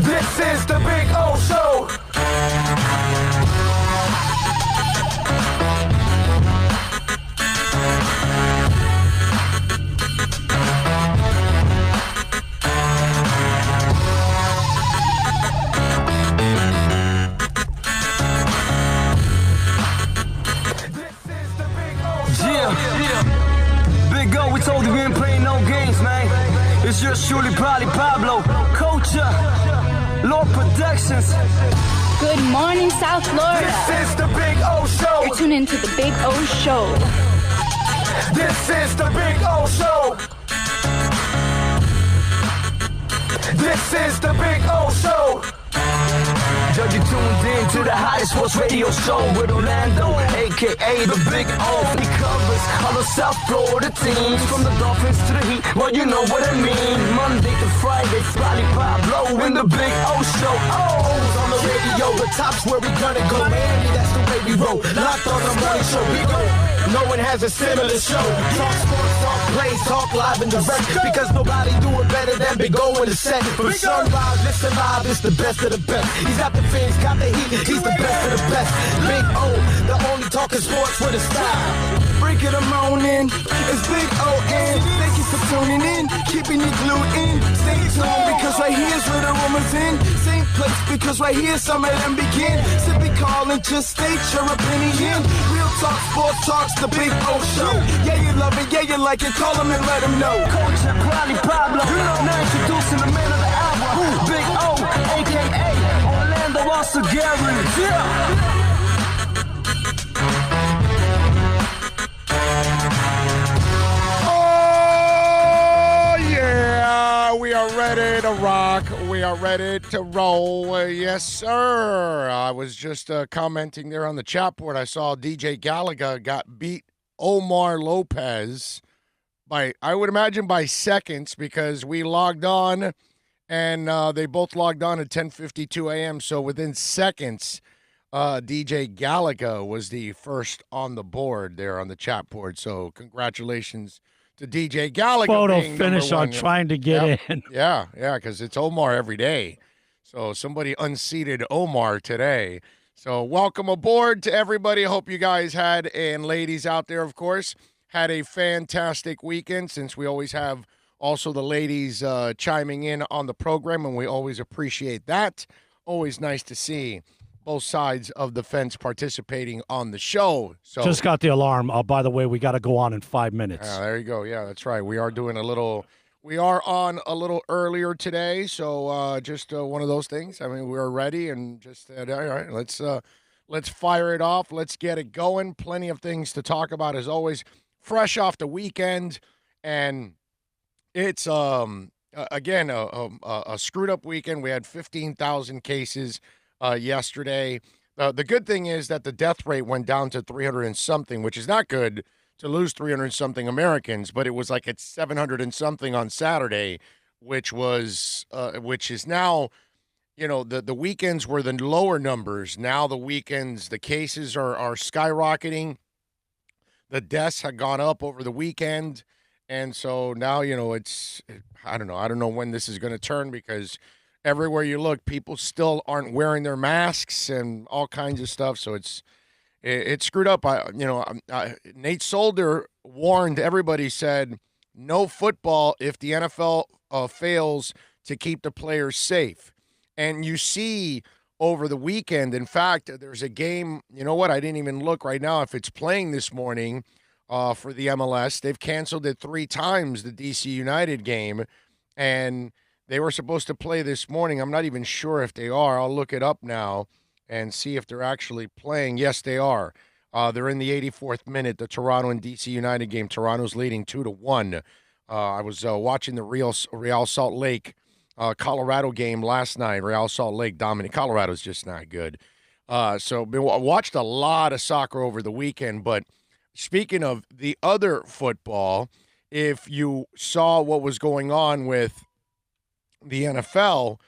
This is the Big O Show. Big O, we told you we ain't playing no games, man. It's yours truly, probably Pablo, Culture, Lord Productions. Good morning, South Florida. This is the Big O Show. You're tuned into the Big O Show. This is the Big O Show. This is the Big O Show. Judge, you tuned in to the hottest sports radio show with Orlando, a.k.a. the Big O. He covers all the South Florida teams, from the Dolphins to the Heat, well, you know what I mean. Monday to Friday, Probably Pablo in the Big O Show. O's on the radio, the top's where we gonna go. Miami, that's the way we roll. Locked on the morning show. Big O, no one has a similar show. Talk sports, talk plays, talk live and direct. Because nobody do it better than Big O in the set. From sunrise, listen live, it's the best of the best. He's got the fans, got the heat, he's the best of the best. Big O, the only talking sports with a style. Break it a morning, it's Big O-N. Thank you for tuning in, keeping you glued in. Stay tuned, because right here's where the rumors in. Same place, because right here some of them begin. Simply call and just state your opinion. Real talk, sports talks, the Big O Show. Yeah, you love it, yeah, you like it, call him and let him know. Culture, probably Pablo, now introducing the man of the hour, Big O, a.k.a. Orlando Gary. Yeah. We are ready to rock. We are ready to roll. Yes, sir. I was just commenting there on the chat board. I saw DJ Gallagher beat Omar Lopez by, I would imagine, by seconds, because we logged on and they both logged on at 10:52 a.m. So within seconds, DJ Gallagher was the first on the board there on the chat board. So congratulations to DJ Gallagher. Photo finish on trying to get in. Yeah, because it's Omar every day. So somebody unseated Omar today. So welcome aboard to everybody. Hope you guys had, and ladies out there, of course, had a fantastic weekend, since we always have also the ladies chiming in on the program, and we always appreciate that. Always nice to see both sides of the fence participating on the show. So just got the alarm. By the way, we got to go on in 5 minutes. There you go. Yeah, that's right. We are on a little earlier today, so just one of those things. I mean, we're ready and just said, all right, let's fire it off. Let's get it going. Plenty of things to talk about, as always. Fresh off the weekend, and it's again a screwed up weekend. We had 15,000 cases yesterday. The good thing is that the death rate went down to 300 and something, which is not good to lose 300 and something Americans, but it was like at 700 and something on Saturday, which is now, the weekends were the lower numbers. Now the weekends, the cases are skyrocketing. The deaths had gone up over the weekend. And so now, I don't know when this is going to turn, because everywhere you look, people still aren't wearing their masks and all kinds of stuff. So it's screwed up. Nate Solder warned everybody, said no football if the NFL fails to keep the players safe. And you see over the weekend, in fact, there's a game, I didn't even look right now if it's playing this morning for the MLS. They've canceled it 3 times, the DC United game, and they were supposed to play this morning. I'm not even sure if they are. I'll look it up now and see if they're actually playing. Yes, they are. They're in the 84th minute, the Toronto and DC United game. Toronto's leading 2-1. I was watching the Real Salt Lake Colorado game last night. Real Salt Lake dominated. Colorado's just not good. So I watched a lot of soccer over the weekend. But speaking of the other football, if you saw what was going on with the NFL,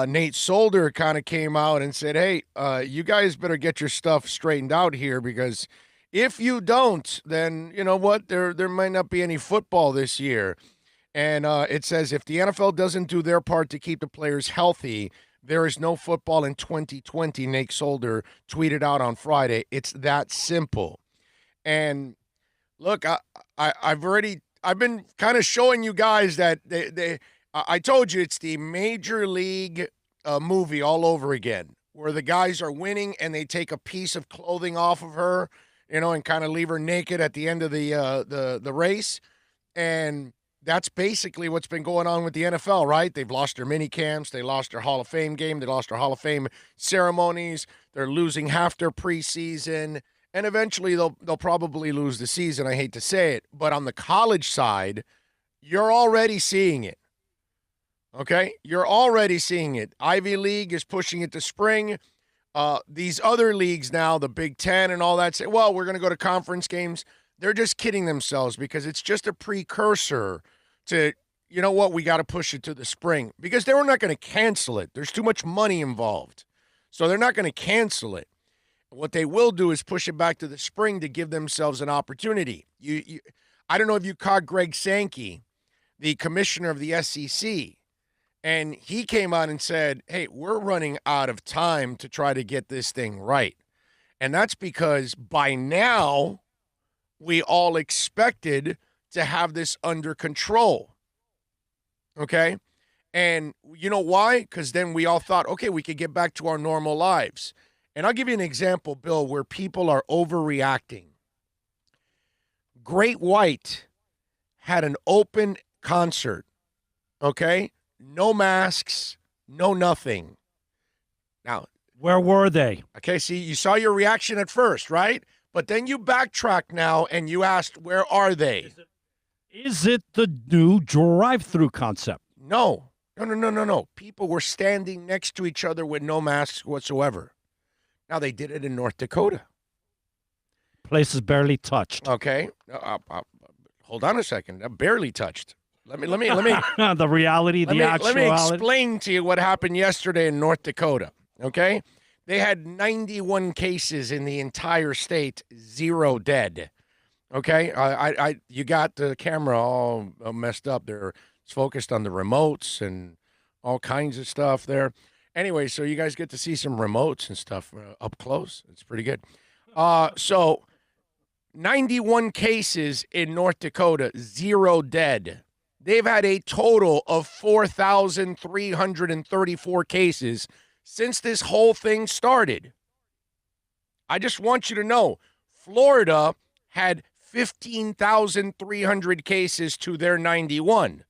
Nate Solder kind of came out and said, hey, you guys better get your stuff straightened out here, because if you don't, then you know what, there might not be any football this year. And it says, if the NFL doesn't do their part to keep the players healthy, there is no football in 2020, Nate Solder tweeted out on Friday. It's that simple. And look, I've been kind of showing you guys that I told you it's the Major League movie all over again, where the guys are winning and they take a piece of clothing off of her, and kind of leave her naked at the end of the race. And that's basically what's been going on with the NFL, right? They've lost their mini camps. They lost their Hall of Fame game. They lost their Hall of Fame ceremonies. They're losing half their preseason. And eventually they'll probably lose the season. I hate to say it. But on the college side, you're already seeing it. Okay? You're already seeing it. Ivy League is pushing it to spring. These other leagues now, the Big Ten and all that, say, well, we're going to go to conference games. They're just kidding themselves because it's just a precursor to, you know what, we got to push it to the spring. Because they're not going to cancel it. There's too much money involved. So they're not going to cancel it. What they will do is push it back to the spring to give themselves an opportunity. I don't know if you caught Greg Sankey, the commissioner of the SEC, and he came out and said, hey, we're running out of time to try to get this thing right. And that's because by now we all expected to have this under control. Okay? And you know why? Because then we all thought, okay, we could get back to our normal lives. And I'll give you an example, Bill, where people are overreacting. Great White had an open concert, okay? No masks, no nothing. Now, where were they? Okay, see, you saw your reaction at first, right? But then you backtrack now and you asked, where are they? Is it the new drive-through concept? No. People were standing next to each other with no masks whatsoever. Now, they did it in North Dakota. Places barely touched. Okay. Hold on a second. Barely touched. Let me. The reality, actuality. Let me explain to you what happened yesterday in North Dakota. Okay. They had 91 cases in the entire state, 0 dead. Okay. You got the camera all messed up there. It's focused on the remotes and all kinds of stuff there. Anyway, so you guys get to see some remotes and stuff up close. It's pretty good. So 91 cases in North Dakota, 0 dead. They've had a total of 4,334 cases since this whole thing started. I just want you to know, Florida had 15,300 cases to their 91.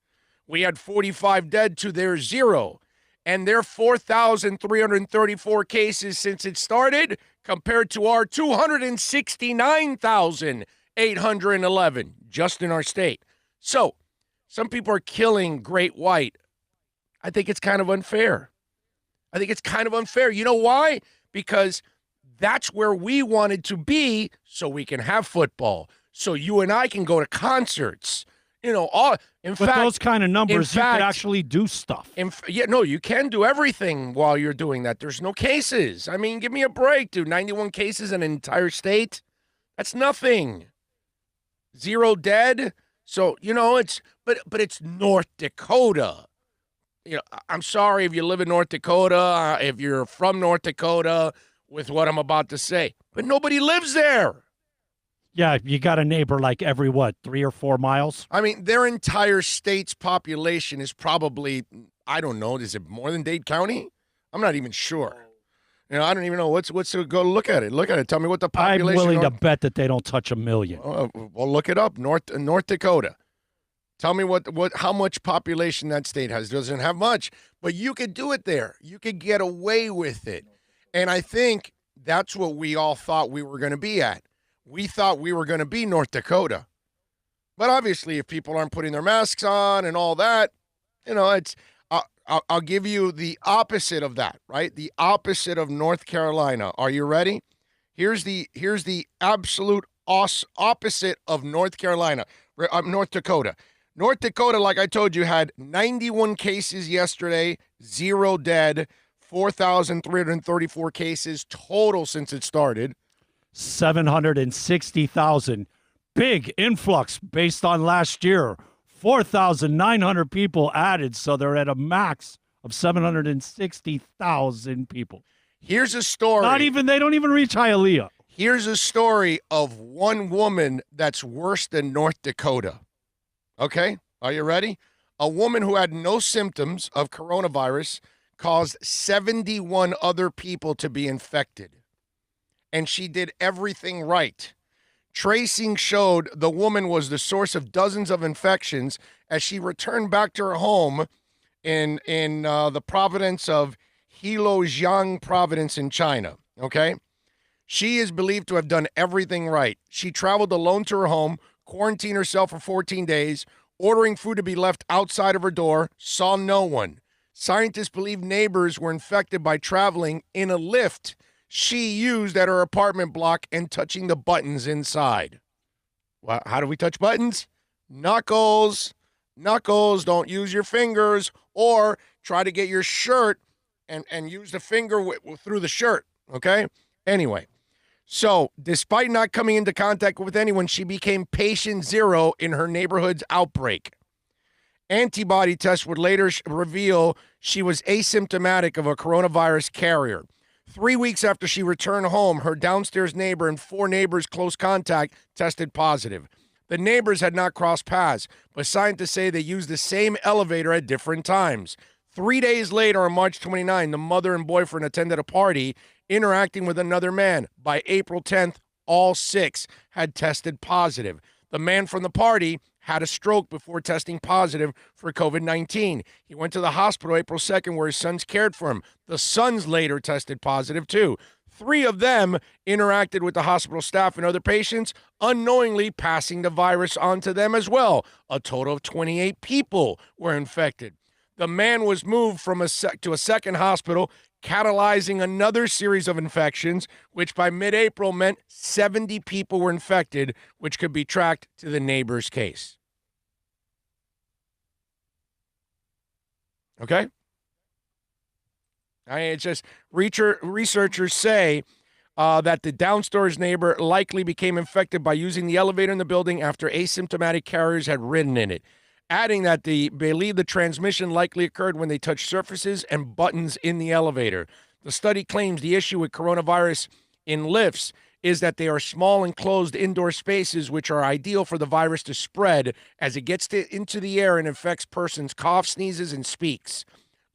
We had 45 dead to their 0. And their 4,334 cases since it started compared to our 269,811 just in our state. So some people are killing Great White. I think it's kind of unfair. You know why? Because that's where we wanted to be so we can have football. So you and I can go to concerts. With those kind of numbers, you could actually do stuff. You can do everything while you're doing that. There's no cases. I mean, give me a break, dude. 91 cases in an entire state? That's nothing. 0 dead? So, but it's North Dakota. I'm sorry if you live in North Dakota, if you're from North Dakota with what I'm about to say, but nobody lives there. Yeah, you got a neighbor like every, 3 or 4 miles? I mean, their entire state's population is probably, I don't know, is it more than Dade County? I'm not even sure. I don't even know. What's go look at it. Look at it. Tell me what the population I'm willing to bet that they don't touch 1 million. Well, look it up. North Dakota. Tell me how much population that state has. Doesn't have much, but you could do it there. You could get away with it. And I think that's what we all thought we were going to be at. We thought we were going to be North Dakota. But obviously, if people aren't putting their masks on and all that, it's I'll give you the opposite of that, right? The opposite of North Carolina. Are you ready? Here's the absolute opposite of North Carolina, North Dakota. North Dakota, like I told you, had 91 cases yesterday, 0 dead, 4,334 cases total since it started. 760,000. Big influx based on last year. 4,900 people added, so they're at a max of 760,000 people. Here's a story. They don't even reach Hialeah. Here's a story of one woman that's worse than North Dakota. Okay? Are you ready? A woman who had no symptoms of coronavirus caused 71 other people to be infected. And she did everything right. Tracing showed the woman was the source of dozens of infections as she returned back to her home in the province of Heilongjiang province in China. Okay? She is believed to have done everything right. She traveled alone to her home, quarantined herself for 14 days, ordering food to be left outside of her door, saw no one. Scientists believe neighbors were infected by traveling in a lift she used at her apartment block and touching the buttons inside. Well, how do we touch buttons? Knuckles. Knuckles, don't use your fingers, or try to get your shirt and use the finger through the shirt, okay? Anyway, so despite not coming into contact with anyone, she became patient zero in her neighborhood's outbreak. Antibody tests would later reveal she was asymptomatic of a coronavirus carrier. 3 weeks after she returned home, her downstairs neighbor and 4 neighbors' close contact tested positive. The neighbors had not crossed paths, but scientists say they used the same elevator at different times. 3 days later, on March 29, the mother and boyfriend attended a party, interacting with another man. By April 10th, all 6 had tested positive. The man from the party had a stroke before testing positive for COVID-19. He went to the hospital April 2nd where his sons cared for him. The sons later tested positive too. 3 of them interacted with the hospital staff and other patients, unknowingly passing the virus on to them as well. A total of 28 people were infected. The man was moved from to a second hospital, catalyzing another series of infections, which by mid-April meant 70 people were infected, which could be tracked to the neighbor's case. Okay? It's just researchers say that the downstairs neighbor likely became infected by using the elevator in the building after asymptomatic carriers had ridden in it, adding that they believe the transmission likely occurred when they touched surfaces and buttons in the elevator. The study claims the issue with coronavirus in lifts is that they are small enclosed indoor spaces which are ideal for the virus to spread as it gets into the air and infects persons cough, sneezes, and speaks.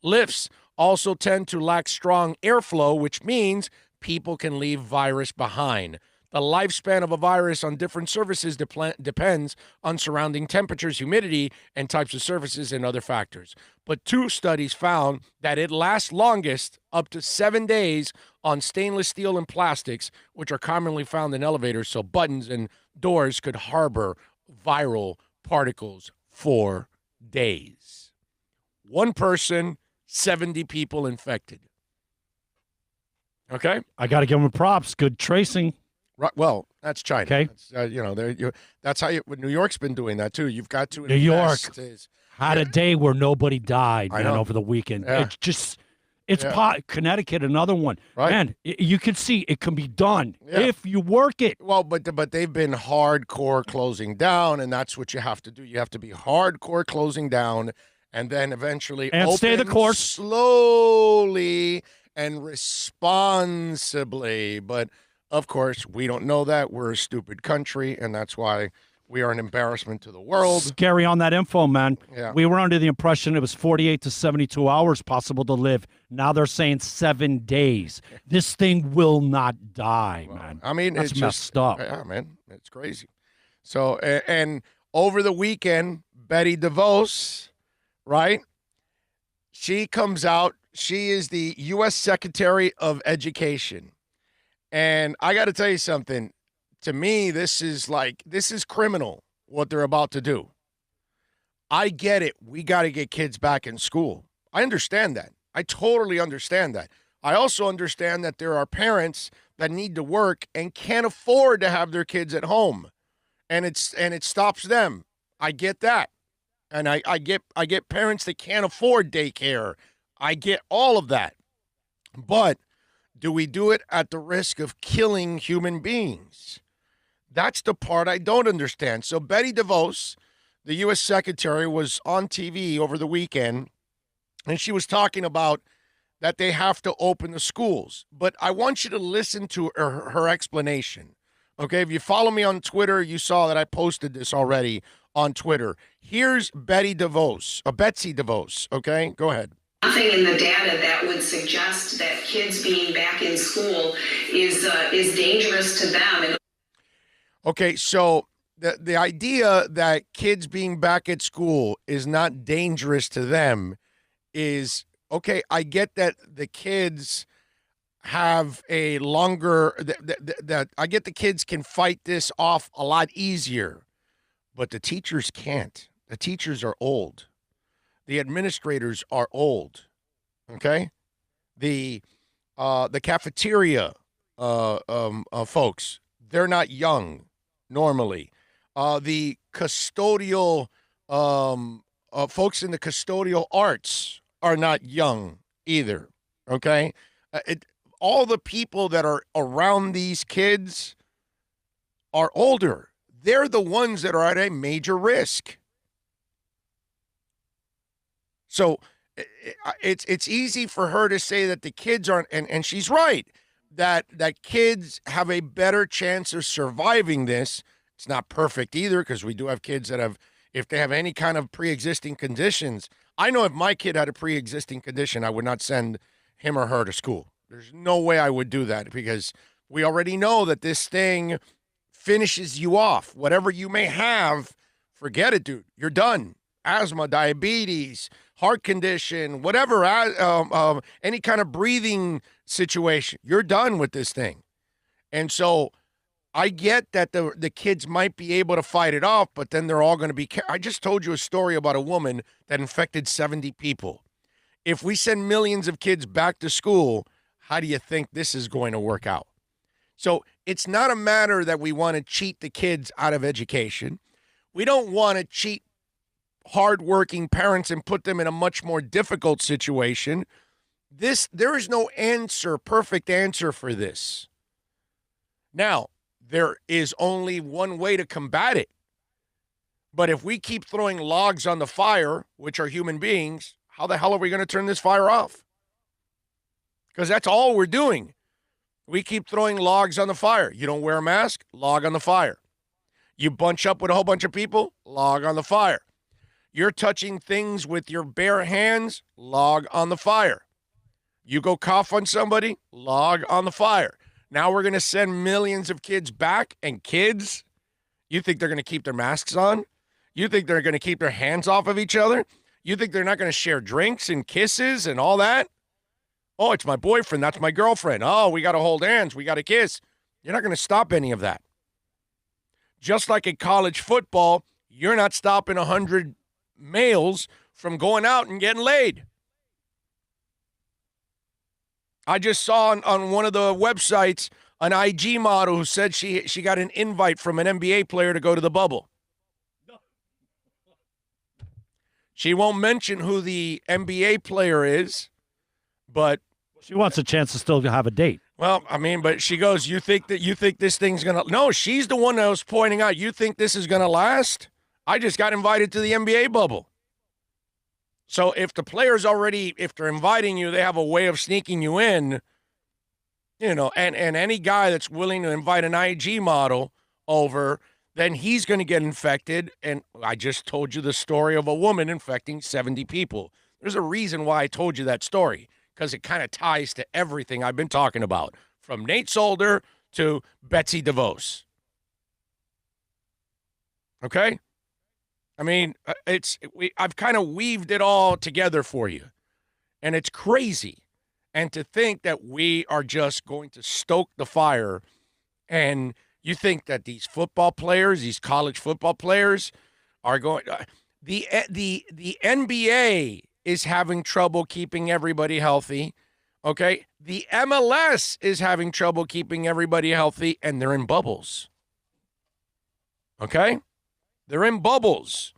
Lifts also tend to lack strong airflow, which means people can leave virus behind. The lifespan of a virus on different surfaces depends on surrounding temperatures, humidity, and types of surfaces and other factors. But 2 studies found that it lasts longest, up to 7 days, on stainless steel and plastics, which are commonly found in elevators, so buttons and doors could harbor viral particles for days. 1 person, 70 people infected. Okay? I got to give them props. Good tracing. Right, well, that's China. Okay. That's, that's how New York's been doing that too. You've got to New York invest. had a day where nobody died, man, over the weekend. Yeah. It's Connecticut, another one. Right. Man, you can see it can be done if you work it. Well, but they've been hardcore closing down, and that's what you have to do. You have to be hardcore closing down, and then eventually and open stay the course slowly and responsibly. But of course, we don't know that. We're a stupid country, and that's why we are an embarrassment to the world. Scary on that info, man. Yeah. We were under the impression it was 48 to 72 hours possible to live. Now they're saying 7 days. This thing will not die, man. I mean, that's it's messed up. Yeah, man. It's crazy. So, and over the weekend, Betty DeVos, right? She comes out. She is the U.S. Secretary of Education. And I got to tell you something. To me, this is criminal, what they're about to do. I get it. We got to get kids back in school. I understand that. I totally understand that. I also understand that there are parents that need to work and can't afford to have their kids at home. And it stops them. I get that. And I get parents that can't afford daycare. I get all of that. But do we do it at the risk of killing human beings? That's the part I don't understand. So Betty DeVos, the U.S. Secretary was on TV over the weekend, and she was talking about that they have to open the schools. But I want you to listen to her explanation. Okay, if you follow me on Twitter, you saw that I posted this already on Twitter. Here's Betsy DeVos. Okay, go ahead. Nothing in the data that would suggest that kids being back in school is dangerous to them. Okay, so the idea that kids being back at school is not dangerous to them is, okay, I get that the kids have a longer, that I get the kids can fight this off a lot easier, but the teachers can't. The teachers are old. The administrators are old, okay? The cafeteria folks, they're not young normally. The custodial folks in the custodial arts are not young either, okay? All the people that are around these kids are older. They're the ones that are at a major risk. So it's easy for her to say that the kids aren't, and she's right, that kids have a better chance of surviving this. It's not perfect either, because we do have kids that have, if they have any kind of pre-existing conditions. I know if my kid had a pre-existing condition, I would not send him or her to school. There's no way I would do that, because we already know that this thing finishes you off. Whatever you may have, forget it, dude. You're done. Asthma, diabetes, heart condition, whatever, any kind of breathing situation, you're done with this thing. And so I get that the kids might be able to fight it off, but then they're all going to be. I just told you a story about a woman that infected 70 people. If we send millions of kids back to school, how do you think this is going to work out? So it's not a matter that we want to cheat the kids out of education. We don't want to cheat hardworking parents and put them in a much more difficult situation. There is no perfect answer for this. Now, there is only one way to combat it. But if we keep throwing logs on the fire, which are human beings, how the hell are we going to turn this fire off? Because that's all we're doing. We keep throwing logs on the fire. You don't wear a mask? Log on the fire. You bunch up with a whole bunch of people? Log on the fire. You're touching things with your bare hands? Log on the fire. You go cough on somebody? Log on the fire. Now we're going to send millions of kids back, and kids, you think they're going to keep their masks on? You think they're going to keep their hands off of each other? You think they're not going to share drinks and kisses and all that? Oh, it's my boyfriend. That's my girlfriend. Oh, we got to hold hands. We got to kiss. You're not going to stop any of that. Just like in college football, you're not stopping 100 males from going out and getting laid. I just saw on one of the websites an IG model who said she got an invite from an NBA player to go to the bubble. She won't mention who the NBA player is, but she wants a chance to still have a date. Well, I mean, but she goes, you think this thing's going to – no, she's the one that was pointing out, you think this is going to last? I just got invited to the NBA bubble. So if the players already – if they're inviting you, they have a way of sneaking you in, you know, and any guy that's willing to invite an IG model over, then he's going to get infected. And I just told you the story of a woman infecting 70 people. There's a reason why I told you that story, because it kind of ties to everything I've been talking about, from Nate Solder to Betsy DeVos. Okay? I mean, I've kind of weaved it all together for you, and it's crazy. And to think that we are just going to stoke the fire, and you think that these football players, these college football players, are going. The NBA is having trouble keeping everybody healthy. Okay, the MLS is having trouble keeping everybody healthy, and they're in bubbles. Okay, they're in bubbles,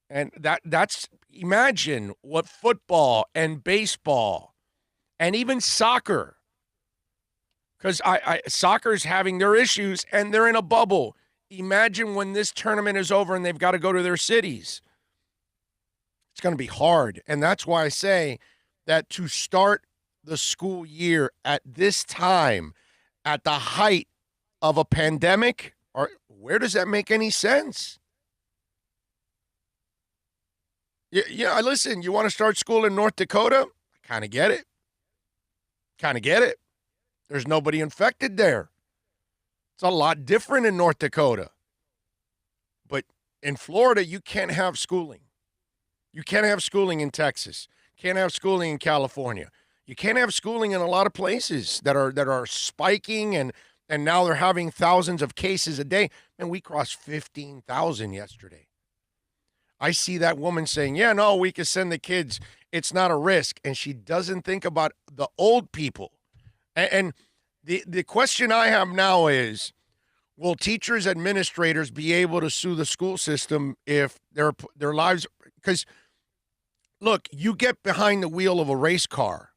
and that's. Imagine what football and baseball and even soccer, because soccer's having their issues and they're in a bubble. Imagine when this tournament is over and they've got to go to their cities. It's going to be hard. And that's why I say that to start the school year at this time, at the height of a pandemic, or where does that make any sense? Yeah, listen, you want to start school in North Dakota? I kind of get it. There's nobody infected there. It's a lot different in North Dakota. But in Florida, you can't have schooling. You can't have schooling in Texas. Can't have schooling in California. You can't have schooling in a lot of places that are spiking, and now they're having thousands of cases a day. And we crossed 15,000 yesterday. I see that woman saying, yeah, no, we can send the kids. It's not a risk. And she doesn't think about the old people. And the question I have now is, will teachers, administrators be able to sue the school system if their lives – because, look, you get behind the wheel of a race car.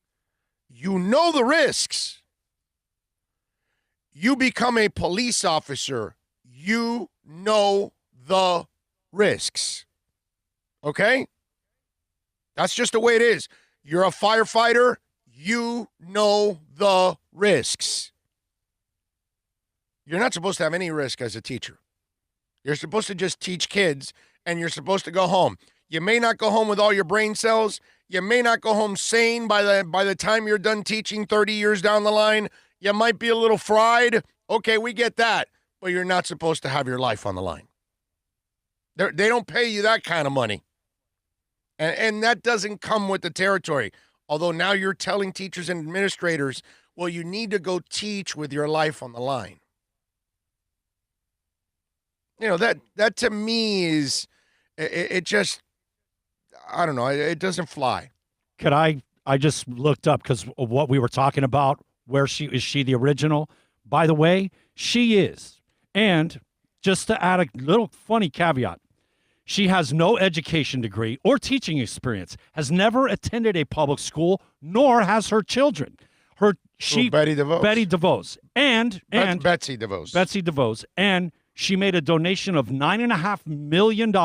You know the risks. You become a police officer. You know the risks. Okay? That's just the way it is. You're a firefighter. You know the risks. You're not supposed to have any risk as a teacher. You're supposed to just teach kids, and you're supposed to go home. You may not go home with all your brain cells. You may not go home sane by the time you're done teaching 30 years down the line. You might be a little fried. Okay, we get that. But you're not supposed to have your life on the line. They don't pay you that kind of money. And that doesn't come with the territory. Although now you're telling teachers and administrators, well, you need to go teach with your life on the line. You know, that to me is, it just, I don't know, it doesn't fly. I just looked up because of what we were talking about, is she the original? By the way, she is. And just to add a little funny caveat, she has no education degree or teaching experience, has never attended a public school, nor has her children. Betty DeVos. Betty DeVos. Betsy DeVos. Betsy DeVos. And she made a donation of $9.5 million,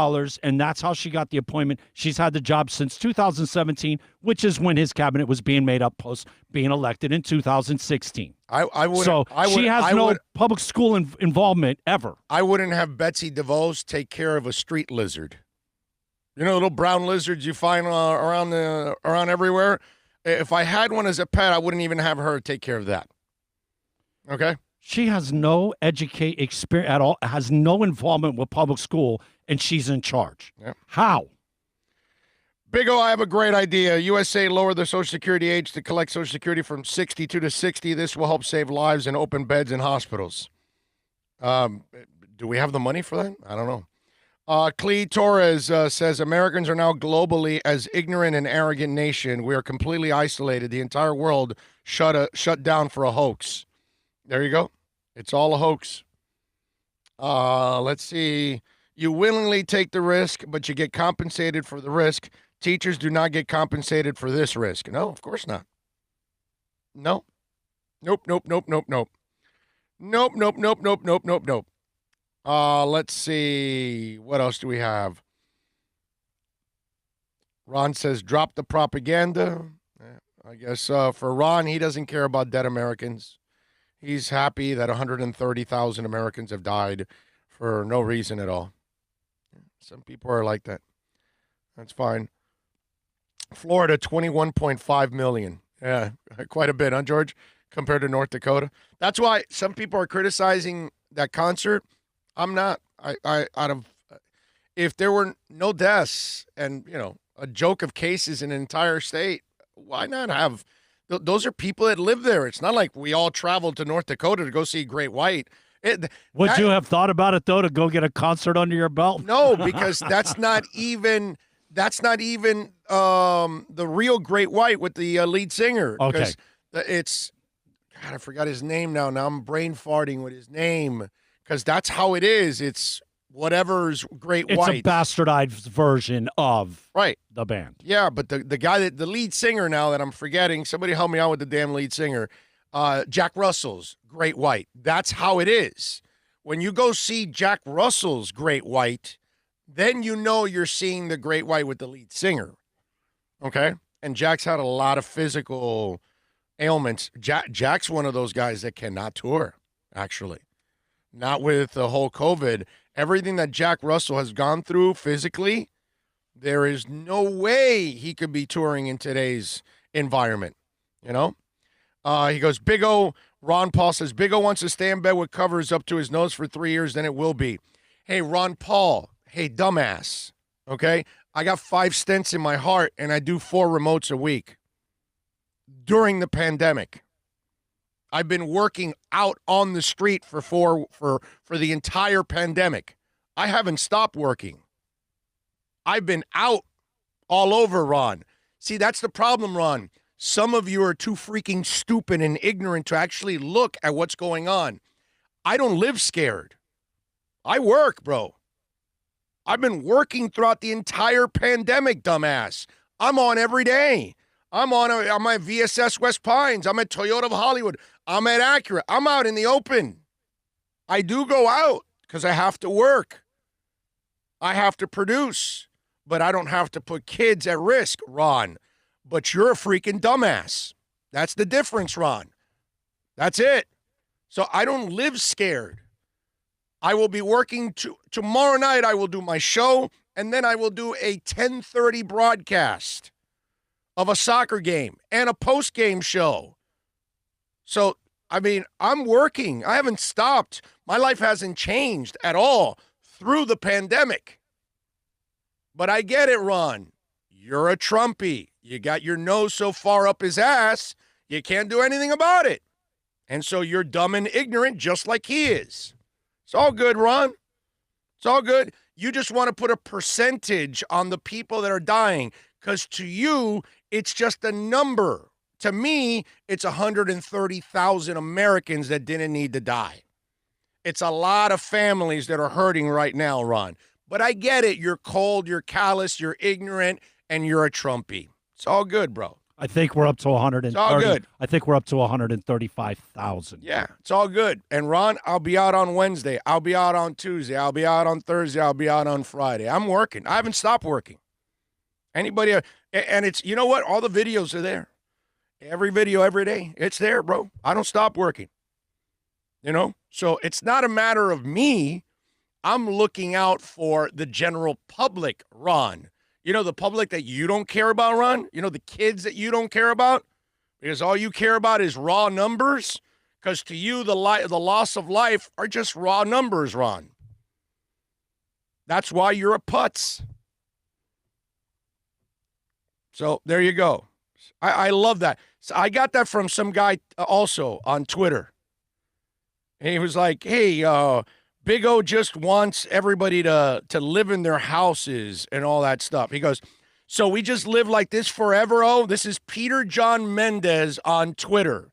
and that's how she got the appointment. She's had the job since 2017, which is when his cabinet was being made up post being elected in 2016. She has no public school involvement ever. I wouldn't have Betsy DeVos take care of a street lizard. You know, little brown lizards you find around everywhere. If I had one as a pet, I wouldn't even have her take care of that. Okay? She has no experience at all, has no involvement with public school, and she's in charge. Yep. How? Big O, I have a great idea. USA lowered the Social Security age to collect Social Security from 62 to 60. This will help save lives and open beds in hospitals. Do we have the money for that? I don't know. Clee Torres says, Americans are now globally as ignorant and arrogant nation. We are completely isolated. The entire world shut down for a hoax. There you go. It's all a hoax. Let's see. You willingly take the risk, but you get compensated for the risk. Teachers do not get compensated for this risk. No, of course not. No. Nope. Let's see. What else do we have? Ron says, drop the propaganda. I guess for Ron, he doesn't care about dead Americans. He's happy that 130,000 Americans have died for no reason at all. Some people are like that. That's fine. Florida, 21.5 million. Yeah, quite a bit, huh, George, compared to North Dakota. That's why some people are criticizing that concert. I'm not. If there were no deaths and, a joke of cases in an entire state, why not have? Those are people that live there. It's not like we all traveled to North Dakota to go see Great White. Would you have thought about it, though, to go get a concert under your belt? No, because that's not even the real Great White with the lead singer. Okay. It's, God, I forgot his name now. Now I'm brain farting with his name because that's how it is. It's whatever's Great White. It's a bastardized version of the band. Yeah, but the guy the lead singer now that I'm forgetting, somebody help me out with the damn lead singer, Jack Russell's Great White. That's how it is. When you go see Jack Russell's Great White, then you know you're seeing the Great White with the lead singer. Okay? And Jack's had a lot of physical ailments. Jack's one of those guys that cannot tour, actually. Not with the whole COVID. Everything that Jack Russell has gone through physically, there is no way he could be touring in today's environment. You know? He goes, Big O, Ron Paul says, Big O wants to stay in bed with covers up to his nose for 3 years, then it will be. Hey, Ron Paul, hey, dumbass, okay? I got 5 stents in my heart, and I do 4 remotes a week during the pandemic. I've been working out on the street for the entire pandemic. I haven't stopped working. I've been out all over, Ron. See, that's the problem, Ron. Some of you are too freaking stupid and ignorant to actually look at what's going on. I don't live scared. I work, bro. I've been working throughout the entire pandemic, dumbass. I'm on every day. I'm at VSS West Pines. I'm at Toyota of Hollywood. I'm at Acura. I'm out in the open. I do go out because I have to work. I have to produce. But I don't have to put kids at risk, Ron. But you're a freaking dumbass. That's the difference, Ron. That's it. So I don't live scared. I will be working tomorrow night. I will do my show, and then I will do a 10:30 broadcast of a soccer game and a post-game show. So, I mean, I'm working. I haven't stopped. My life hasn't changed at all through the pandemic. But I get it, Ron. You're a Trumpy. You got your nose so far up his ass, you can't do anything about it. And so you're dumb and ignorant just like he is. It's all good, Ron. It's all good. You just want to put a percentage on the people that are dying because to you, it's just a number. To me, it's 130,000 Americans that didn't need to die. It's a lot of families that are hurting right now, Ron. But I get it. You're cold, you're callous, you're ignorant, and you're a Trumpy. It's all good, bro. I think we're up to 130. It's all good. I think we're up to 135,000. Yeah, it's all good. And Ron, I'll be out on Wednesday. I'll be out on Tuesday. I'll be out on Thursday. I'll be out on Friday. I'm working. I haven't stopped working. Anybody, and it's, you know what? All the videos are there. Every video, every day. It's there, bro. I don't stop working. You know? So it's not a matter of me. I'm looking out for the general public, Ron. You know, the public that you don't care about, Ron? You know, the kids that you don't care about? Because all you care about is raw numbers? Because to you, the loss of life are just raw numbers, Ron. That's why you're a putz. So there you go. I love that. So I got that from some guy also on Twitter. And he was like, hey, Big O just wants everybody to live in their houses and all that stuff. He goes, so we just live like this forever, oh? This is Peter John Mendez on Twitter.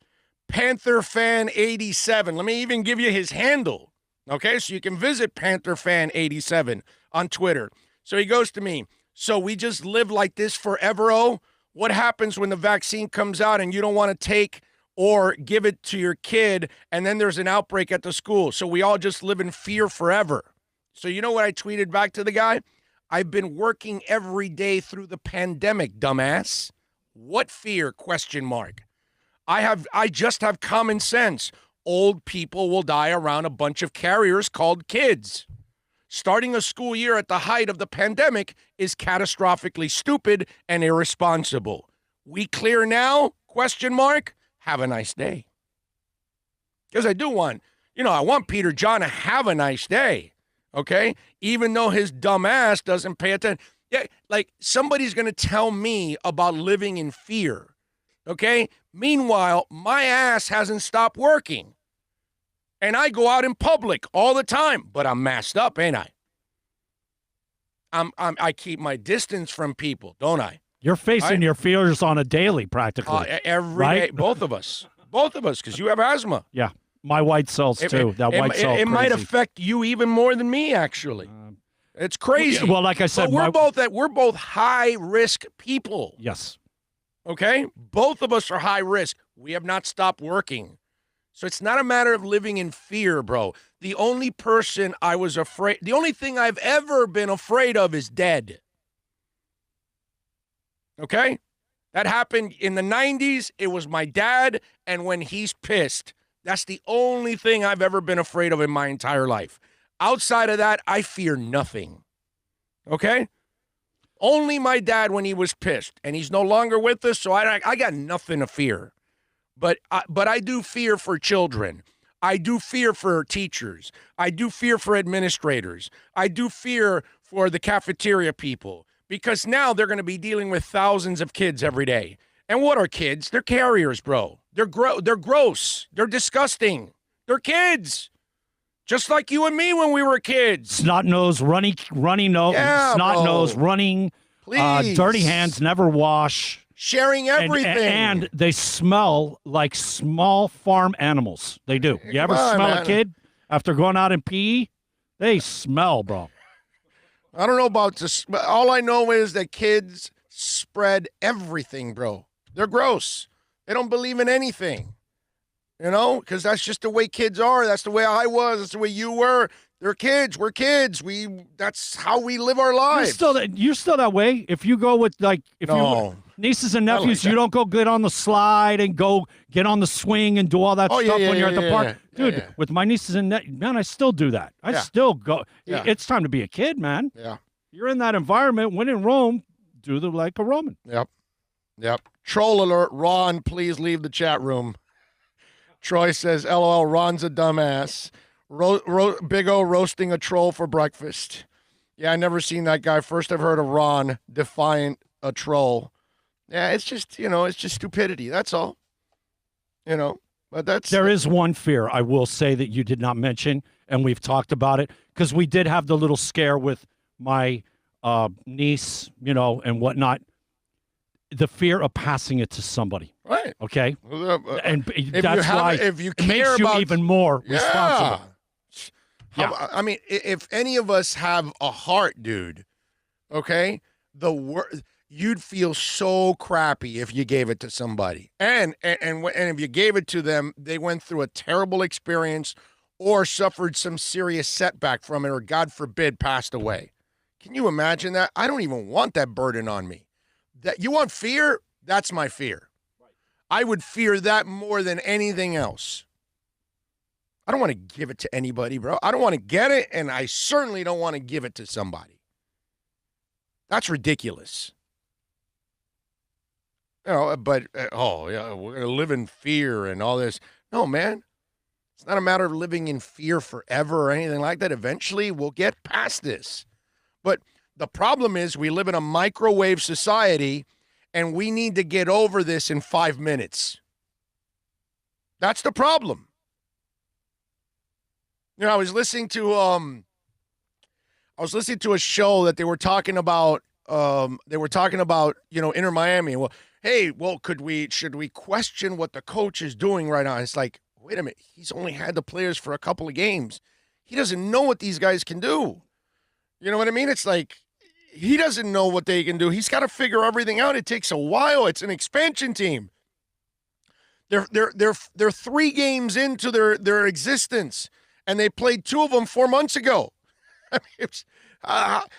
Panther Fan 87. Let me even give you his handle, okay? So you can visit Panther Fan 87 on Twitter. So he goes to me, so we just live like this forever, oh? What happens when the vaccine comes out and you don't want to take or give it to your kid, and then there's an outbreak at the school? So we all just live in fear forever. So you know what I tweeted back to the guy? I've been working every day through the pandemic, dumbass. What fear? ? I just have common sense. Old people will die around a bunch of carriers called kids. Starting a school year at the height of the pandemic is catastrophically stupid and irresponsible. We clear now? ? Have a nice day. Because I do want, I want Peter John to have a nice day, okay? Even though his dumb ass doesn't pay attention. Yeah, like somebody's going to tell me about living in fear, okay? Meanwhile, my ass hasn't stopped working. And I go out in public all the time, but I'm masked up, ain't I? I keep my distance from people, don't I? You're facing your fears on a daily, practically. Every day, both of us, because you have asthma. Yeah, my white cells too. It might affect you even more than me, actually. It's crazy. Well, like I said, but we're both high risk people. Yes. Okay, both of us are high risk. We have not stopped working. So it's not a matter of living in fear, bro. The only person I was afraid, the only thing I've ever been afraid of is dead. Okay? That happened in the 90s. It was my dad, and when he's pissed. That's the only thing I've ever been afraid of in my entire life. Outside of that, I fear nothing. Okay? Only my dad when he was pissed, and he's no longer with us, so I got nothing to fear. But I do fear for children. I do fear for teachers. I do fear for administrators. I do fear for the cafeteria people because now they're going to be dealing with thousands of kids every day. And what are kids? They're carriers, bro. They're gross. They're disgusting. They're kids. Just like you and me when we were kids. Snot nose, runny nose, Yeah, snot bro. nose, running, Please. dirty hands, never wash. Sharing everything. And they smell like small farm animals. They do. You ever Come on, smell man. a kid after going out in PE? They smell, bro. I don't know about this. But all I know is that kids spread everything, bro. They're gross. They don't believe in anything. You know, because that's just the way kids are. That's the way I was. That's the way you were. They're kids. We're kids. That's how we live our lives. You're still that way. If you go with No. nieces and Not like nephews, that. you don't go get on the slide and go get on the swing and do all that stuff when you're at the park. Dude, yeah. with my nieces and man, I still do that. I Yeah. still go. Yeah. It's time to be a kid, man. Yeah. You're in that environment. When in Rome, do the like a Roman. Yep. Troll alert. Ron, please leave the chat room. Troy says, LOL, Ron's a dumbass. Big O roasting a troll for breakfast. Yeah, I never seen that guy. First I've heard of Ron defiant a troll. Yeah, it's just, it's just stupidity. That's all. But There is one fear I will say that you did not mention, and we've talked about it, because we did have the little scare with my niece, and whatnot. The fear of passing it to somebody. Right. Okay? And If that's why if you it makes you even more responsible. Yeah. I mean, if any of us have a heart, dude, okay, you'd feel so crappy if you gave it to somebody. And if you gave it to them, they went through a terrible experience or suffered some serious setback from it, or God forbid, passed away. Can you imagine that? I don't even want that burden on me. That you want fear? That's my fear. I would fear that more than anything else. I don't want to give it to anybody, bro. I don't want to get it, and I certainly don't want to give it to somebody. That's ridiculous. But, we're going to live in fear and all this. No, man. It's not a matter of living in fear forever or anything like that. Eventually, we'll get past this. But the problem is we live in a microwave society, and we need to get over this in 5 minutes. That's the problem. I was listening to a show that they were talking about. Inter Miami. Well, should we question what the coach is doing right now? It's like, wait a minute, he's only had the players for a couple of games. He doesn't know what these guys can do. You know what I mean? It's like he doesn't know what they can do. He's got to figure everything out. It takes a while. It's an expansion team. They're 3 games into their existence, and they played 2 of them 4 months ago. I mean,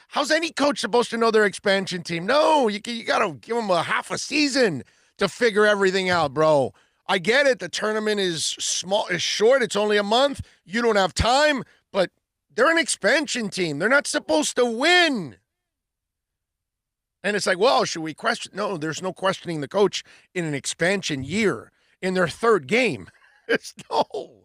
how's any coach supposed to know their expansion team? No, you got to give them a half a season to figure everything out, bro. I get it. The tournament is short. It's only a month. You don't have time, but they're an expansion team. They're not supposed to win. And it's like, well, should we question? No, there's no questioning the coach in an expansion year in their 3rd game. It's no.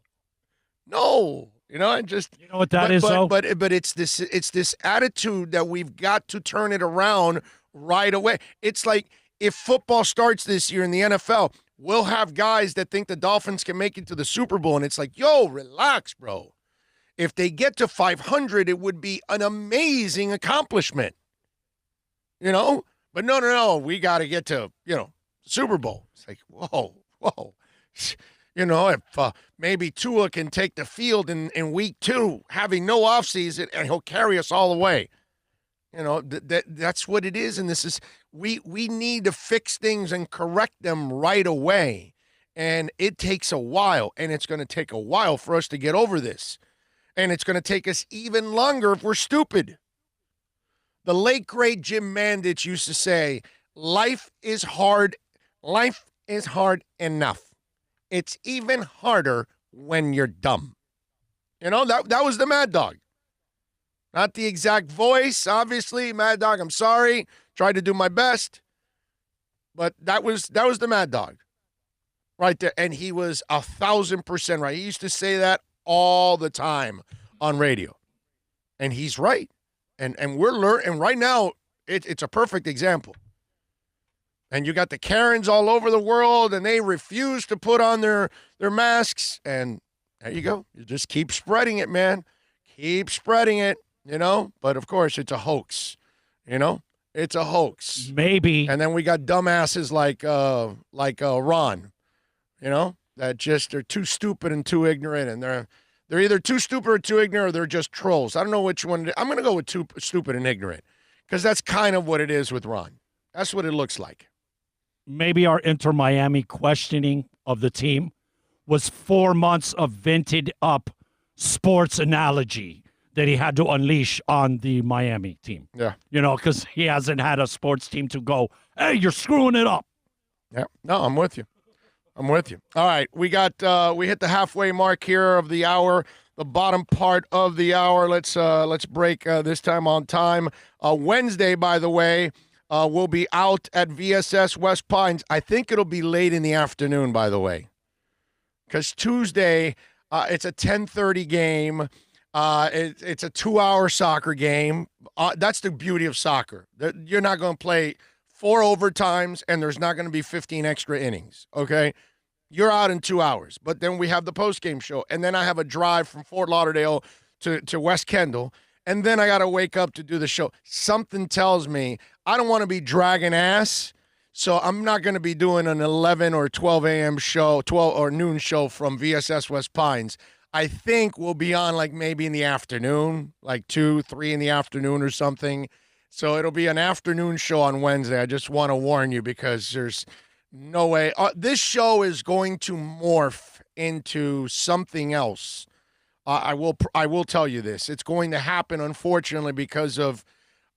And just what that is, though? But it's this attitude that we've got to turn it around right away. It's like if football starts this year in the NFL, we'll have guys that think the Dolphins can make it to the Super Bowl, and it's like, yo, relax, bro. If they get to 500, it would be an amazing accomplishment. But no, we got to get to, Super Bowl. It's like, whoa. If maybe Tua can take the field in week 2, having no offseason, and he'll carry us all the way. That's what it is. And this is, we need to fix things and correct them right away. And it takes a while, and it's going to take a while for us to get over this. And it's going to take us even longer if we're stupid. The late, great Jim Mandich used to say, life is hard enough. It's even harder when you're dumb. You know, that was the Mad Dog. Not the exact voice, obviously. Mad Dog, I'm sorry. Tried to do my best. But that was the Mad Dog. Right there. And he was 1,000% right. He used to say that all the time on radio. And he's right. And we're learning. And right now, it's a perfect example. And you got the Karens all over the world, and they refuse to put on their masks. And there you go. You just keep spreading it, man. Keep spreading it, you know. But, of course, it's a hoax, you know. It's a hoax. Maybe. And then we got dumbasses like Ron, you know, that just are too stupid and too ignorant. And they're either too stupid or too ignorant, or they're just trolls. I don't know which one. I'm going to go with too stupid and ignorant, because that's kind of what it is with Ron. That's what it looks like. Maybe our Inter Miami questioning of the team was 4 months of vented up sports analogy that he had to unleash on the Miami team. Yeah. You know, because he hasn't had a sports team to go, hey, you're screwing it up. Yeah. No, I'm with you. All right. We hit the halfway mark here of the hour, the bottom part of the hour. Let's break this time on time. Wednesday, by the way, we'll be out at VSS West Pines. I think it'll be late in the afternoon, by the way, because Tuesday, it's a 10:30 game. It's a 2-hour soccer game. That's the beauty of soccer. You're not going to play 4 overtimes, and there's not going to be 15 extra innings, okay? You're out in 2 hours. But then we have the postgame show, and then I have a drive from Fort Lauderdale to West Kendall, and then I got to wake up to do the show. Something tells me I don't want to be dragging ass, so I'm not going to be doing an 11 or 12 a.m. show, 12 or noon show from VSS West Pines. I think we'll be on like maybe in the afternoon, like 2, 3 in the afternoon or something. So it'll be an afternoon show on Wednesday. I just want to warn you, because there's no way. This show is going to morph into something else. I will tell you this. It's going to happen, unfortunately, because of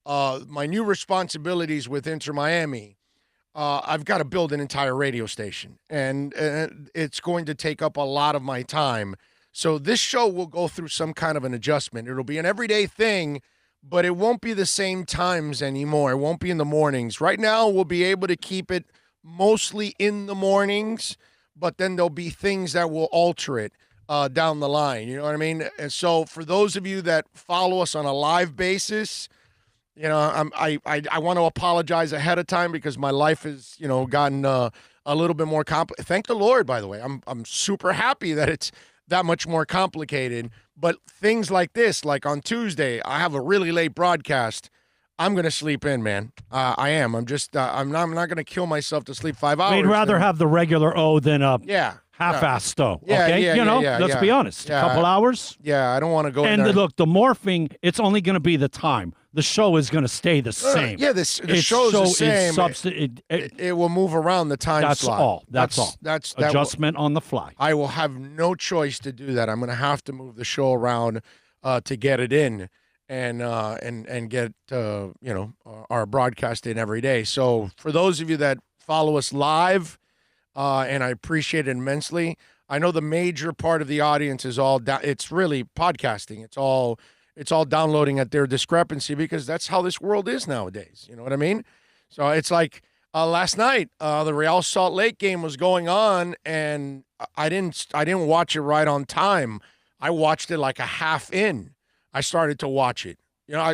my new responsibilities with Inter Miami. I've got to build an entire radio station, and it's going to take up a lot of my time. So this show will go through some kind of an adjustment. It'll be an everyday thing, but it won't be the same times anymore. It won't be in the mornings. Right now, we'll be able to keep it mostly in the mornings, but then there'll be things that will alter it down the line. You know what I mean? And so for those of you that follow us on a live basis, you know, I want to apologize ahead of time, because my life has, you know, gotten a little bit more complicated. Thank the Lord, by the way. I'm super happy that it's that much more complicated. But things like this, like on Tuesday, I have a really late broadcast. I'm going to sleep in, man. I am. I'm just, I'm not going to kill myself to sleep 5 hours. We'd rather have the regular O than a half-assed O. Yeah, okay? yeah, Let's be honest. Yeah. A couple hours. Yeah, I don't want to go in And there. look, the morphing, it's only going to be the time. The show is going to stay the same. Yeah, the show's the same. It It will move around the time That's slot. all. That's all. That's adjustment on the fly. I will have no choice to do that. I'm going to have to move the show around to get it in and get our broadcast in every day. So for those of you that follow us live, and I appreciate it immensely. I know the major part of the audience is it's really podcasting. It's all downloading at their discrepancy, because that's how this world is nowadays. You know what I mean? So it's like last night, the Real Salt Lake game was going on, and I didn't watch it right on time. I watched it like a half in. I started to watch it,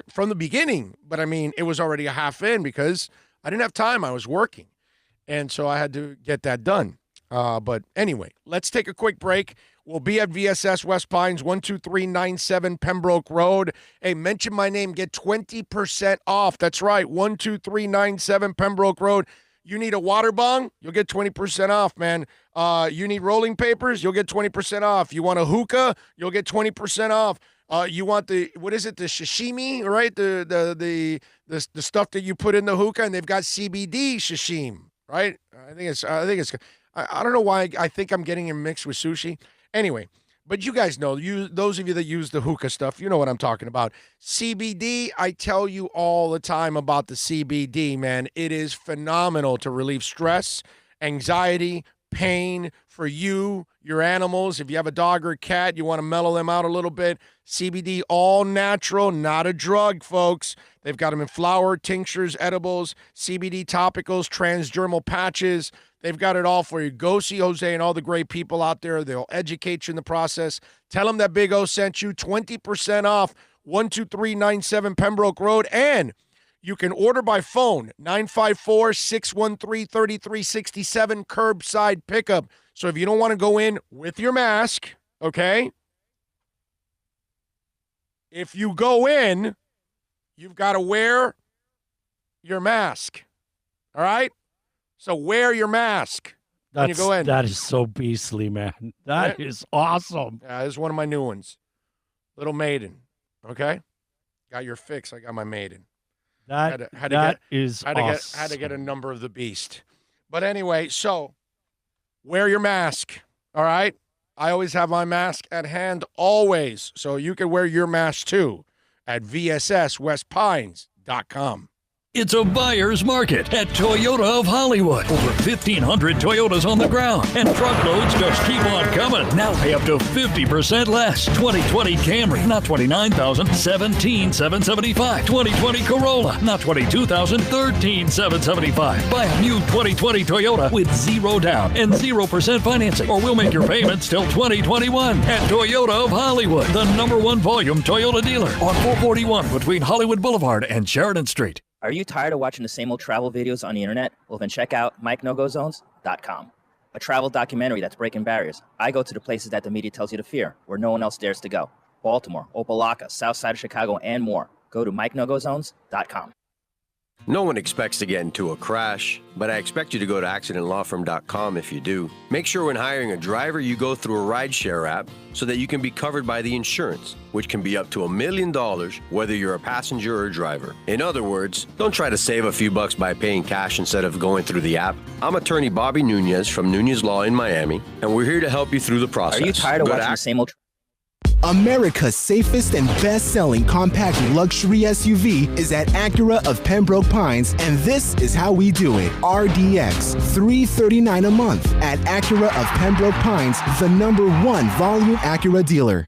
from the beginning, but I mean, it was already a half in because I didn't have time. I was working, and so I had to get that done. But anyway, let's take a quick break. We'll be at VSS West Pines, 12397 Pembroke Road. Hey, mention my name, get 20% off. That's right, 12397 Pembroke Road. You need a water bong? You'll get 20% off, man. You need rolling papers? You'll get 20% off. You want a hookah? You'll get 20% off. You want the sashimi, right? The stuff that you put in the hookah, and they've got CBD sashimi, right? I think it's I don't know why I think I'm getting it mixed with sushi. Anyway, but you guys know, those of you that use the hookah stuff, you know what I'm talking about. CBD, I tell you all the time about the CBD, man. It is phenomenal to relieve stress, anxiety, pain for you, your animals. If you have a dog or a cat, you want to mellow them out a little bit. CBD, all natural, not a drug, folks. They've got them in flour, tinctures, edibles, CBD topicals, transdermal patches. They've got it all for you. Go see Jose and all the great people out there. They'll educate you in the process. Tell them that Big O sent you. 20% off 12397 Pembroke Road. And you can order by phone, 954-613-3367, curbside pickup. So if you don't want to go in with your mask, okay? If you go in, you've got to wear your mask. All right? So wear your mask when you go in. That is so beastly, man. That is awesome. Yeah, this is one of my new ones. Little maiden. Okay? Got your fix. I got my maiden. That is awesome. Had to get a number of the beast. But anyway, so wear your mask. All right? I always have my mask at hand, always. So you can wear your mask too at vsswestpines.com. It's a buyer's market at Toyota of Hollywood. Over 1,500 Toyotas on the ground, and truckloads just keep on coming. Now pay up to 50% less. 2020 Camry, not $29,000, $17,775. 2020 Corolla, not $22,000, $13,775. Buy a new 2020 Toyota with 0 down and 0% financing, or we'll make your payments till 2021. At Toyota of Hollywood, the #1 volume Toyota dealer on 441 between Hollywood Boulevard and Sheridan Street. Are you tired of watching the same old travel videos on the internet? Well, then check out MikeNoGoZones.com, a travel documentary that's breaking barriers. I go to the places that the media tells you to fear, where no one else dares to go. Baltimore, Opelika, South Side of Chicago, and more. Go to MikeNoGoZones.com. No one expects to get into a crash, but I expect you to go to accidentlawfirm.com if you do. Make sure when hiring a driver, you go through a rideshare app so that you can be covered by the insurance, which can be up to $1 million, whether you're a passenger or a driver. In other words, don't try to save a few bucks by paying cash instead of going through the app. I'm attorney Bobby Nunez from Nunez Law in Miami, and we're here to help you through the process. Are you tired of watching the same old... America's safest and best-selling compact luxury SUV is at Acura of Pembroke Pines, and this is how we do it. RDX, $339 a month at Acura of Pembroke Pines, the #1 volume Acura dealer.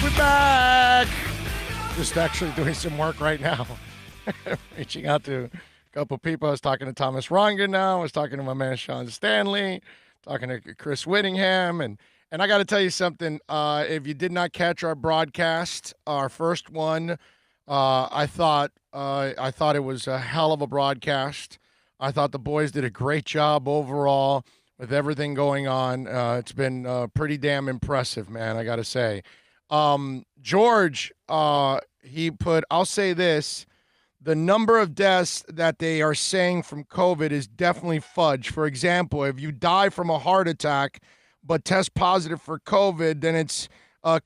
We're back. Just actually doing some work right now. Reaching out to a couple people. I was talking to Thomas Rongan now. I was talking to my man Sean Stanley, talking to Chris Whittingham. And I got to tell you something. If you did not catch our broadcast, our first one, I thought it was a hell of a broadcast. I thought the boys did a great job overall with everything going on. It's been pretty damn impressive, man, I got to say. George, he put, I'll say this, the number of deaths that they are saying from COVID is definitely fudge. For example, if you die from a heart attack but test positive for COVID, then it's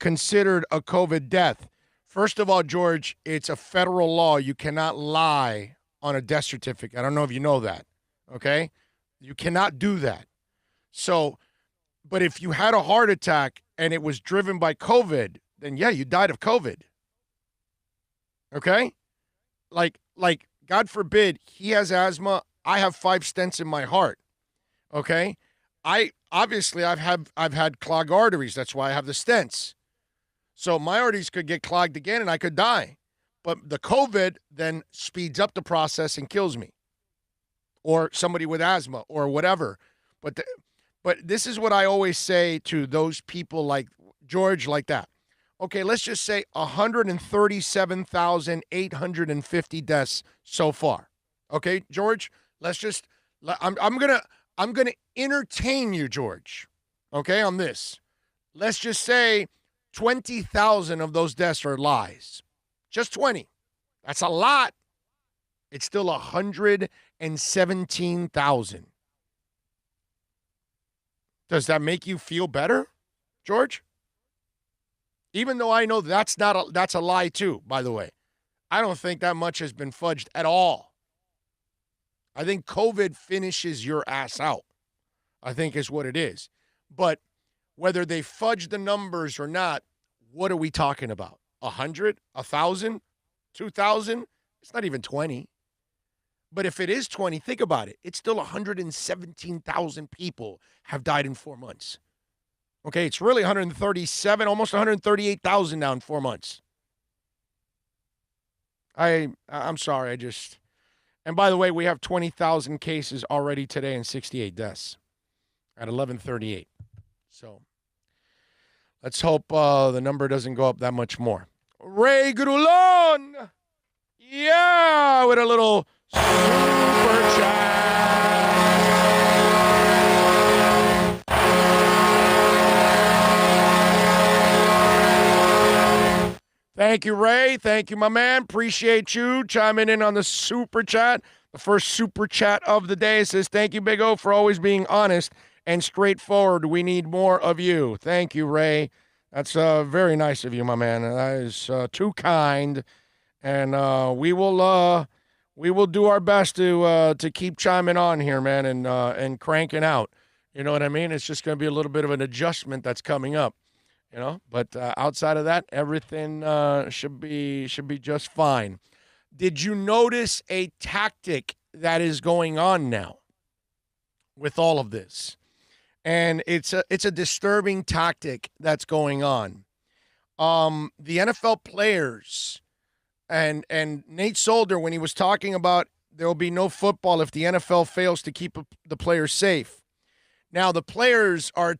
considered a COVID death. First of all, George, it's a federal law. You cannot lie on a death certificate. I don't know if you know that, okay? You cannot do that. So, but if you had a heart attack and it was driven by COVID, then yeah, you died of COVID. Okay? Like, God forbid, he has asthma. I have 5 stents in my heart. Okay? I've had clogged arteries. That's why I have the stents. So my arteries could get clogged again and I could die. But the COVID then speeds up the process and kills me. Or somebody with asthma or whatever. But this is what I always say to those people like George, like that. Okay, let's just say 137,850 deaths so far. Okay, George, I'm gonna entertain you, George. Okay, on this. Let's just say 20,000 of those deaths are lies. Just 20. That's a lot. It's still 117,000. Does that make you feel better, George? Even though I know that's a lie too, by the way. I don't think that much has been fudged at all. I think COVID finishes your ass out, I think is what it is. But whether they fudge the numbers or not, what are we talking about? 100? 1,000? 2,000? It's not even 20. But if it is 20, think about it. It's still 117,000 people have died in 4 months. Okay, it's really 137, almost 138,000 now in 4 months. I'm sorry, and by the way, we have 20,000 cases already today and 68 deaths at 11:38. So let's hope the number doesn't go up that much more. Ray Grulon, yeah, with a little super chat. Thank you, Ray. Thank you, my man. Appreciate you chiming in on the super chat. The first super chat of the day says, thank you, Big O, for always being honest and straightforward. We need more of you. Thank you, Ray. That's very nice of you, my man. That is too kind. And we will do our best to keep chiming on here, man, and cranking out. You know what I mean? It's just going to be a little bit of an adjustment that's coming up. You know, but outside of that, everything should be just fine. Did you notice a tactic that is going on now with all of this? And it's a disturbing tactic that's going on. The NFL players and Nate Solder, when he was talking about there will be no football if the NFL fails to keep the players safe. Now the players are,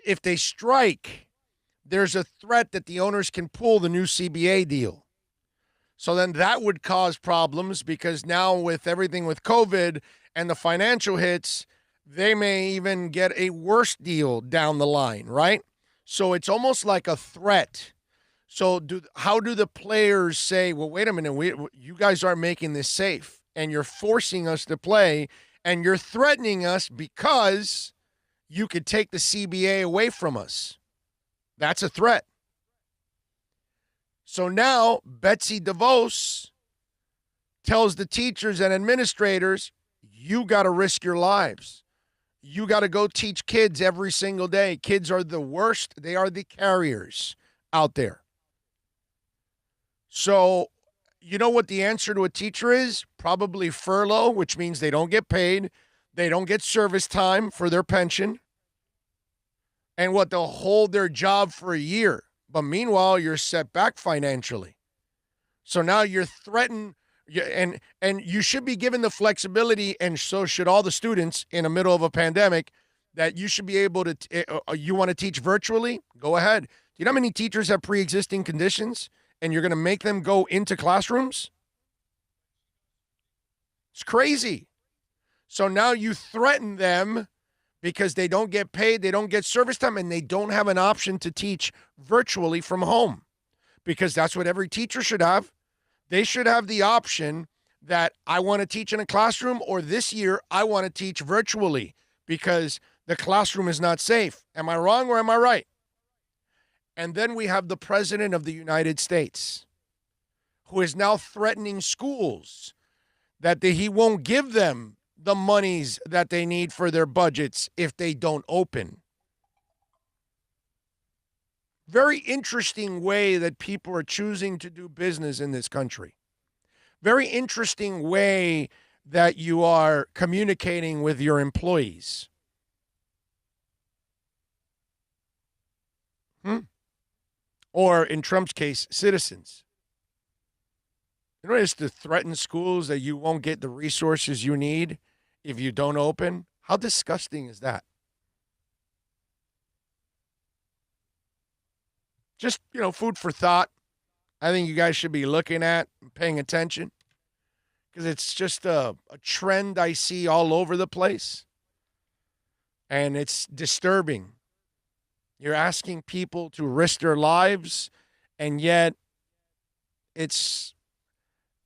if they strike, there's a threat that the owners can pull the new CBA deal. So then that would cause problems because now with everything with COVID and the financial hits, they may even get a worse deal down the line, right? So it's almost like a threat. So how do the players say, well, wait a minute, you guys aren't making this safe and you're forcing us to play and you're threatening us because you could take the CBA away from us. That's a threat. So now Betsy DeVos tells the teachers and administrators, you got to risk your lives. You got to go teach kids every single day. Kids are the worst. They are the carriers out there. So you know what the answer to a teacher is? Probably furlough, which means they don't get paid. They don't get service time for their pension. And what, they'll hold their job for a year. But meanwhile, you're set back financially. So now you're threatened, and you should be given the flexibility, and so should all the students in the middle of a pandemic, that you should be able to, you want to teach virtually? Go ahead. Do you know how many teachers have pre-existing conditions, and you're going to make them go into classrooms? It's crazy. So now you threaten them because they don't get paid, they don't get service time, and they don't have an option to teach virtually from home. Because that's what every teacher should have. They should have the option that I want to teach in a classroom, or this year I want to teach virtually because the classroom is not safe. Am I wrong or am I right? And then we have the President of the United States, who is now threatening schools that he won't give them the monies that they need for their budgets if they don't open. Very interesting way that people are choosing to do business in this country. Very interesting way that you are communicating with your employees. Or in Trump's case, citizens. You know, it's to threaten schools that you won't get the resources you need if you don't open. How disgusting is that? Just, food for thought. I think you guys should be looking at and paying attention, because it's just a trend I see all over the place, and it's disturbing. You're asking people to risk their lives, and yet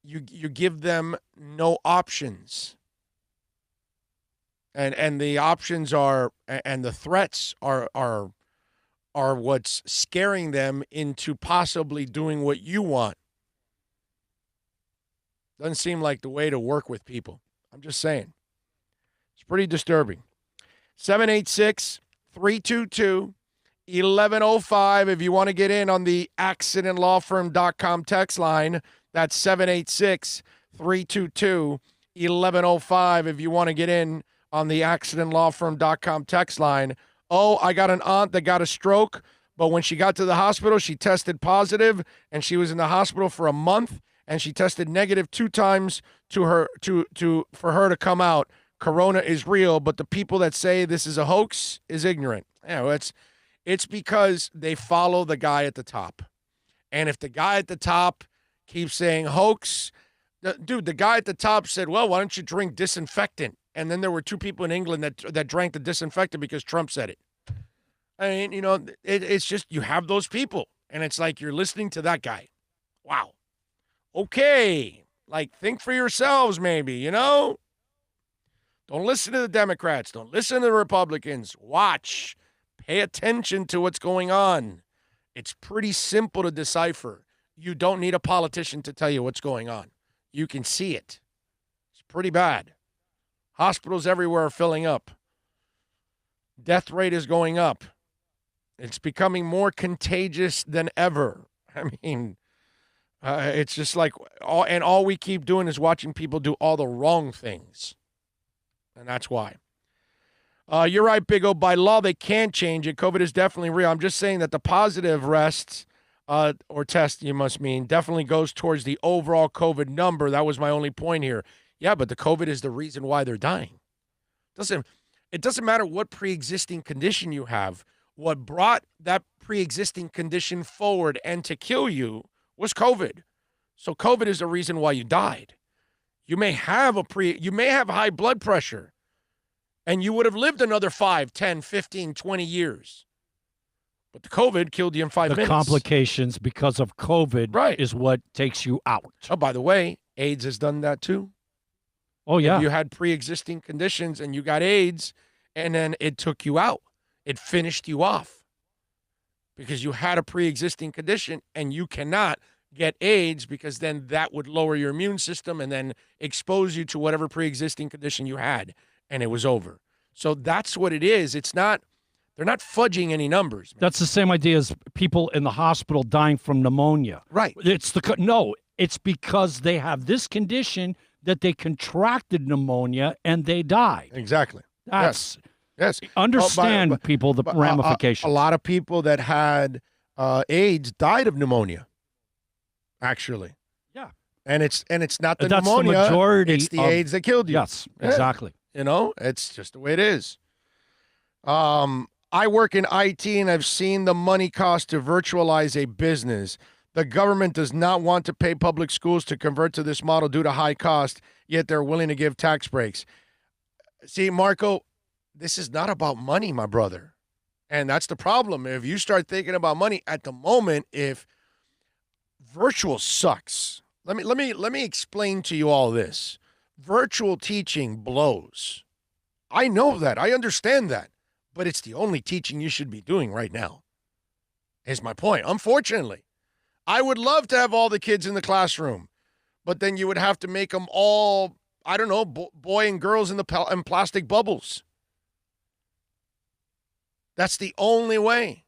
you give them no options. And the options are, and the threats are what's scaring them into possibly doing what you want. Doesn't seem like the way to work with people. I'm just saying. It's pretty disturbing. 786-322-1105 if you want to get in on the accidentlawfirm.com text line. That's 786-322-1105 if you want to get in on the accidentlawfirm.com text line. Oh, I got an aunt that got a stroke, but when she got to the hospital, she tested positive, and she was in the hospital for a month, and she tested negative 2 times for her to come out. Corona is real, but the people that say this is a hoax is ignorant. It's because they follow the guy at the top. And if the guy at the top keeps saying hoax, the guy at the top said, well, why don't you drink disinfectant? And then there were 2 people in England that drank the disinfectant because Trump said it. I mean, it's just, you have those people, and it's like you're listening to that guy. Wow. Okay. Like, think for yourselves, maybe, Don't listen to the Democrats. Don't listen to the Republicans. Watch. Pay attention to what's going on. It's pretty simple to decipher. You don't need a politician to tell you what's going on. You can see it. It's pretty bad. Hospitals everywhere are filling up. Death rate is going up. It's becoming more contagious than ever. I mean, it's just like, all we keep doing is watching people do all the wrong things. And that's why. You're right, Big O. By law, they can't change it. COVID is definitely real. I'm just saying that the positive test, you must mean, definitely goes towards the overall COVID number. That was my only point here. Yeah, but the COVID is the reason why they're dying. It doesn't matter what pre-existing condition you have. What brought that pre-existing condition forward and to kill you was COVID. So COVID is the reason why you died. You may have high blood pressure, and you would have lived another 5, 10, 15, 20 years. But the COVID killed you in 5 minutes. The complications because of COVID is what takes you out. Oh, by the way, AIDS has done that too. Oh, yeah. If you had pre-existing conditions and you got AIDS, and then it took you out. It finished you off because you had a pre-existing condition, and you cannot get AIDS because then that would lower your immune system and then expose you to whatever pre-existing condition you had, and it was over. So that's what it is. They're not fudging any numbers, man. That's the same idea as people in the hospital dying from pneumonia. Right. It's because they have this condition that they contracted pneumonia and they died. Exactly. Yes. Understand, people, the ramifications. A lot of people that had AIDS died of pneumonia, actually. Yeah. And it's not the That's pneumonia. The majority it's the AIDS that killed you. Yes, exactly. It's just the way it is. I work in IT, and I've seen the money cost to virtualize a business. The government does not want to pay public schools to convert to this model due to high cost, yet they're willing to give tax breaks. See, Marco, this is not about money, my brother. And that's the problem. If you start thinking about money at the moment, if virtual sucks, let me explain to you all this. Virtual teaching blows. I know that. I understand that. But it's the only teaching you should be doing right now. Is my point. Unfortunately. I would love to have all the kids in the classroom, but then you would have to make them all I don't know, boy and girls in plastic bubbles. That's the only way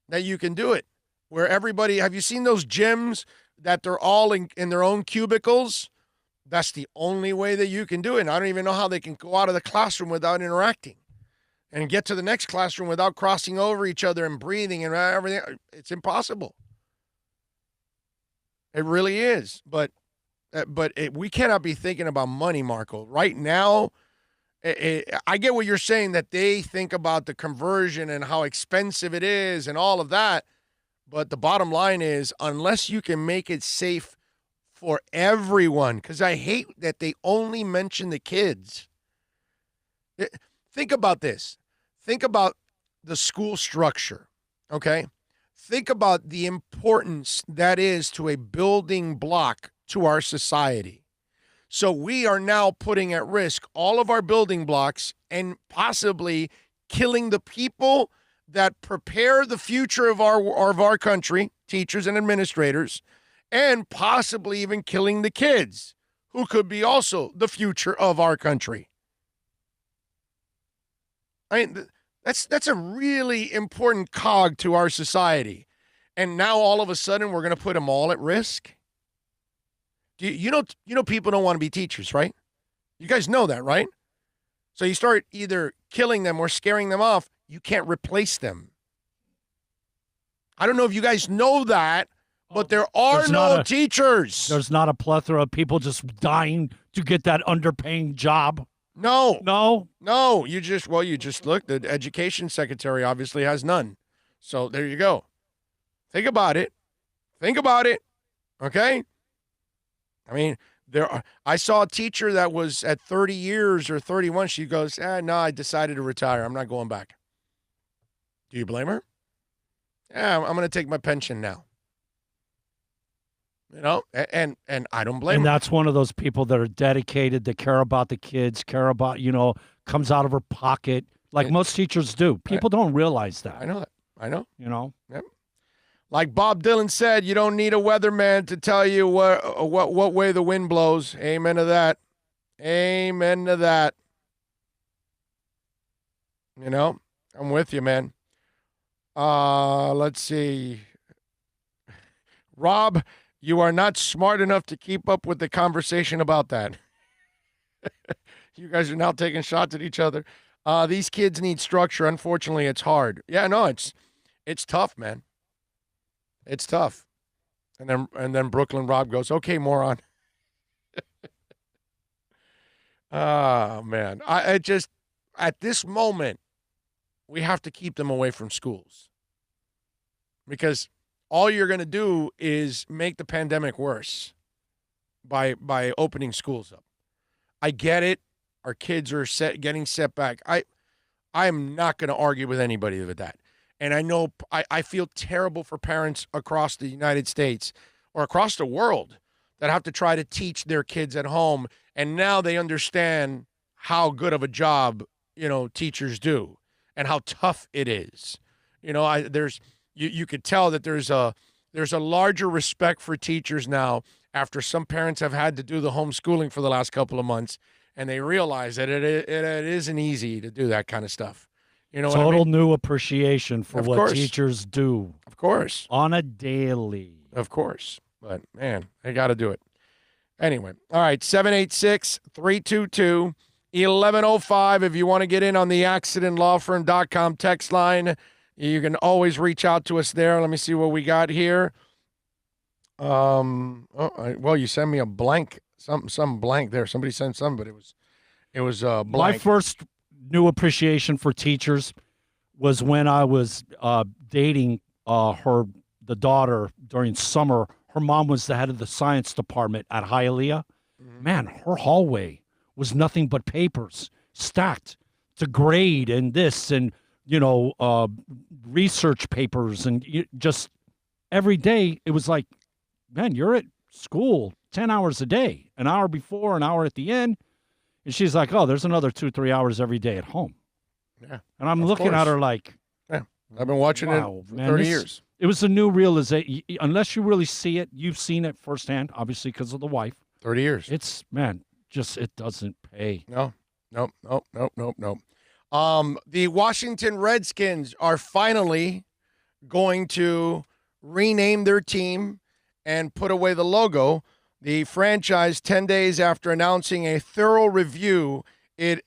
that you can do it. Where everybody, have you seen those gyms that they're all in their own cubicles? That's the only way that you can do it. And I don't even know how they can go out of the classroom without interacting and get to the next classroom without crossing over each other and breathing and everything. It's impossible. It really is. But we cannot be thinking about money, Marco. Right now, I get what you're saying, that they think about the conversion and how expensive it is and all of that. But the bottom line is, unless you can make it safe for everyone, because I hate that they only mention the kids. Think about this. Think about the school structure, okay? Think about the importance that is to a building block to our society. So we are now putting at risk all of our building blocks and possibly killing the people that prepare the future of our country, teachers and administrators, and possibly even killing the kids, who could be also the future of our country. I mean, that's a really important cog to our society. And now all of a sudden we're going to put them all at risk? You know people don't want to be teachers, right? You guys know that, right? So you start either killing them or scaring them off. You can't replace them. I don't know if you guys know that, but there are no teachers. There's not a plethora of people just dying to get that underpaying job. No. No. You just look. The education secretary obviously has none. So there you go. Think about it. Okay? I mean, I saw a teacher that was at 30 years or 31. She goes, no, I decided to retire. I'm not going back. Do you blame her? Yeah, I'm going to take my pension now. You know, and I don't blame her. And that's one of those people that are dedicated, that care about the kids, comes out of her pocket, like most teachers do. People don't realize that. I know that. I know. You know? Yep. Like Bob Dylan said, you don't need a weatherman to tell you what way the wind blows. Amen to that. Amen to that. You know, I'm with you, man. Let's see. Rob, you are not smart enough to keep up with the conversation about that. You guys are now taking shots at each other. These kids need structure. Unfortunately, it's hard. Yeah, no, it's tough, man. It's tough. And then Brooklyn Rob goes, okay, moron. Oh, man. I just, at this moment, we have to keep them away from schools. Because all you're going to do is make the pandemic worse by opening schools up. I get it. Our kids are getting set back. I am not going to argue with anybody with that. And I know I feel terrible for parents across the United States or across the world that have to try to teach their kids at home. And now they understand how good of a job, teachers do and how tough it is. You could tell that there's a larger respect for teachers now after some parents have had to do the homeschooling for the last couple of months, and they realize that it isn't easy to do that kind of stuff. Total new appreciation for what teachers do. Of course. On a daily. Of course. But, man, they got to do it. Anyway, all right, 786-322-1105. If you want to get in on the accidentlawfirm.com text line, you can always reach out to us there. Let me see what we got here. Well, you sent me a blank, some blank there. Somebody sent some, but it was blank. My first new appreciation for teachers was when I was dating the daughter during summer. Her mom was the head of the science department at Hialeah. Mm-hmm. Man, her hallway was nothing but papers stacked to grade and this and, research papers. And just every day it was like, man, you're at school 10 hours a day, an hour before, an hour at the end. And she's like, oh, there's another 2-3 hours every day at home. Yeah. And I'm looking at her like, yeah, I've been watching it for 30 years. It was a new realization. Unless you really see it, you've seen it firsthand, obviously, because of the wife. 30 years. It's, man, it doesn't pay. No. The Washington Redskins are finally going to rename their team and put away the logo. The franchise, 10 days after announcing a thorough review, it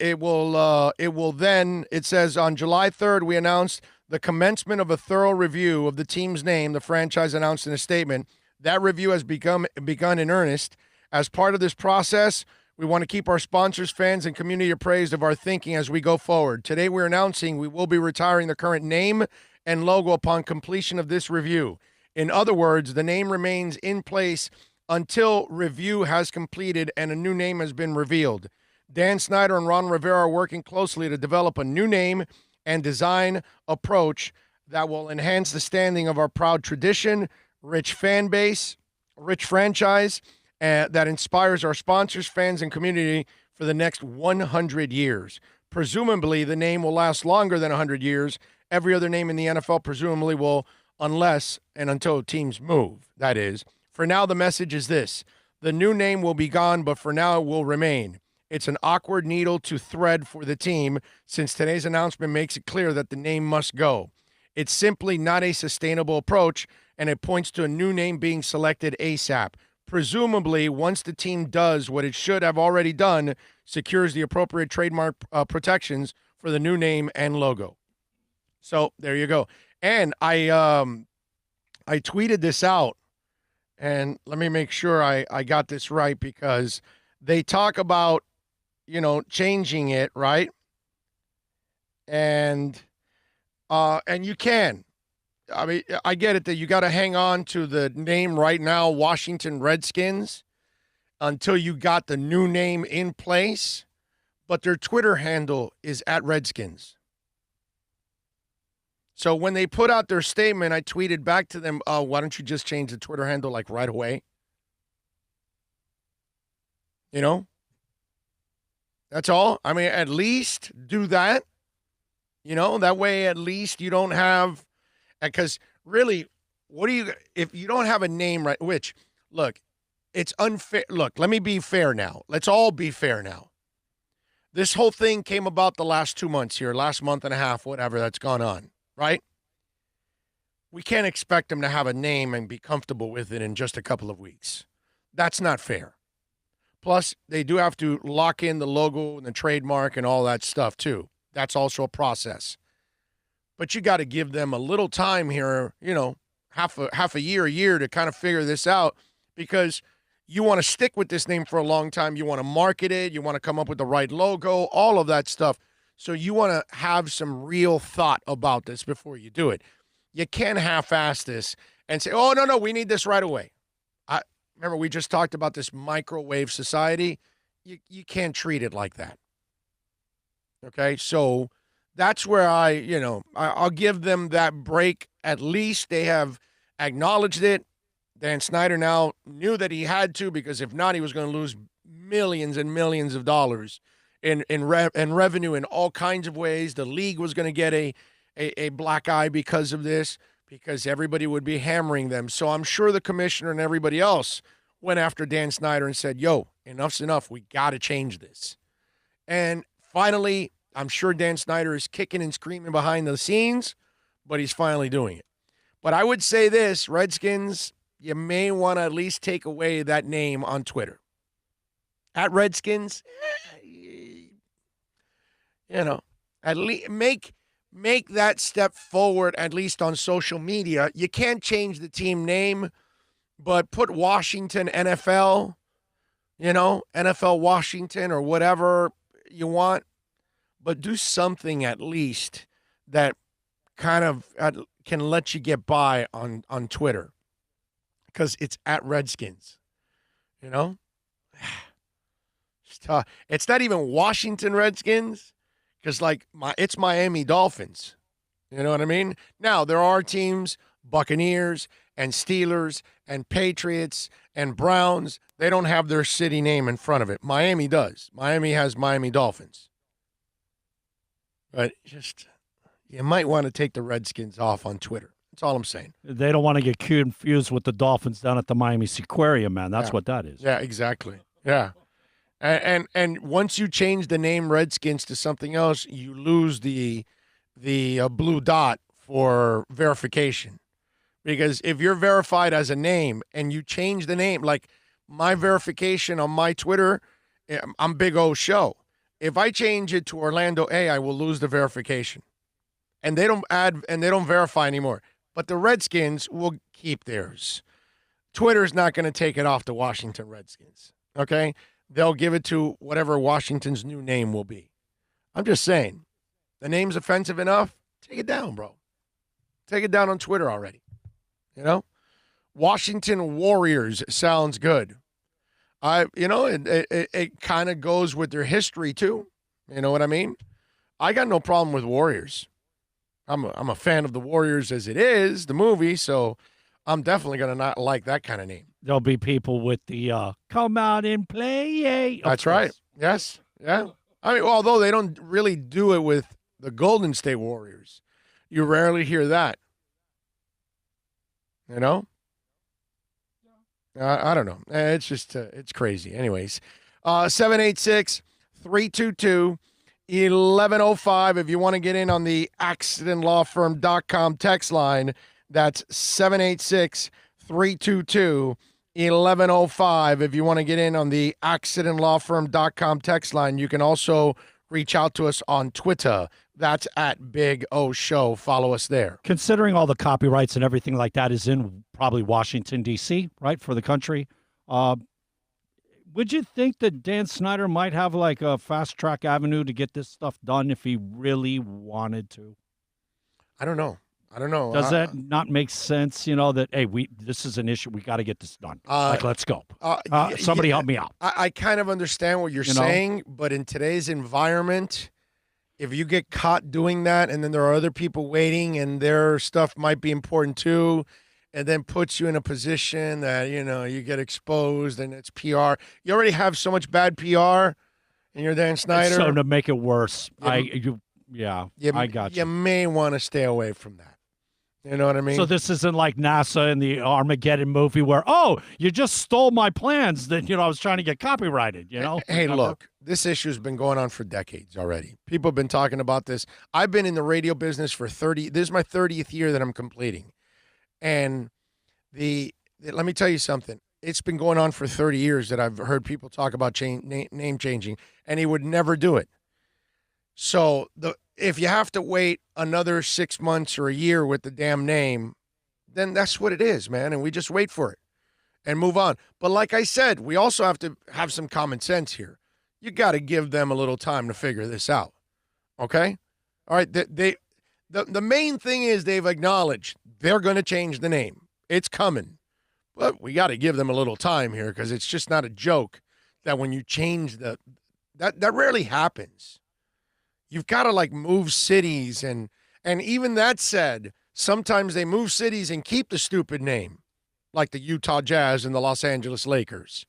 says on July 3rd, we announced the commencement of a thorough review of the team's name, the franchise announced in a statement. That review has begun in earnest. As part of this process, we want to keep our sponsors, fans, and community appraised of our thinking as we go forward. Today, we're announcing we will be retiring the current name and logo upon completion of this review. In other words, the name remains in place until review has completed and a new name has been revealed. Dan Snyder and Ron Rivera are working closely to develop a new name and design approach that will enhance the standing of our proud tradition, rich fan base, rich franchise, that inspires our sponsors, fans, and community for the next 100 years. Presumably, the name will last longer than 100 years. Every other name in the NFL presumably will, unless and until teams move, that is. For now, the message is this. The new name will be gone, but for now it will remain. It's an awkward needle to thread for the team since today's announcement makes it clear that the name must go. It's simply not a sustainable approach, and it points to a new name being selected ASAP. Presumably, once the team does what it should have already done, secures the appropriate trademark protections for the new name and logo. So there you go. And I tweeted this out, and let me make sure I got this right because they talk about, changing it, right? And you can. I mean, I get it that you got to hang on to the name right now, Washington Redskins, until you got the new name in place. But their Twitter handle is @Redskins. So when they put out their statement, I tweeted back to them, why don't you just change the Twitter handle like right away? That's all. I mean, at least do that. That way at least you don't have, because really, if you don't have a name right, which, look, it's unfair. Look, let me be fair now. Let's all be fair now. This whole thing came about the last 2 months here, last month and a half, whatever that's gone on, right? We can't expect them to have a name and be comfortable with it in just a couple of weeks. That's not fair. Plus, they do have to lock in the logo and the trademark and all that stuff, too. That's also a process. But you got to give them a little time here, half a year to kind of figure this out, because you want to stick with this name for a long time. You want to market it. You want to come up with the right logo, all of that stuff. So you want to have some real thought about this before you do it. You can't half-ass this and say, oh, no, we need this right away. Remember, we just talked about this microwave society. You can't treat it like that. Okay, so that's where I'll give them that break. At least they have acknowledged it. Dan Snyder now knew that he had to, because if not, he was going to lose millions and millions of dollars in revenue in all kinds of ways. The league was going to get a black eye because of this, because everybody would be hammering them. So I'm sure the commissioner and everybody else went after Dan Snyder and said, yo, enough's enough. We got to change this. And finally, I'm sure Dan Snyder is kicking and screaming behind the scenes, but he's finally doing it. But I would say this, Redskins, you may want to at least take away that name on Twitter. @Redskins, at least make that step forward, at least on social media. You can't change the team name, but put Washington NFL, NFL Washington or whatever you want, but do something at least that kind of can let you get by on Twitter, because it's @Redskins, It's tough. It's not even Washington Redskins, because it's Miami Dolphins. You know what I mean? Now, there are teams, Buccaneers and Steelers and Patriots and Browns. They don't have their city name in front of it. Miami does. Miami has Miami Dolphins. But you might want to take the Redskins off on Twitter. That's all I'm saying. They don't want to get confused with the Dolphins down at the Miami Seaquarium, man. That's what that is. Yeah, exactly. Yeah. And once you change the name Redskins to something else, you lose the blue dot for verification. Because if you're verified as a name and you change the name, like my verification on my Twitter, I'm Big O Show. If I change it to Orlando A, I will lose the verification. And they don't verify anymore. But the Redskins will keep theirs. Twitter's not going to take it off the Washington Redskins. Okay? They'll give it to whatever Washington's new name will be. I'm just saying. The name's offensive enough, take it down, bro. Take it down on Twitter already. You know? Washington Warriors sounds good. It kind of goes with their history too. You know what I mean? I got no problem with Warriors. I'm a fan of the Warriors as it is, the movie, so I'm definitely going to not like that kind of name. There'll be people with the come out and play. That's right. Yes. Yeah. I mean, although they don't really do it with the Golden State Warriors. You rarely hear that. You know? I don't know. It's just, it's crazy. Anyways, 786-322-1105. If you want to get in on the accidentlawfirm.com text line, that's 786-322-1105. If you want to get in on the accidentlawfirm.com text line, you can also reach out to us on Twitter. That's at Big O Show. Follow us there. Considering all the copyrights and everything like that is in probably Washington, D.C., right, for the country, would you think that Dan Snyder might have like a fast-track avenue to get this stuff done if he really wanted to? I don't know. Does that not make sense, that, hey, this is an issue. We got to get this done. Let's go. Somebody help me out. I kind of understand what you're saying, but in today's environment, if you get caught doing that and then there are other people waiting and their stuff might be important too, and then puts you in a position that, you get exposed and it's PR. You already have so much bad PR and you're Dan Snyder. So to make it worse, I got you. You may want to stay away from that. You know what I mean? So this isn't like NASA in the Armageddon movie where, you just stole my plans that, I was trying to get copyrighted, Hey, look, this issue has been going on for decades already. People have been talking about this. I've been in the radio business for this is my 30th year that I'm completing. And let me tell you something. It's been going on for 30 years that I've heard people talk about name changing, and he would never do it. So if you have to wait another 6 months or a year with the damn name, then that's what it is, man, and we just wait for it and move on. But like I said, we also have to have some common sense here. You got to give them a little time to figure this out, okay? All right, the main thing is they've acknowledged they're going to change the name. It's coming. But we got to give them a little time here because it's just not a joke that when you change that rarely happens. You've got to move cities and even that said, sometimes they move cities and keep the stupid name, like the Utah Jazz and the Los Angeles Lakers.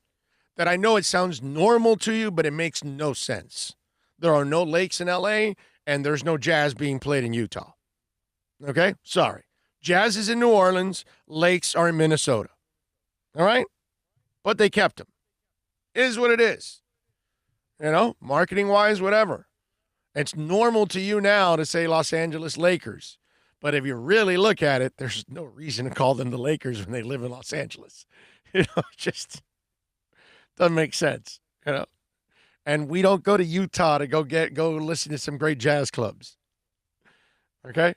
That I know it sounds normal to you, but it makes no sense. There are no lakes in LA and there's no Jazz being played in Utah. Okay? Sorry. Jazz is in New Orleans, Lakes are in Minnesota. All right? But they kept them. It is what it is. Marketing-wise, whatever. It's normal to you now to say Los Angeles Lakers. But if you really look at it, there's no reason to call them the Lakers when they live in Los Angeles. It just doesn't make sense. And we don't go to Utah to go listen to some great jazz clubs. Okay?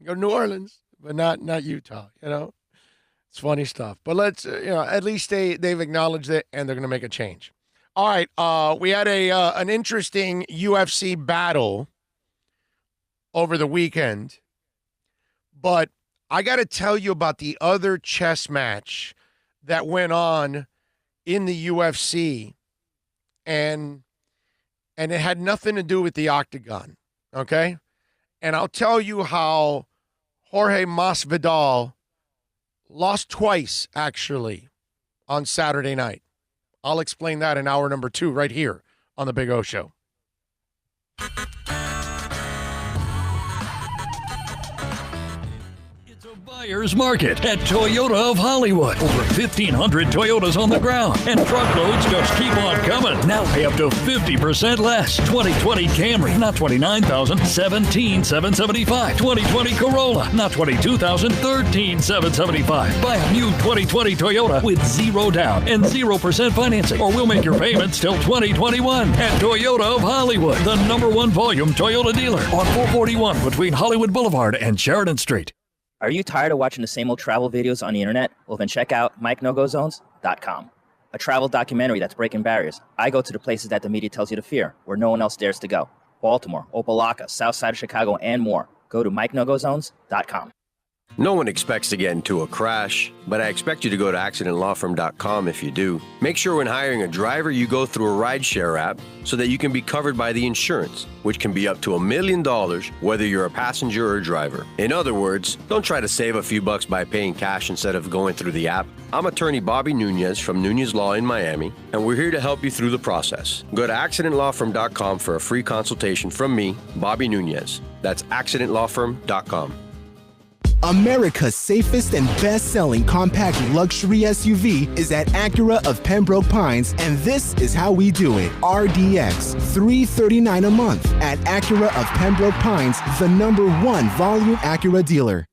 Go to New Orleans, but not Utah, It's funny stuff. But let's, at least they've acknowledged it and they're going to make a change. All right, we had an interesting UFC battle over the weekend, but I got to tell you about the other chess match that went on in the UFC, and it had nothing to do with the octagon, okay? And I'll tell you how Jorge Masvidal lost twice, actually, on Saturday night. I'll explain that in hour number 2 right here on The Big O Show. Buyer's Market at Toyota of Hollywood. Over 1,500 Toyotas on the ground, and truckloads just keep on coming. Now pay up to 50% less. 2020 Camry, not $29,000, $17,775. 2020 Corolla, not $22,000, $13,775. Buy a new 2020 Toyota with 0 down and 0% financing, or we'll make your payments till 2021 at Toyota of Hollywood, the #1 volume Toyota dealer on 441 between Hollywood Boulevard and Sheridan Street. Are you tired of watching the same old travel videos on the internet? Well, then check out MikeNoGoZones.com, a travel documentary that's breaking barriers. I go to the places that the media tells you to fear, where no one else dares to go. Baltimore, Opelika, South Side of Chicago, and more. Go to MikeNoGoZones.com. No one expects to get into a crash, but I expect you to go to accidentlawfirm.com if you do. Make sure when hiring a driver, you go through a rideshare app so that you can be covered by the insurance, which can be up to $1 million whether you're a passenger or a driver. In other words, don't try to save a few bucks by paying cash instead of going through the app. I'm attorney Bobby Nunez from Nunez Law in Miami, and we're here to help you through the process. Go to accidentlawfirm.com for a free consultation from me, Bobby Nunez. That's accidentlawfirm.com. America's safest and best-selling compact luxury SUV is at Acura of Pembroke Pines, and this is how we do it. RDX, $339 a month at Acura of Pembroke Pines, the #1 volume Acura dealer.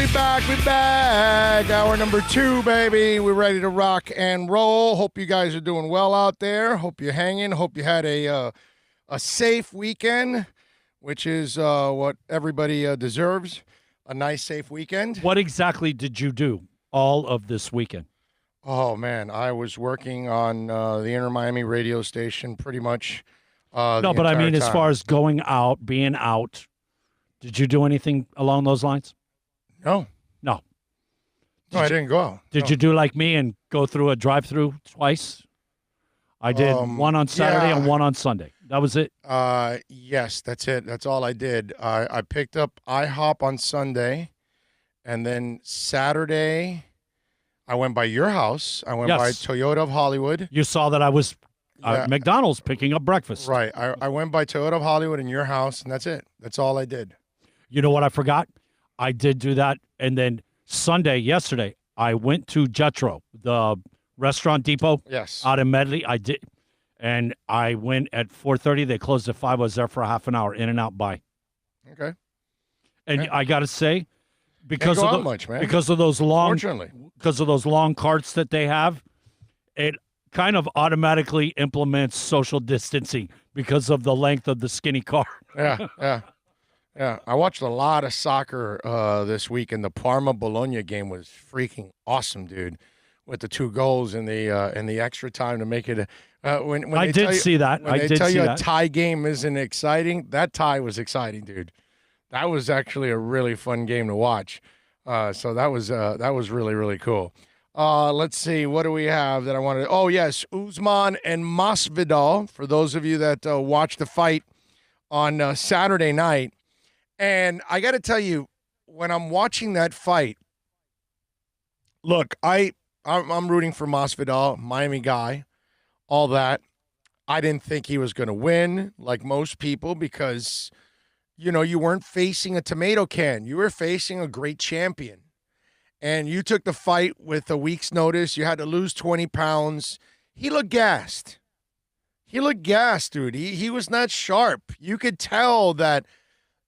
We back. Hour number 2, baby. We're ready to rock and roll. Hope you guys are doing well out there. Hope you're hanging. Hope you had a safe weekend, which is what everybody deserves. A nice, safe weekend. What exactly did you do all of this weekend? Oh, man. I was working on the Inner Miami radio station pretty much the but I entire mean, time. as far as going out, being out, did you do anything along those lines? No. No. I didn't go out. Did you do like me and go through a drive-through twice? I did one on Saturday and one on Sunday. That was it? Yes, that's it. That's all I did. I picked up IHOP on Sunday, and then Saturday I went by your house. I went by Toyota of Hollywood. You saw that I was at McDonald's picking up breakfast. Right. I went by Toyota of Hollywood in your house, and that's it. That's all I did. You know what I forgot? I did do that. And then yesterday, I went to Jetro, the restaurant depot out in Medley. I did. And I went at 4:30. They closed at 5. I was there for a half an hour, in and out by. Okay. And I got to say, because Can't of go out much, man. because of those long carts that they have, it kind of automatically implements social distancing because of the length of the skinny car. Yeah, I watched a lot of soccer this week, and the Parma-Bologna game was freaking awesome, dude. With the 2 goals and the extra time to make it. When I did see that. When they tell you a tie game isn't exciting, that tie was exciting, dude. That was actually a really fun game to watch. So that was really, really cool. Let's see. What do we have that I wanted to... Oh, yes. Usman and Masvidal, for those of you that watched the fight on Saturday night. And I got to tell you, when I'm watching that fight, look, I'm rooting for Masvidal, Miami guy, all that. I didn't think he was going to win, like most people, because, you weren't facing a tomato can. You were facing a great champion. And you took the fight with a week's notice. You had to lose 20 pounds. He looked gassed. Dude. He was not sharp. You could tell that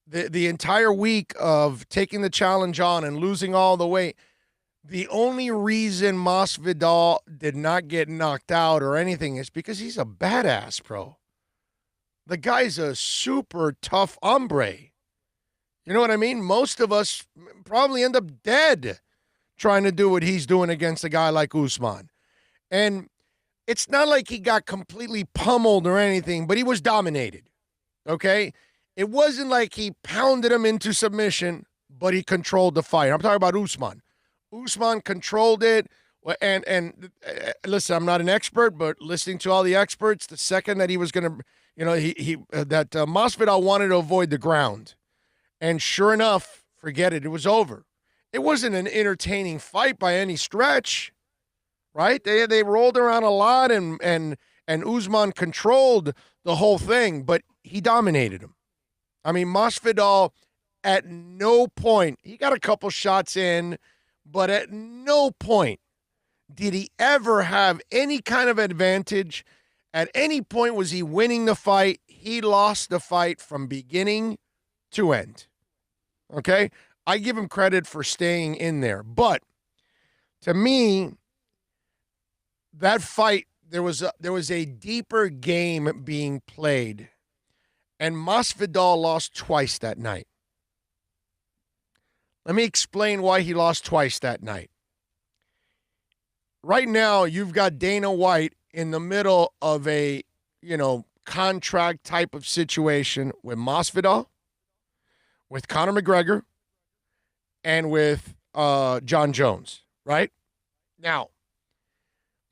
the entire week of taking the challenge on and losing all the weight, the only reason Masvidal did not get knocked out or anything is because he's a badass, bro. The guy's a super tough hombre. You know what I mean? Most of us probably end up dead trying to do what he's doing against a guy like Usman. And it's not like he got completely pummeled or anything, but he was dominated, okay? It wasn't like he pounded him into submission, but he controlled the fight. I'm talking about Usman. Usman controlled it. And listen, I'm not an expert, but listening to all the experts, the second that he was going to, Masvidal wanted to avoid the ground. And sure enough, forget it. It was over. It wasn't an entertaining fight by any stretch, right? They rolled around a lot, and Usman controlled the whole thing, but he dominated him. I mean, Masvidal, at no point, he got a couple shots in, but at no point did he ever have any kind of advantage. At any point was he winning the fight. He lost the fight from beginning to end. Okay? I give him credit for staying in there. But to me, that fight, there was a deeper game being played. And Masvidal lost twice that night. Let me explain why he lost twice that night. Right now, you've got Dana White in the middle of a, contract type of situation with Masvidal, with Conor McGregor, and with John Jones, right? Now,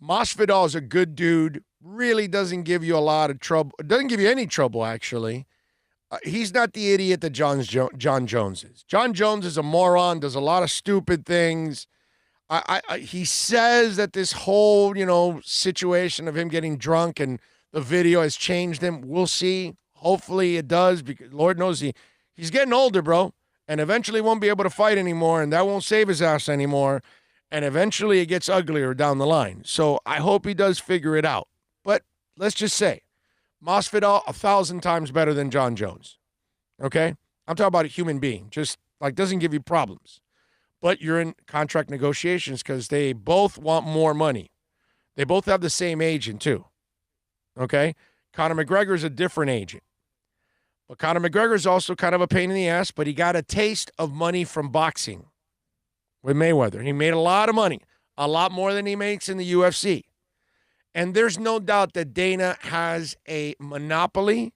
Masvidal is a good dude, really doesn't give you a lot of trouble, doesn't give you any trouble, actually. He's not the idiot that John Jones is. John Jones is a moron, does a lot of stupid things. He says that this whole, situation of him getting drunk and the video has changed him. We'll see. Hopefully it does, because Lord knows he's getting older, bro, and eventually won't be able to fight anymore, and that won't save his ass anymore, and eventually it gets uglier down the line. So I hope he does figure it out. But let's just say, Masvidal 1,000 times better than John Jones, okay? I'm talking about a human being, just like doesn't give you problems. but you're in contract negotiations because they both want more money. They both have the same agent, too. Okay? Conor McGregor is a different agent. But Conor McGregor is also kind of a pain in the ass, but he got a taste of money from boxing with Mayweather. He made a lot of money, a lot more than he makes in the UFC. And there's no doubt that Dana has a monopoly.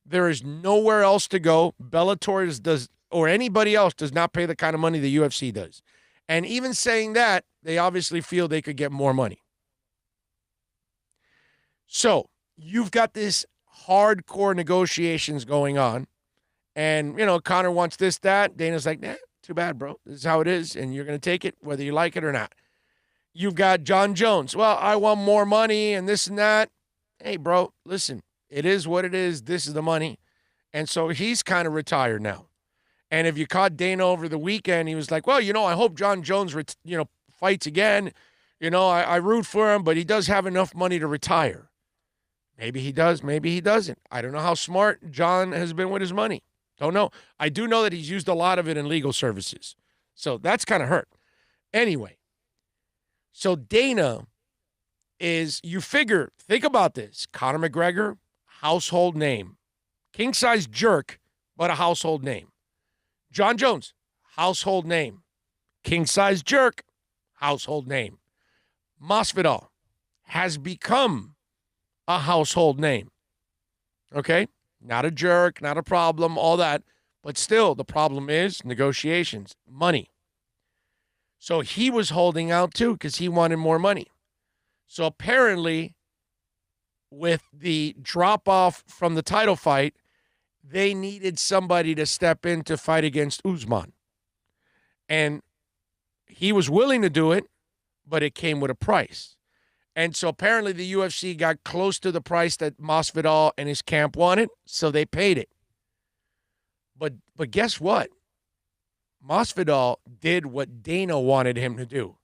There is nowhere else to go. Bellator does, or anybody else does not pay the kind of money the UFC does. And even saying that, they obviously feel they could get more money. So you've got this hardcore negotiations going on. And, Conor wants this, that. Dana's like, nah, too bad, bro. This is how it is, and you're going to take it whether you like it or not. You've got John Jones. Well, I want more money and this and that. Hey, bro, listen, it is what it is. This is the money. And so he's kind of retired now. And if you caught Dana over the weekend, he was like, well, I hope John Jones, fights again. I root for him, but he does have enough money to retire. Maybe he does, maybe he doesn't. I don't know how smart John has been with his money. Don't know. I do know that he's used a lot of it in legal services. So that's kind of hurt. Anyway, so Dana is, think about this. Conor McGregor, household name. King-size jerk, but a household name. John Jones, household name. King-size jerk, household name. Masvidal has become a household name. Okay? Not a jerk, not a problem, all that. But still, the problem is negotiations, money. So he was holding out too because he wanted more money. So apparently, with the drop-off from the title fight, they needed somebody to step in to fight against Usman. And he was willing to do it, but it came with a price. And so apparently the UFC got close to the price that Masvidal and his camp wanted, so they paid it. But guess what? Masvidal did what Dana wanted him to do.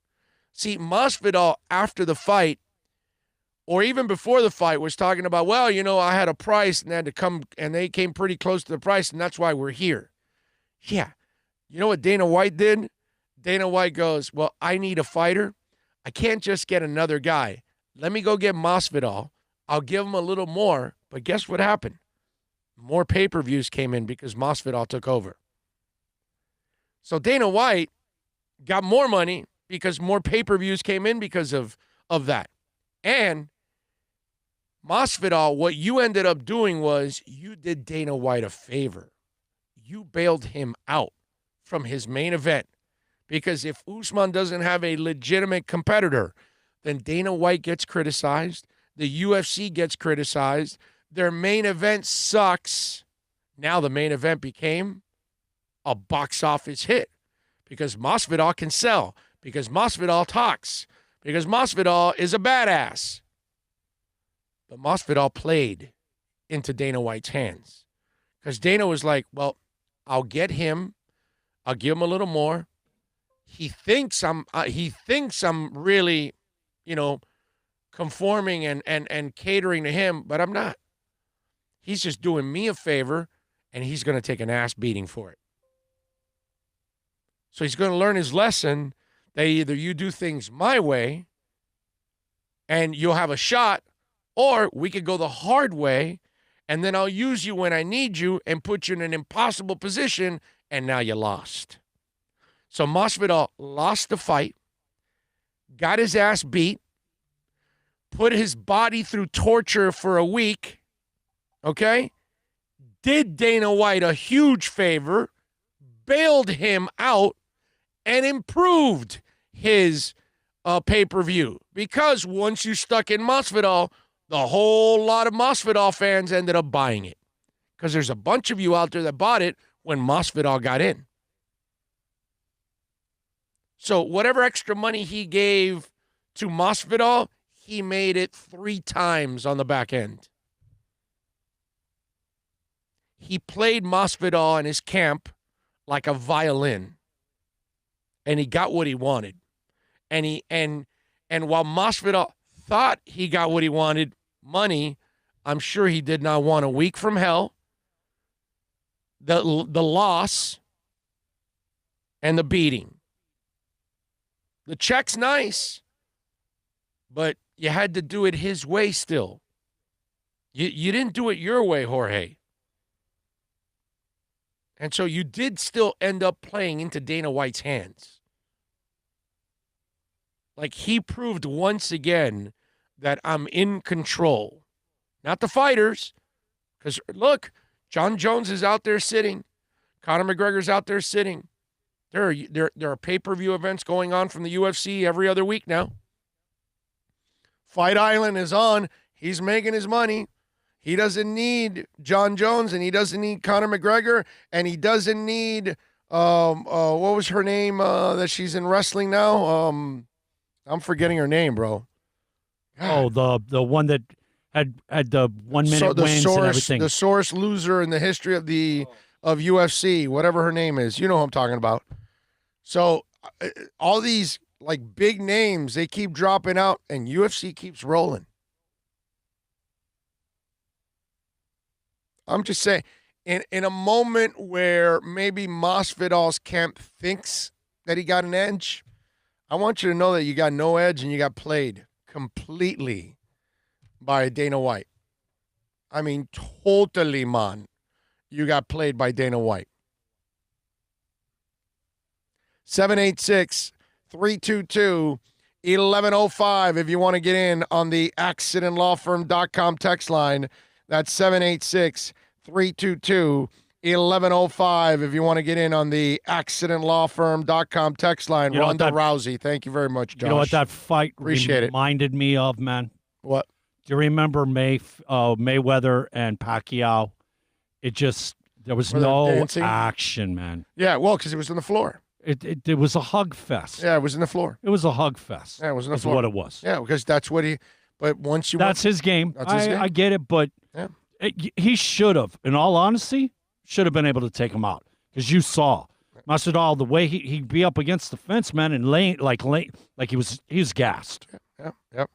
See, Masvidal, after the fight, or even before the fight, was talking about, well, I had a price and they came pretty close to the price, and that's why we're here. Yeah. You know what Dana White did? Dana White goes, well, I need a fighter. I can't just get another guy. Let me go get Masvidal. I'll give him a little more. But guess what happened? More pay-per-views came in because Masvidal took over. So Dana White got more money because more pay-per-views came in because of that. And Masvidal, what you ended up doing was you did Dana White a favor. You bailed him out from his main event. Because if Usman doesn't have a legitimate competitor, then Dana White gets criticized. The UFC gets criticized. Their main event sucks. Now the main event became a box office hit because Masvidal can sell, because Masvidal talks, because Masvidal is a badass. But Masvidal played into Dana White's hands because Dana was like, well, I'll get him. I'll give him a little more. He thinks I'm really, conforming and catering to him, but I'm not. He's just doing me a favor, and he's going to take an ass beating for it. So he's going to learn his lesson that either you do things my way and you'll have a shot, or we could go the hard way, and then I'll use you when I need you and put you in an impossible position, and now you lost. So Masvidal lost the fight, got his ass beat, put his body through torture for a week, okay? Did Dana White a huge favor, bailed him out, and improved his pay-per-view. Because once you stuck in Masvidal, the whole lot of Masvidal fans ended up buying it. Because there's a bunch of you out there that bought it when Masvidal got in. So whatever extra money he gave to Masvidal, he made it 3 times on the back end. He played Masvidal in his camp like a violin. And he got what he wanted. And while Masvidal thought he got what he wanted, money, I'm sure he did not want a week from hell, the loss, and the beating. The check's nice, but you had to do it his way still. You didn't do it your way, Jorge. And so you did still end up playing into Dana White's hands. Like, he proved once again that I'm in control. Not the fighters. Because, look, John Jones is out there sitting. Conor McGregor's out there sitting. There are pay-per-view events going on from the UFC every other week now. Fight Island is on. He's making his money. He doesn't need John Jones, and he doesn't need Conor McGregor, and he doesn't need what was her name that she's in wrestling now? I'm forgetting her name, bro. Oh, the one that had the 1 minute wins and everything. The sorest loser in the history of UFC, whatever her name is. You know who I'm talking about. So all these like big names, they keep dropping out, and UFC keeps rolling. I'm just saying, in a moment where maybe Masvidal's camp thinks that he got an edge, I want you to know that you got no edge and you got played completely by Dana White. I mean, totally, man. You got played by Dana White. 786-322-1105 if you want to get in on the accidentlawfirm.com text line. That's 786-322-1105 if you want to get in on the accidentlawfirm.com text line. Ronda Rousey, thank you very much, Josh. You know what that fight Appreciate reminded me of, man? What? Do you remember Mayweather and Pacquiao? There was no action, man. Yeah, well, because it was on the floor. It was a hug fest. Yeah, it was in the floor. It was a hug fest. Yeah, it was in the floor. That's what it was. Yeah, because that's what he. But once you. That's his game. That's his game. I get it, but he should have. In all honesty, should have been able to take him out because you saw Masvidal the way he'd be up against the fence, man, and lay like he was gassed. Yep.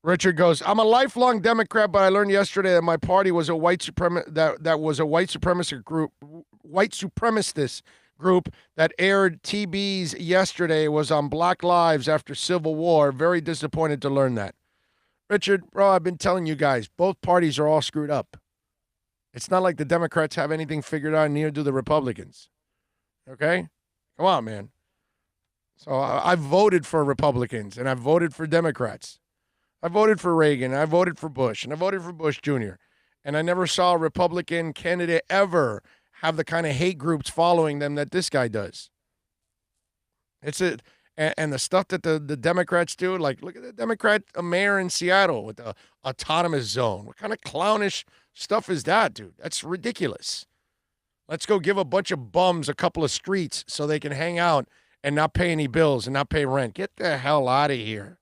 Richard goes, I'm a lifelong Democrat, but I learned yesterday that my party was a white supremacist group that aired TBs yesterday was on Black Lives after Civil War. Very disappointed to learn that. Richard, bro, I've been telling you guys, both parties are all screwed up. It's not like the Democrats have anything figured out, and neither do the Republicans. Okay? Come on, man. So I voted for Republicans, and I voted for Democrats. I voted for Reagan, I voted for Bush, and I voted for Bush Jr. And I never saw a Republican candidate ever have the kind of hate groups following them that this guy does. It's it, and the stuff that the Democrats do, like look at the Democrat mayor in Seattle with the autonomous zone. What kind of clownish stuff is that, dude? That's ridiculous. Let's go give a bunch of bums a couple of streets so they can hang out and not pay any bills and not pay rent. Get the hell out of here.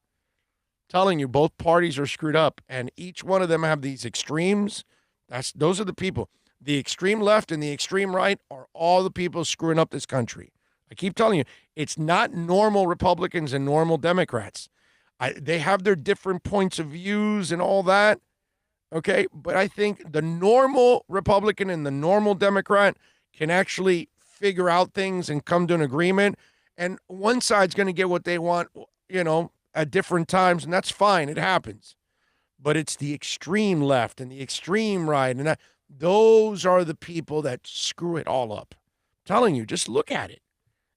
Telling you, both parties are screwed up, and each one of them have these extremes. Those are the people. The extreme left and the extreme right are all the people screwing up this country. I keep telling you, it's not normal Republicans and normal Democrats. They have their different points of views and all that, okay? But I think the normal Republican and the normal Democrat can actually figure out things and come to an agreement, and one side's going to get what they want, at different times, and that's fine. It happens. But it's the extreme left and the extreme right, and those are the people that screw it all up. I'm telling you, just look at it.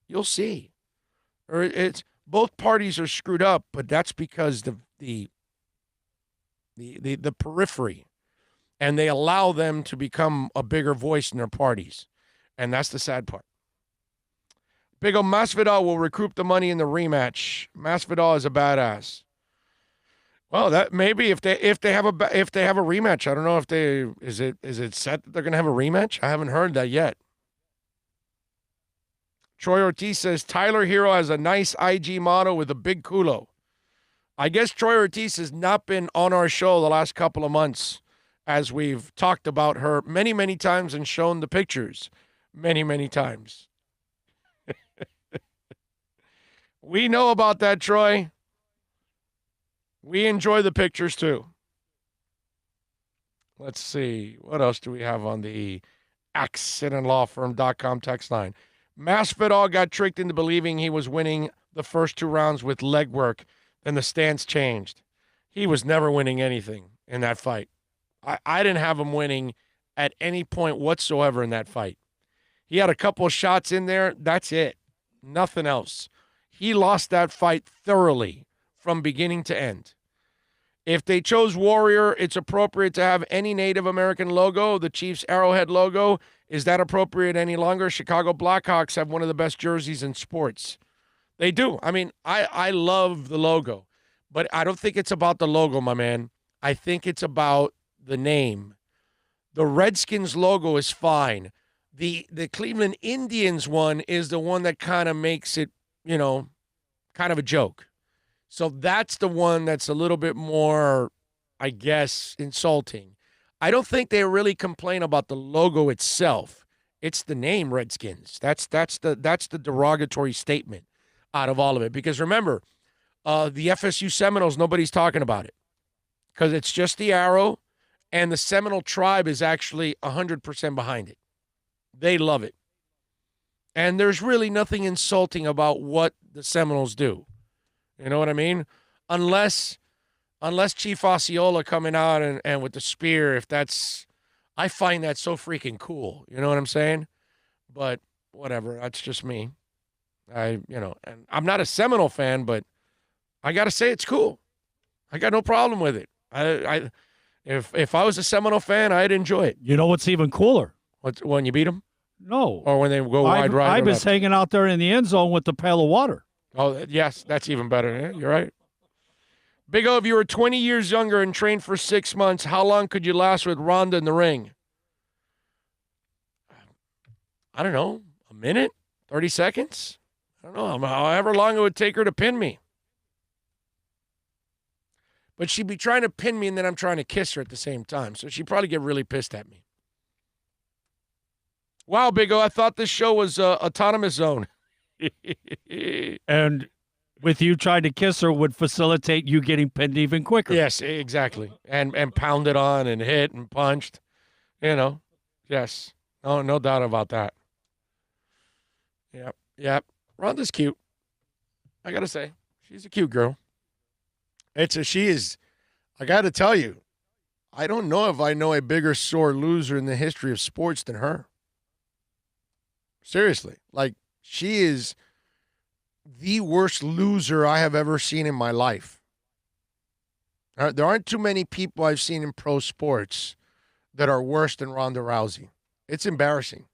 You'll see. Or it's both parties are screwed up, but that's because the periphery, and they allow them to become a bigger voice in their parties, and that's the sad part. Big O Masvidal will recoup the money in the rematch. Masvidal is a badass. Well, that maybe if they have a rematch, I don't know if is it set that they're going to have a rematch? I haven't heard that yet. Troy Ortiz says Tyler Hero has a nice IG model with a big culo. I guess Troy Ortiz has not been on our show the last couple of months, as we've talked about her many, many times and shown the pictures many, many times. We know about that, Troy. We enjoy the pictures, too. Let's see. What else do we have on the accidentlawfirm.com text line? Masvidal got tricked into believing he was winning the first 2 rounds with leg work, then the stance changed. He was never winning anything in that fight. I didn't have him winning at any point whatsoever in that fight. He had a couple of shots in there. That's it. Nothing else. He lost that fight thoroughly from beginning to end. If they chose Warrior, it's appropriate to have any Native American logo. The Chiefs' arrowhead logo, is that appropriate any longer? Chicago Blackhawks have one of the best jerseys in sports. They do. I mean, I love the logo, but I don't think it's about the logo, my man. I think it's about the name. The Redskins logo is fine. The Cleveland Indians one is the one that kind of makes it, kind of a joke. So that's the one that's a little bit more, I guess, insulting. I don't think they really complain about the logo itself. It's the name Redskins. That's the derogatory statement out of all of it. Because remember, the FSU Seminoles, nobody's talking about it. Because it's just the arrow, and the Seminole tribe is actually 100% behind it. They love it. And there's really nothing insulting about what the Seminoles do. You know what I mean? Unless Chief Osceola coming out and with the spear, I find that so freaking cool. You know what I'm saying? But whatever, that's just me. And I'm not a Seminole fan, but I got to say it's cool. I got no problem with it. If I was a Seminole fan, I'd enjoy it. You know what's even cooler? When you beat them? No. Or when they go wide right? I was hanging out there in the end zone with the pail of water. Oh, yes, that's even better. Yeah, you're right. Big O, if you were 20 years younger and trained for 6 months, how long could you last with Ronda in the ring? I don't know, a minute? 30 seconds? I don't know, however long it would take her to pin me. But she'd be trying to pin me, and then I'm trying to kiss her at the same time, so she'd probably get really pissed at me. Wow, Big O, I thought this show was Autonomous Zone. And with you trying to kiss her would facilitate you getting pinned even quicker. Yes, exactly. And pounded on and hit and punched. Yes. No doubt about that. Yep. Rhonda's cute. I got to say, she's a cute girl. She is, I got to tell you, I don't know if I know a bigger sore loser in the history of sports than her. Seriously. She is the worst loser I have ever seen in my life. There aren't too many people I've seen in pro sports that are worse than Ronda Rousey. It's embarrassing.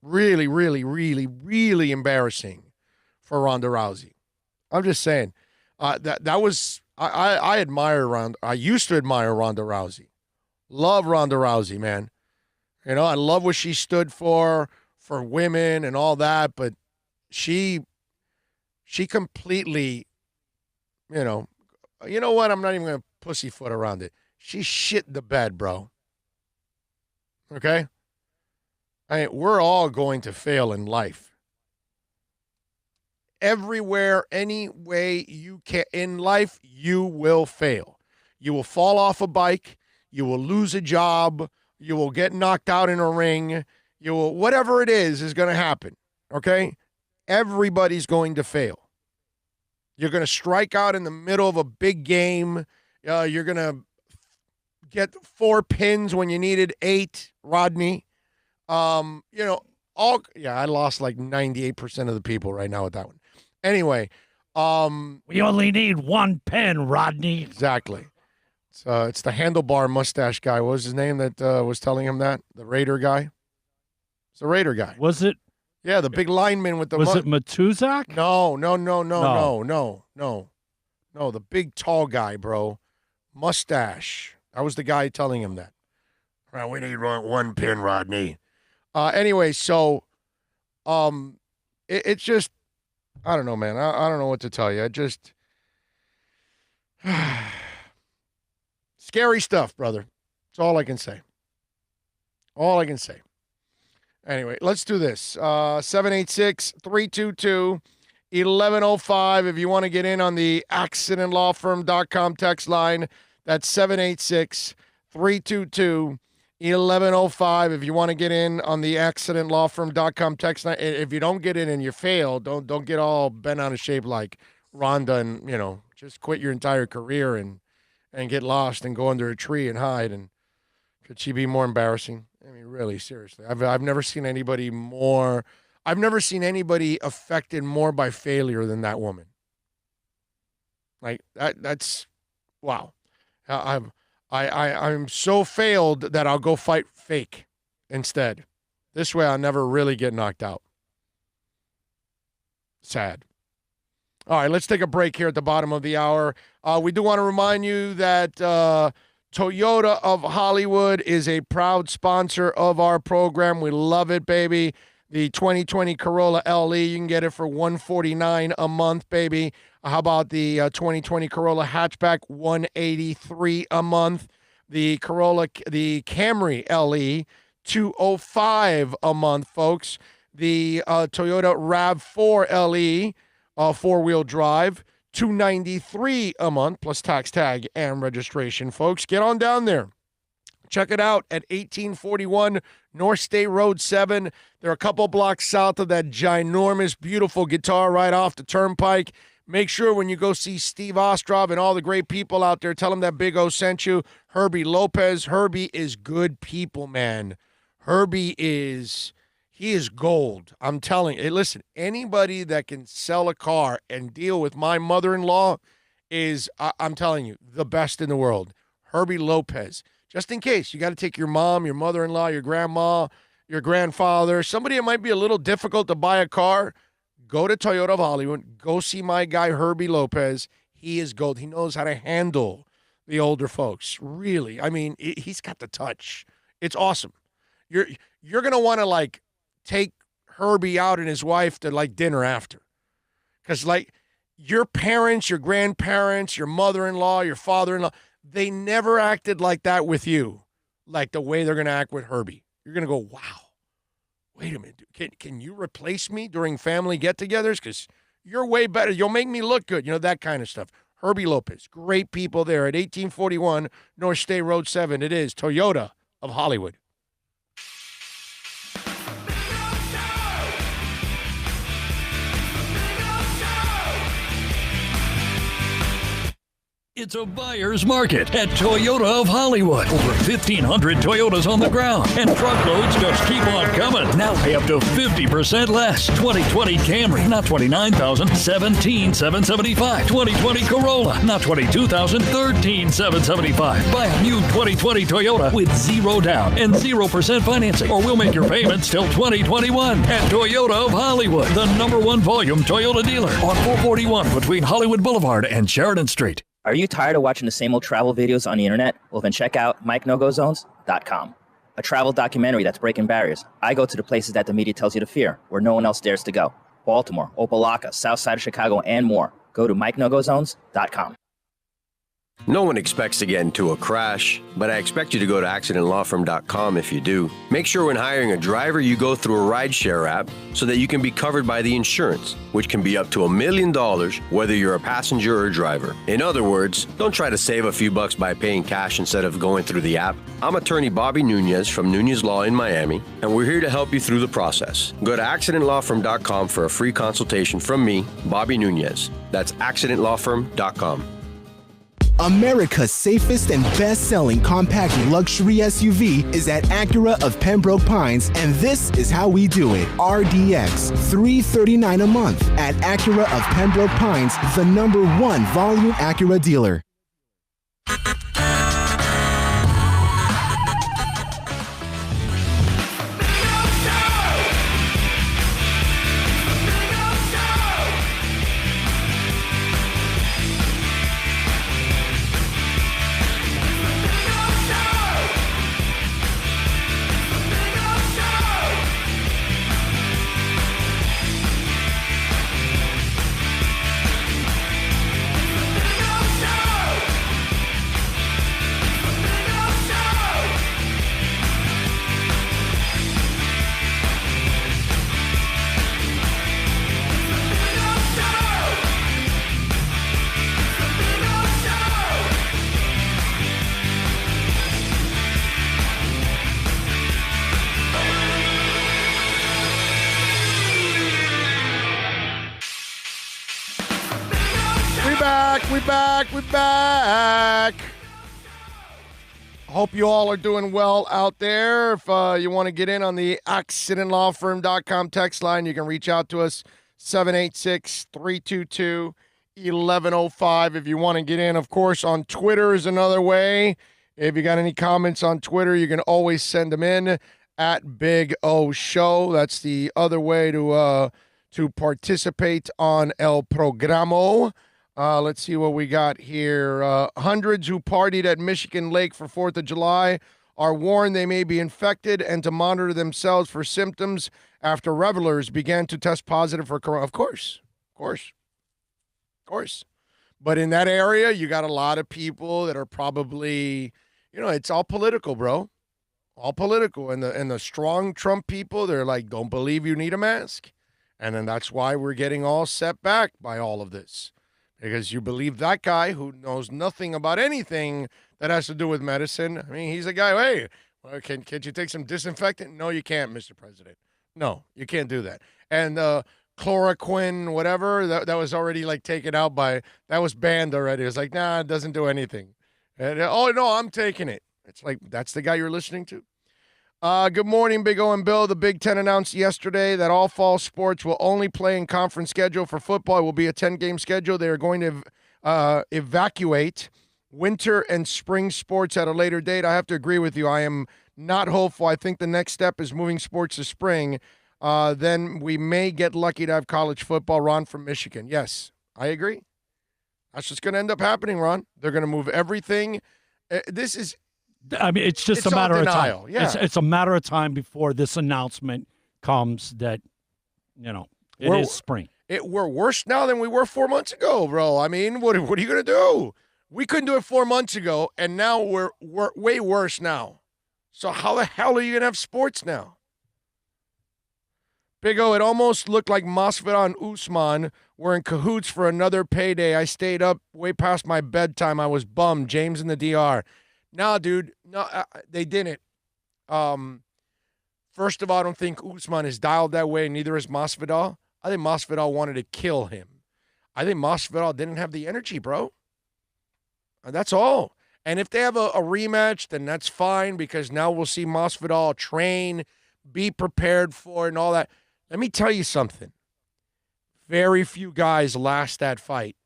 Really, really, really, really embarrassing for Ronda Rousey. I'm just saying. That was I admire Ronda. I used to admire Ronda Rousey. Love Ronda Rousey, man. I love what she stood for women and all that, but she completely, you know what? I'm not even going to pussyfoot around it. She shit the bed, bro. Okay? We're all going to fail in life. Everywhere, any way you can in life, you will fail. You will fall off a bike. You will lose a job. You will get knocked out in a ring. You will, whatever it is going to happen. Okay? Everybody's going to fail. You're going to strike out in the middle of a big game. You're going to get 4 pins when you needed 8, Rodney. I lost like 98% of the people right now with that one. Anyway. We only need 1 pin, Rodney. Exactly. It's the handlebar mustache guy. What was his name that was telling him that? The Raider guy? It's the Raider guy. Was it? Yeah, the big lineman with the... Was it Matuzak? No. No, the big tall guy, bro. Mustache. That was the guy telling him that. All right, we need 1 pin, Rodney. Anyway, so it's just... I don't know, man. I don't know what to tell you. Scary stuff, brother. That's all I can say. Anyway, let's do this. 786-322-1105. If you want to get in on the accidentlawfirm.com text line, that's 786-322-1105. 1105. If you want to get in on the accidentlawfirm.com text line, if you don't get in and you fail, don't get all bent out of shape like Rhonda and, just quit your entire career and get lost and go under a tree and hide. And could she be more embarrassing? I mean, really, seriously. I've never seen anybody affected more by failure than that woman. Like that's wow. I'm so failed that I'll go fight fake instead. This way I'll never really get knocked out. Sad. All right, let's take a break here at the bottom of the hour. We do want to remind you that Toyota of Hollywood is a proud sponsor of our program. We love it, baby. The 2020 Corolla LE, you can get it for $149 a month, baby. How about the 2020 Corolla hatchback, $183 a month. The Camry LE, $205 a month, folks. The Toyota RAV4 LE, four-wheel drive, $293 a month, plus tax tag and registration, folks. Get on down there. Check it out at 1841 North State Road 7. They're a couple blocks south of that ginormous, beautiful guitar right off the turnpike. Make sure when you go see Steve Ostrov and all the great people out there, tell them that Big O sent you. Herbie Lopez. Herbie is good people, man. He is gold. I'm telling you. Hey, listen, anybody that can sell a car and deal with my mother-in-law is, I'm telling you, the best in the world. Herbie Lopez. Just in case, you got to take your mom, your mother-in-law, your grandma, your grandfather, somebody that might be a little difficult to buy a car, go to Toyota of Hollywood. Go see my guy, Herbie Lopez. He is gold. He knows how to handle the older folks. Really. I mean, he's got the touch. It's awesome. You're going to want to, take Herbie out and his wife to, dinner after. Because, your parents, your grandparents, your mother-in-law, your father-in-law, they never acted like that with you, like the way they're going to act with Herbie. You're going to go, wow, wait a minute. Can you replace me during family get-togethers? Because you're way better. You'll make me look good. That kind of stuff. Herbie Lopez, great people there at 1841 North State Road 7. It is Toyota of Hollywood. It's a buyer's market at Toyota of Hollywood. Over 1,500 Toyotas on the ground, and truckloads just keep on coming. Now pay up to 50% less. 2020 Camry, not $29,000, $17,775. 2020 Corolla, not $22,000, $13,775. Buy a new 2020 Toyota with 0 down and 0% financing, or we'll make your payments till 2021. At Toyota of Hollywood, the #1 volume Toyota dealer on 441 between Hollywood Boulevard and Sheridan Street. Are you tired of watching the same old travel videos on the internet? Well, then check out MikeNoGoZones.com, a travel documentary that's breaking barriers. I go to the places that the media tells you to fear, where no one else dares to go. Baltimore, Opelika, South Side of Chicago, and more. Go to MikeNoGoZones.com. No one expects to get into a crash, but I expect you to go to accidentlawfirm.com if you do. Make sure when hiring a driver, you go through a rideshare app so that you can be covered by the insurance, which can be up to $1 million, whether you're a passenger or a driver. In other words, don't try to save a few bucks by paying cash instead of going through the app. I'm attorney Bobby Nunez from Nunez Law in Miami, and we're here to help you through the process. Go to accidentlawfirm.com for a free consultation from me, Bobby Nunez. That's accidentlawfirm.com. America's safest and best-selling compact luxury SUV is at Acura of Pembroke Pines, and this is how we do it. RDX, $339 a month at Acura of Pembroke Pines, the #1 volume Acura dealer. We back. Hope you all are doing well out there. If you want to get in on the accidentlawfirm.com text line, you can reach out to us, 786-322-1105. If you want to get in, of course, on Twitter is another way. If you got any comments on Twitter, you can always send them in at Big O Show. That's the other way to participate on El Programo. Let's see what we got here. Hundreds who partied at Michigan Lake for 4th of July are warned they may be infected and to monitor themselves for symptoms after revelers began to test positive for corona. Of course. But in that area, you got a lot of people that are probably, it's all political, bro. All political. And the strong Trump people, they're like, don't believe you need a mask. And then that's why we're getting all set back by all of this. Because you believe that guy who knows nothing about anything that has to do with medicine. I mean, he's a guy, hey, well, can you take some disinfectant? No, you can't, Mr. President. No, you can't do that. And chloroquine, whatever, that was already taken out that was banned already. It was like, nah, it doesn't do anything. And, oh, no, I'm taking it. It's like, that's the guy you're listening to? Good morning, Big O and Bill. The Big Ten announced yesterday that all fall sports will only play in conference schedule. For football, it will be a 10-game schedule. They are going to evacuate winter and spring sports at a later date. I have to agree with you. I am not hopeful. I think the next step is moving sports to spring. Then we may get lucky to have college football. Ron from Michigan. Yes, I agree. That's just going to end up happening, Ron. They're going to move everything. It's just a matter of time. Yeah. It's a matter of time before this announcement comes that, it is spring. We're worse now than we were 4 months ago, bro. I mean, what are you going to do? We couldn't do it 4 months ago, and now we're way worse now. So how the hell are you going to have sports now? Big O, it almost looked like Masvidal and Usman were in cahoots for another payday. I stayed up way past my bedtime. I was bummed. James in the DR. No, dude. No, they didn't. First of all, I don't think Usman is dialed that way. Neither is Masvidal. I think Masvidal wanted to kill him. I think Masvidal didn't have the energy, bro. That's all. And if they have a rematch, then that's fine because now we'll see Masvidal train, be prepared for it and all that. Let me tell you something. Very few guys last that fight.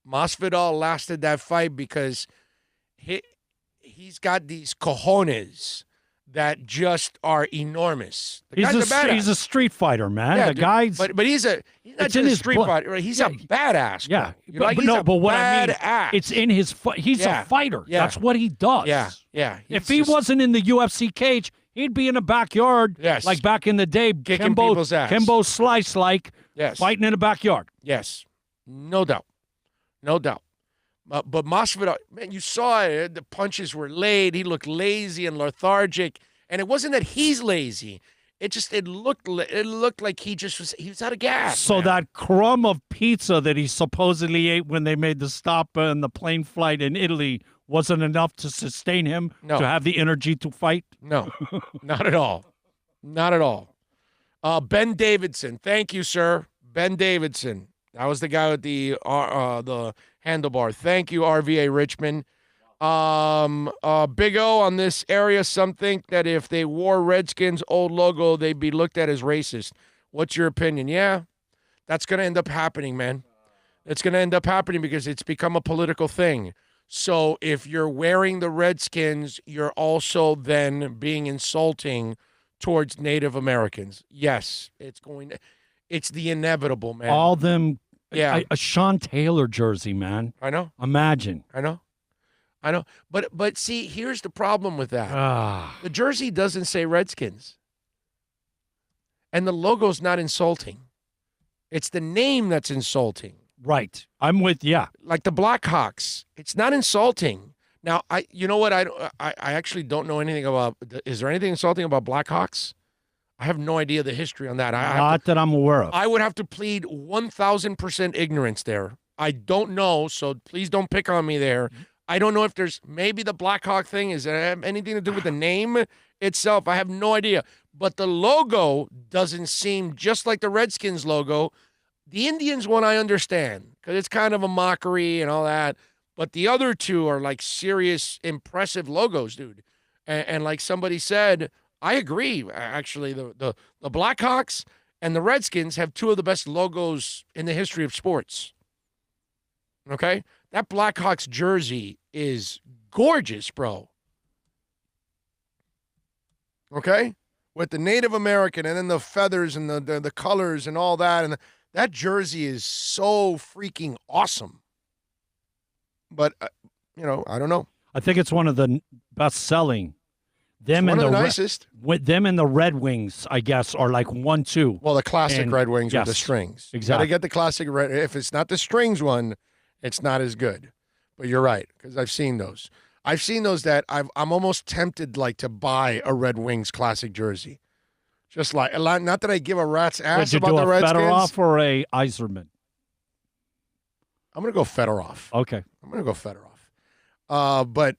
Masvidal lasted that fight because he's got these cojones that just are enormous. He's a street fighter, man. Yeah, the guy's, but he's not just a street fighter. He's a badass. Yeah, but what I mean, it's in his. He's a fighter. Yeah. That's what he does. Yeah. If he wasn't in the UFC cage, he'd be in the backyard, like back in the day, kicking people's ass. Kimbo Slice, fighting in the backyard. Yes, no doubt. But Masvidal, man, you saw it. The punches were laid. He looked lazy and lethargic. And it wasn't that he's lazy. It looked like he was out of gas. So man. That crumb of pizza that he supposedly ate when they made the stop in the plane flight in Italy wasn't enough to sustain him to have the energy to fight? No, not at all. Not at all. Ben Davidson. Thank you, sir. Ben Davidson. That was the guy with the handlebar. Thank you, RVA Richmond. Big O on this area. Some think that if they wore Redskins' old logo, they'd be looked at as racist. What's your opinion? Yeah, that's going to end up happening, man. It's going to end up happening because it's become a political thing. So if you're wearing the Redskins, you're also then being insulting towards Native Americans. Yes, it's the inevitable, man. All them. Yeah. A Sean Taylor jersey, man. I know. Imagine. I know. But see, here's the problem with that. The jersey doesn't say Redskins. And the logo's not insulting. It's the name that's insulting. Right. I'm with, like the Blackhawks. It's not insulting. Now, you know what? I actually don't know anything about. Is there anything insulting about Blackhawks? I have no idea the history on that. Not that I'm aware of. I would have to plead 1,000% ignorance there. I don't know, so please don't pick on me there. I don't know if there's maybe the Blackhawk thing. Is there anything to do with the name itself? I have no idea. But the logo doesn't seem just like the Redskins logo. The Indians one I understand because it's kind of a mockery and all that. But the other two are like serious, impressive logos, dude. And like somebody said, I agree. Actually, the Blackhawks and the Redskins have two of the best logos in the history of sports. Okay? That Blackhawks jersey is gorgeous, bro. Okay? With the Native American and then the feathers and the colors and all that. And that jersey is so freaking awesome. But, I don't know. I think it's one of the best-selling. Them and the nicest. With them and the Red Wings, I guess, are like 1-2. Well, the classic Red Wings with the strings. Exactly. Got to get the classic Red. If it's not the strings one, it's not as good. But you're right, because I've seen those. I've seen those that I'm almost tempted like to buy a Red Wings classic jersey. Just like, not that I give a rat's ass about the Redskins. Would you do a Fedorov or a Yzerman? I'm going to go Fedorov. Okay. I'm going to go Fedorov.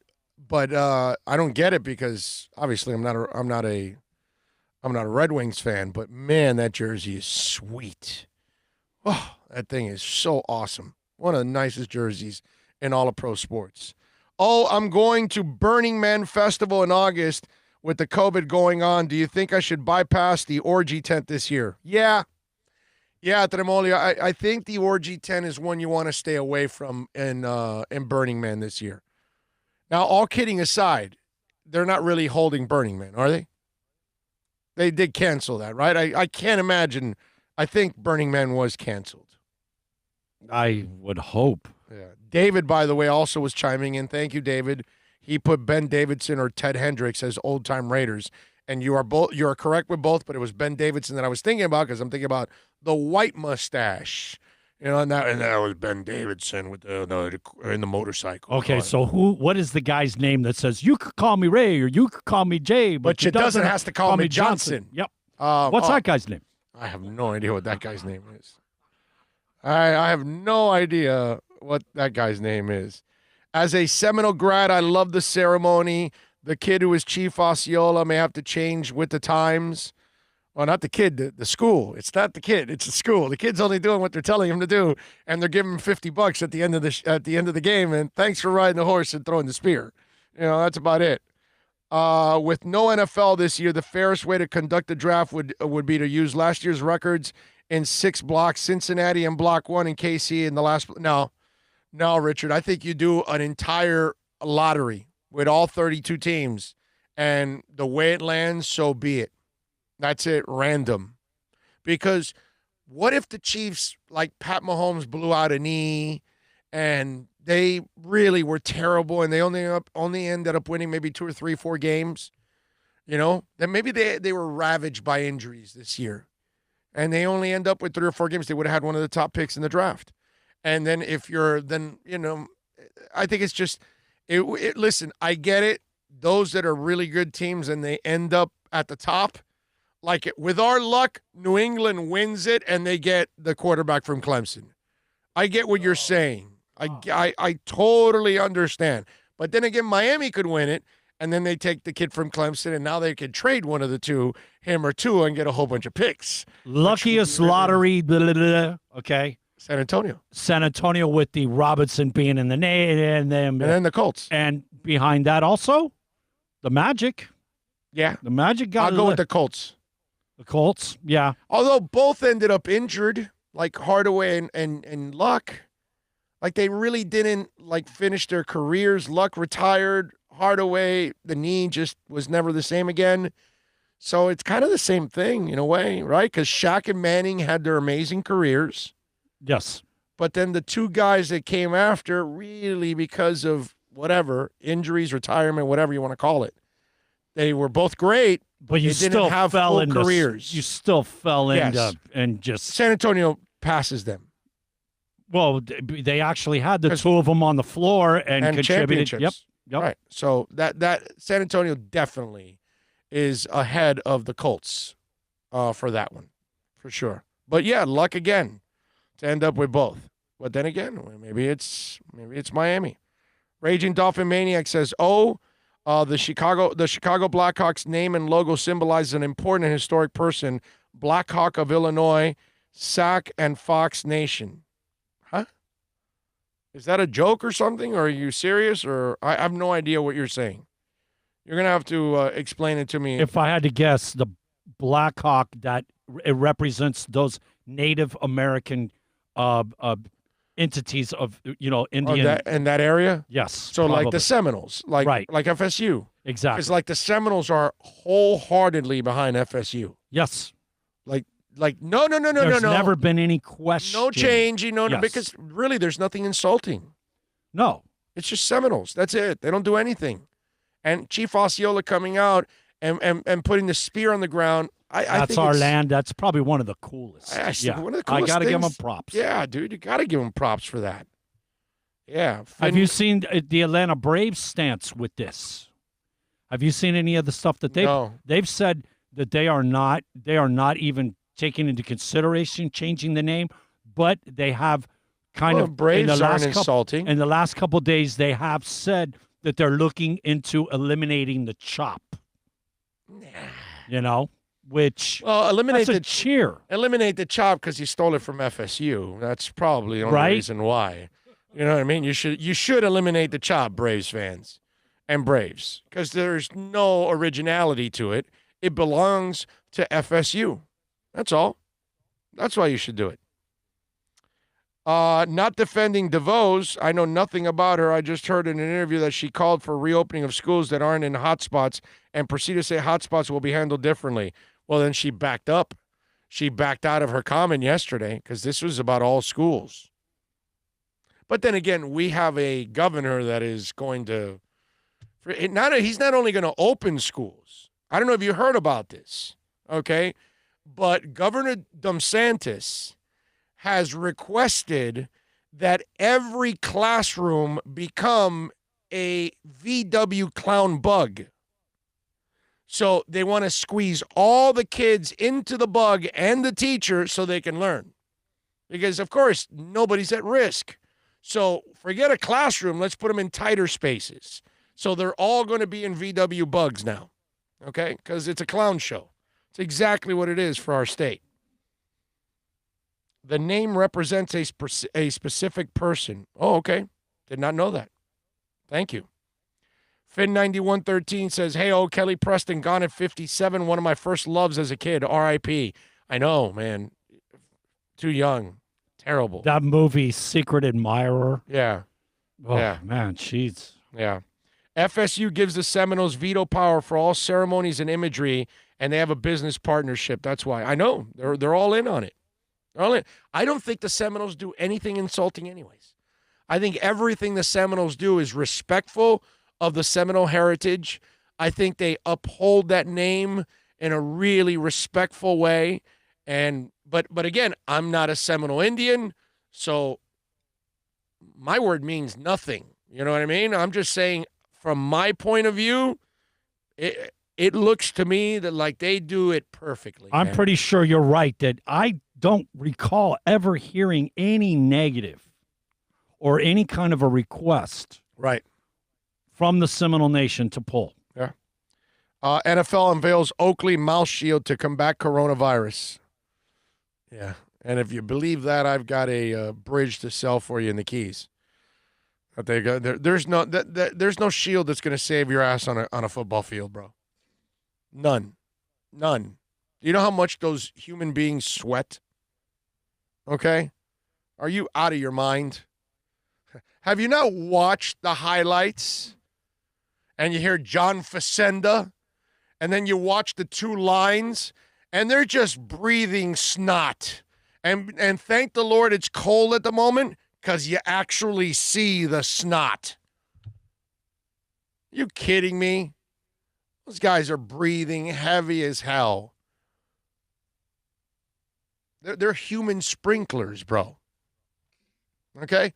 But I don't get it because obviously I'm not a Red Wings fan, but man, that jersey is sweet. Oh, that thing is so awesome. One of the nicest jerseys in all of pro sports. Oh, I'm going to Burning Man Festival in August with the COVID going on. Do you think I should bypass the orgy tent this year? Yeah, Tremolio. I think the orgy tent is one you want to stay away from in Burning Man this year. Now, all kidding aside, they're not really holding Burning Man, are they? They did cancel that, right? I can't imagine. I think Burning Man was canceled. I would hope. Yeah. David, by the way, also was chiming in. Thank you, David. He put Ben Davidson or Ted Hendricks as old-time Raiders. And you are correct with both, but it was Ben Davidson that I was thinking about because I'm thinking about the white mustache. And that was Ben Davidson with in the motorcycle. Okay, so what is the guy's name that says, you could call me Ray or you could call me Jay, but you doesn't have to call me Johnson. Yep. What's that guy's name? I have no idea what that guy's name is. I have no idea what that guy's name is. As a Seminole grad, I love the ceremony. The kid who is Chief Osceola may have to change with the times. Well, not the kid, the school. It's not the kid, it's the school. The kid's only doing what they're telling him to do, and they're giving him $50 at the end of the game. And thanks for riding the horse and throwing the spear. That's about it. With no NFL this year, the fairest way to conduct the draft would be to use last year's records in 6 blocks, Cincinnati in block 1 and KC in the last. No, Richard. I think you do an entire lottery with all 32 teams, and the way it lands, so be it. That's it, random. Because what if the Chiefs, like Pat Mahomes, blew out a knee and they really were terrible and they only ended up winning maybe 2 or 3, 4 games? Then maybe they were ravaged by injuries this year and they only end up with 3 or 4 games. They would have had one of the top picks in the draft. And then I think it's just, listen, I get it. Those that are really good teams and they end up at the top, like with our luck, New England wins it and they get the quarterback from Clemson. I get what you're saying. I totally understand. But then again, Miami could win it and then they take the kid from Clemson and now they could trade one of the two, him or Tua, and get a whole bunch of picks. Luckiest lottery, blah, blah, blah, okay? San Antonio with the Robinson being in the name. And then the Colts. And behind that also, the Magic. Yeah. The Magic got I'll go with the Colts. The Colts, yeah. Although both ended up injured, like Hardaway and Luck. Like they really didn't finish their careers. Luck retired. Hardaway, the knee just was never the same again. So it's kind of the same thing in a way, right? Because Shaq and Manning had their amazing careers. Yes. But then the two guys that came after, really because of whatever, injuries, retirement, whatever you want to call it, they were both great, but you didn't still have fell full into careers. You still fell Yes. into and just San Antonio passes them. Well, they actually had the two of them on the floor and contributed. Championships. Yep. Right. So that San Antonio definitely is ahead of the Colts for that one, for sure. But yeah, luck again to end up with both. But then again, maybe it's Miami. Raging Dolphin Maniac says, the Chicago Blackhawks name and logo symbolizes an important and historic person, Blackhawk of Illinois, SAC and Fox Nation. Huh? Is that a joke or something? Or are you serious? Or I have no idea what you're saying. You're going to have to explain it to me. If I had to guess, the Black Hawk, that it represents those Native American entities of, Indian. In that area? Yes. So probably. like the Seminoles, like FSU. Exactly. Because like the Seminoles are wholeheartedly behind FSU. Yes. No. There's never been any question. No change, Yes. because really there's nothing insulting. No. It's just Seminoles. That's it. They don't do anything. And Chief Osceola coming out and putting the spear on the ground. I think our land. That's probably one of the coolest. One of the coolest I got to give things. them props. Yeah, dude, you got to give them props for that. Yeah. Have you seen the Atlanta Braves stance with this? Have you seen any of the stuff that they've said that they are not even taking into consideration changing the name, but they have Braves aren't insulting. In the last couple of days, they have said that they're looking into eliminating the chop. Which eliminate that's a cheer. Eliminate the chop because you stole it from FSU. That's probably the only reason why. You know what I mean? You should eliminate the chop, Braves fans and Braves, because there's no originality to it. It belongs to FSU. That's all. That's why you should do it. Not defending DeVos. I know nothing about her. I just heard in an interview that she called for reopening of schools that aren't in hotspots and proceeded to say hotspots will be handled differently. Well, then she backed up. She backed out of her comment yesterday because this was about all schools. But then again, we have a governor that is going to he's not only going to open schools. I don't know if you heard about this, okay? But Governor DeSantis has requested that every classroom become a VW clown bug. So they want to squeeze all the kids into the bug and the teacher so they can learn. Because, of course, nobody's at risk. So forget a classroom. Let's put them in tighter spaces. So they're all going to be in VW bugs now, okay? Because it's a clown show. It's exactly what it is for our state. The name represents a specific person. Oh, okay. Did not know that. Thank you. Finn9113 says, hey, Kelly Preston, gone at 57. One of my first loves as a kid. R.I.P. I know, man. Too young. Terrible. That movie, Secret Admirer. Yeah. Oh, yeah. Man, jeez. Yeah. FSU gives the Seminoles veto power for all ceremonies and imagery, and they have a business partnership. That's why. I know. They're all in on it. I don't think the Seminoles do anything insulting anyways. I think everything the Seminoles do is respectful of the Seminole heritage. I think they uphold that name in a really respectful way. But again, I'm not a Seminole Indian, so my word means nothing. You know what I mean? I'm just saying from my point of view, it looks to me that like they do it perfectly. I'm pretty sure you're right that I don't recall ever hearing any negative or any kind of a request from the Seminole Nation to pull. Yeah. NFL unveils Oakley mouth shield to combat coronavirus. Yeah. And if you believe that, I've got a bridge to sell for you in the Keys. There's no shield that's going to save your ass on a football field, bro. None. Do you know how much those human beings sweat? Okay? Are you out of your mind? Have you not watched the highlights and you hear John Facenda and then you watch the two lines and they're just breathing snot? And thank the Lord it's cold at the moment because you actually see the snot. You kidding me? Those guys are breathing heavy as hell. They're human sprinklers, bro. Okay?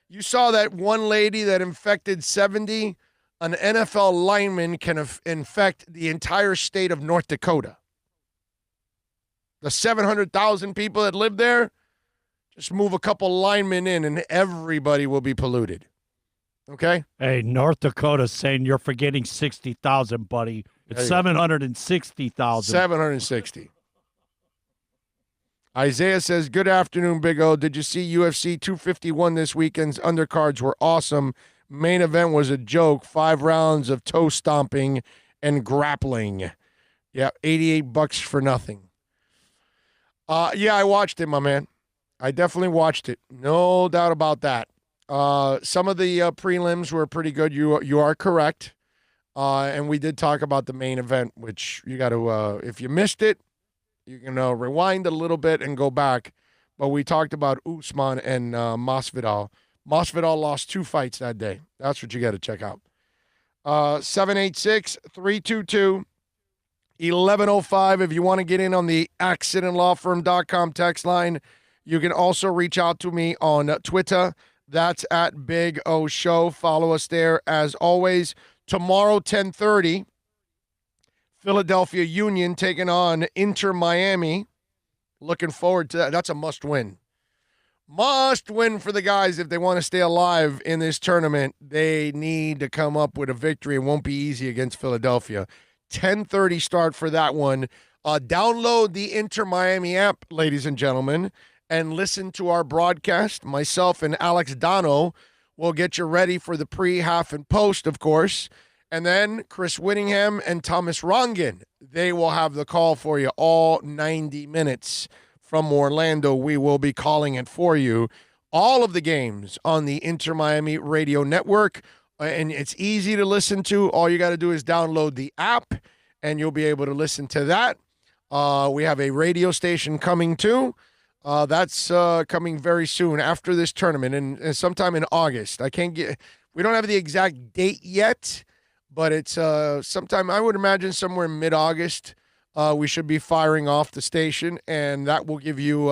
You saw that one lady that infected 70. An NFL lineman can infect the entire state of North Dakota. The 700,000 people that live there, just move a couple linemen in and everybody will be polluted. Okay? Hey, North Dakota's saying you're forgetting 60,000, buddy. It's 760,000. 760. Isaiah says, good afternoon, Big O. Did you see UFC 251 this weekend's undercards were awesome. Main event was a joke. 5 rounds of toe stomping and grappling. Yeah, $88 for nothing. Yeah, I watched it, my man. I definitely watched it. No doubt about that. Some of the prelims were pretty good. You are correct. And we did talk about the main event, which you got to, if you missed it, you can rewind a little bit and go back. But we talked about Usman and Masvidal. Masvidal lost 2 fights that day. That's what you got to check out. 786-322-1105. If you want to get in on the accidentlawfirm.com text line, you can also reach out to me on Twitter. That's at Big O Show. Follow us there as always. Tomorrow, 10:30, Philadelphia Union taking on Inter Miami. Looking forward to that. That's a must-win. Must-win for the guys if they want to stay alive in this tournament. They need to come up with a victory. It won't be easy against Philadelphia. 10:30 start for that one. Download the Inter Miami app, ladies and gentlemen, and listen to our broadcast. Myself and Alex Dono will get you ready for the pre, half, and post, of course. And then Chris Whittingham and Thomas Rongen, they will have the call for you all 90 minutes from Orlando. We will be calling it for you. All of the games on the Inter Miami Radio Network, and it's easy to listen to. All you got to do is download the app, and you'll be able to listen to that. We have a radio station coming too. That's coming very soon after this tournament and sometime in August. We don't have the exact date yet, but it's sometime, I would imagine somewhere mid-August. We should be firing off the station, and that will give you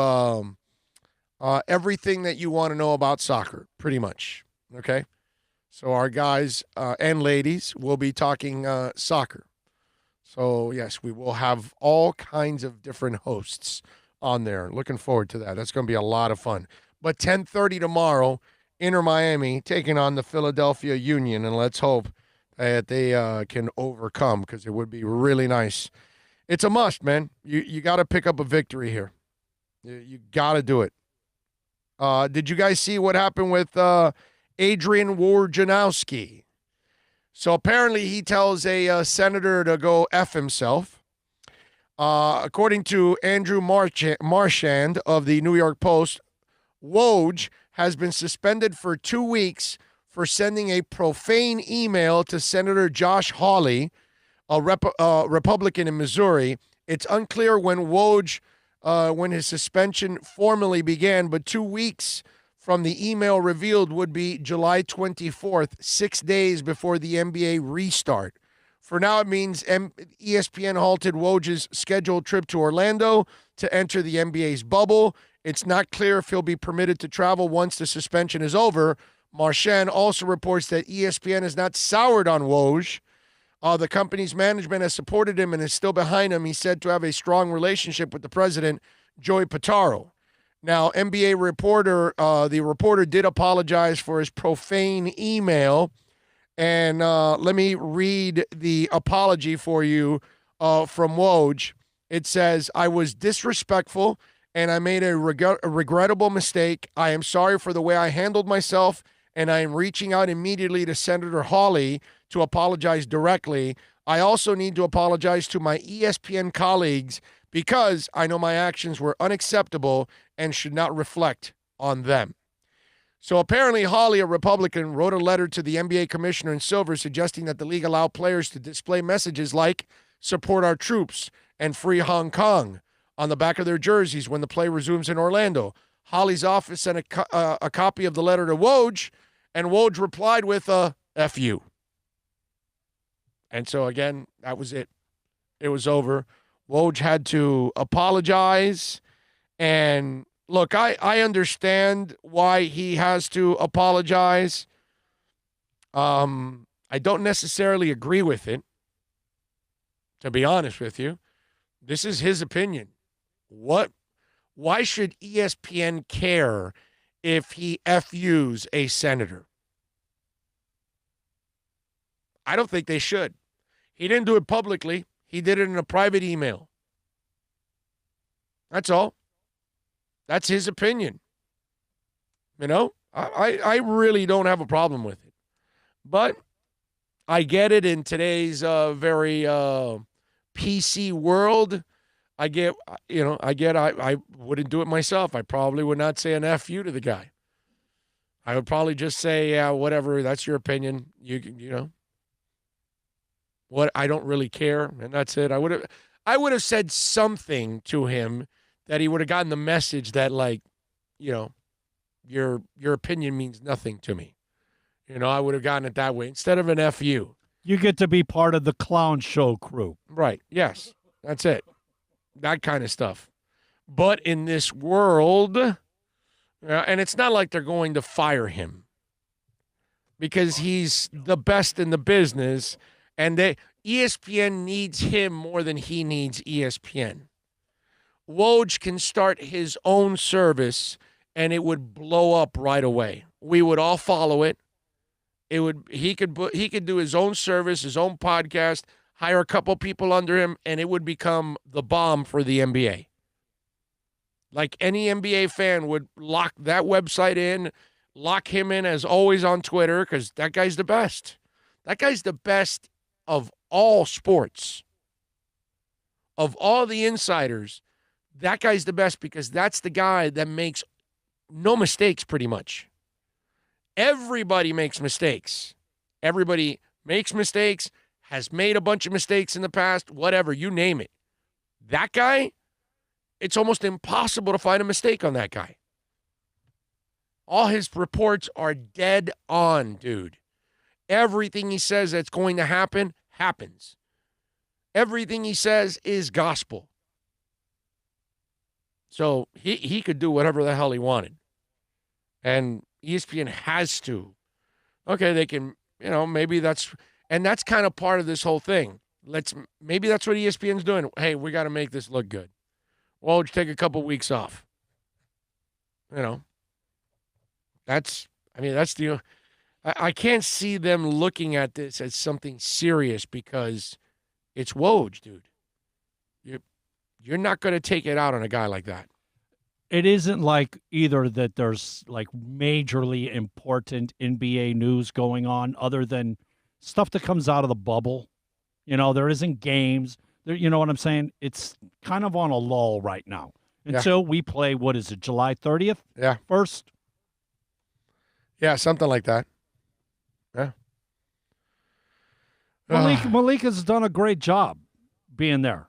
everything that you want to know about soccer, pretty much. Okay? So our guys and ladies will be talking soccer. So, yes, we will have all kinds of different hosts on there. Looking forward to that. That's going to be a lot of fun. But 10:30 tomorrow, Inter Miami taking on the Philadelphia Union, and let's hope that they can overcome, because it would be really nice. It's a must, man. You got to pick up a victory here. You got to do it. Did you guys see what happened with Adrian Wojnarowski? So apparently he tells a senator to go F himself. According to Andrew Marchand of the New York Post, Woj has been suspended for 2 weeks for sending a profane email to Senator Josh Hawley, a Republican in Missouri. It's unclear when when his suspension formally began, but 2 weeks from the email revealed would be July 24th, 6 days before the NBA restart. For now, it means ESPN halted Woj's scheduled trip to Orlando to enter the NBA's bubble. It's not clear if he'll be permitted to travel once the suspension is over. Marchand also reports that ESPN is not soured on Woj. The company's management has supported him and is still behind him. He's said to have a strong relationship with the president, Joey Pitaro. Now, NBA reporter, the reporter did apologize for his profane email. And let me read the apology for you from Woj. It says, I was disrespectful and I made a regrettable mistake. I am sorry for the way I handled myself, and I am reaching out immediately to Senator Hawley to apologize directly. I also need to apologize to my ESPN colleagues because I know my actions were unacceptable and should not reflect on them. So apparently Hawley, a Republican, wrote a letter to the NBA commissioner in Silver suggesting that the league allow players to display messages like support our troops and free Hong Kong on the back of their jerseys when the play resumes in Orlando. Hawley's office sent a copy of the letter to Woj, and Woj replied with a F you. And so, again, that was it. It was over. Woj had to apologize. And, look, I understand why he has to apologize. I don't necessarily agree with it, to be honest with you. This is his opinion. Why should ESPN care if he FUs a senator? I don't think they should. He didn't do it publicly. He did it in a private email. That's all. That's his opinion. You know, I really don't have a problem with it. But I get it in today's very PC world. I wouldn't do it myself. I probably would not say an F you to the guy. I would probably just say, yeah, whatever, that's your opinion. You know. What, I don't really care, and that's it. I would have said something to him that he would have gotten the message that, like, you know, your opinion means nothing to me. You know, I would have gotten it that way instead of an F you. You get to be part of the clown show crew. Right. Yes. That's it. That kind of stuff. But in this world, and it's not like they're going to fire him because he's the best in the business, and ESPN needs him more than he needs ESPN. Woj can start his own service, and it would blow up right away. We would all follow it. He could do his own service, his own podcast, hire a couple people under him, and it would become the bomb for the NBA. Like any NBA fan would lock that website in, lock him in as always on Twitter, because that guy's the best. That guy's the best of all sports. Of all the insiders, that guy's the best because that's the guy that makes no mistakes pretty much. Everybody makes mistakes. Everybody makes mistakes, has made a bunch of mistakes in the past, whatever, you name it. That guy, it's almost impossible to find a mistake on that guy. All his reports are dead on, dude. Everything he says that's going to happen, happens. Everything he says is gospel. So he could do whatever the hell he wanted. And ESPN has to. Okay, they can, maybe that's kind of part of this whole thing. Maybe that's what ESPN's doing. Hey, we got to make this look good. Well, take a couple weeks off. That's the, I can't see them looking at this as something serious because it's Woj, dude. You're not going to take it out on a guy like that. It isn't like either that there's like majorly important NBA news going on other than stuff that comes out of the bubble. There isn't games. You know what I'm saying? It's kind of on a lull right now until we play, what is it, July 30th? Yeah. 1st? Yeah, something like that. Yeah. Malika's done a great job being there,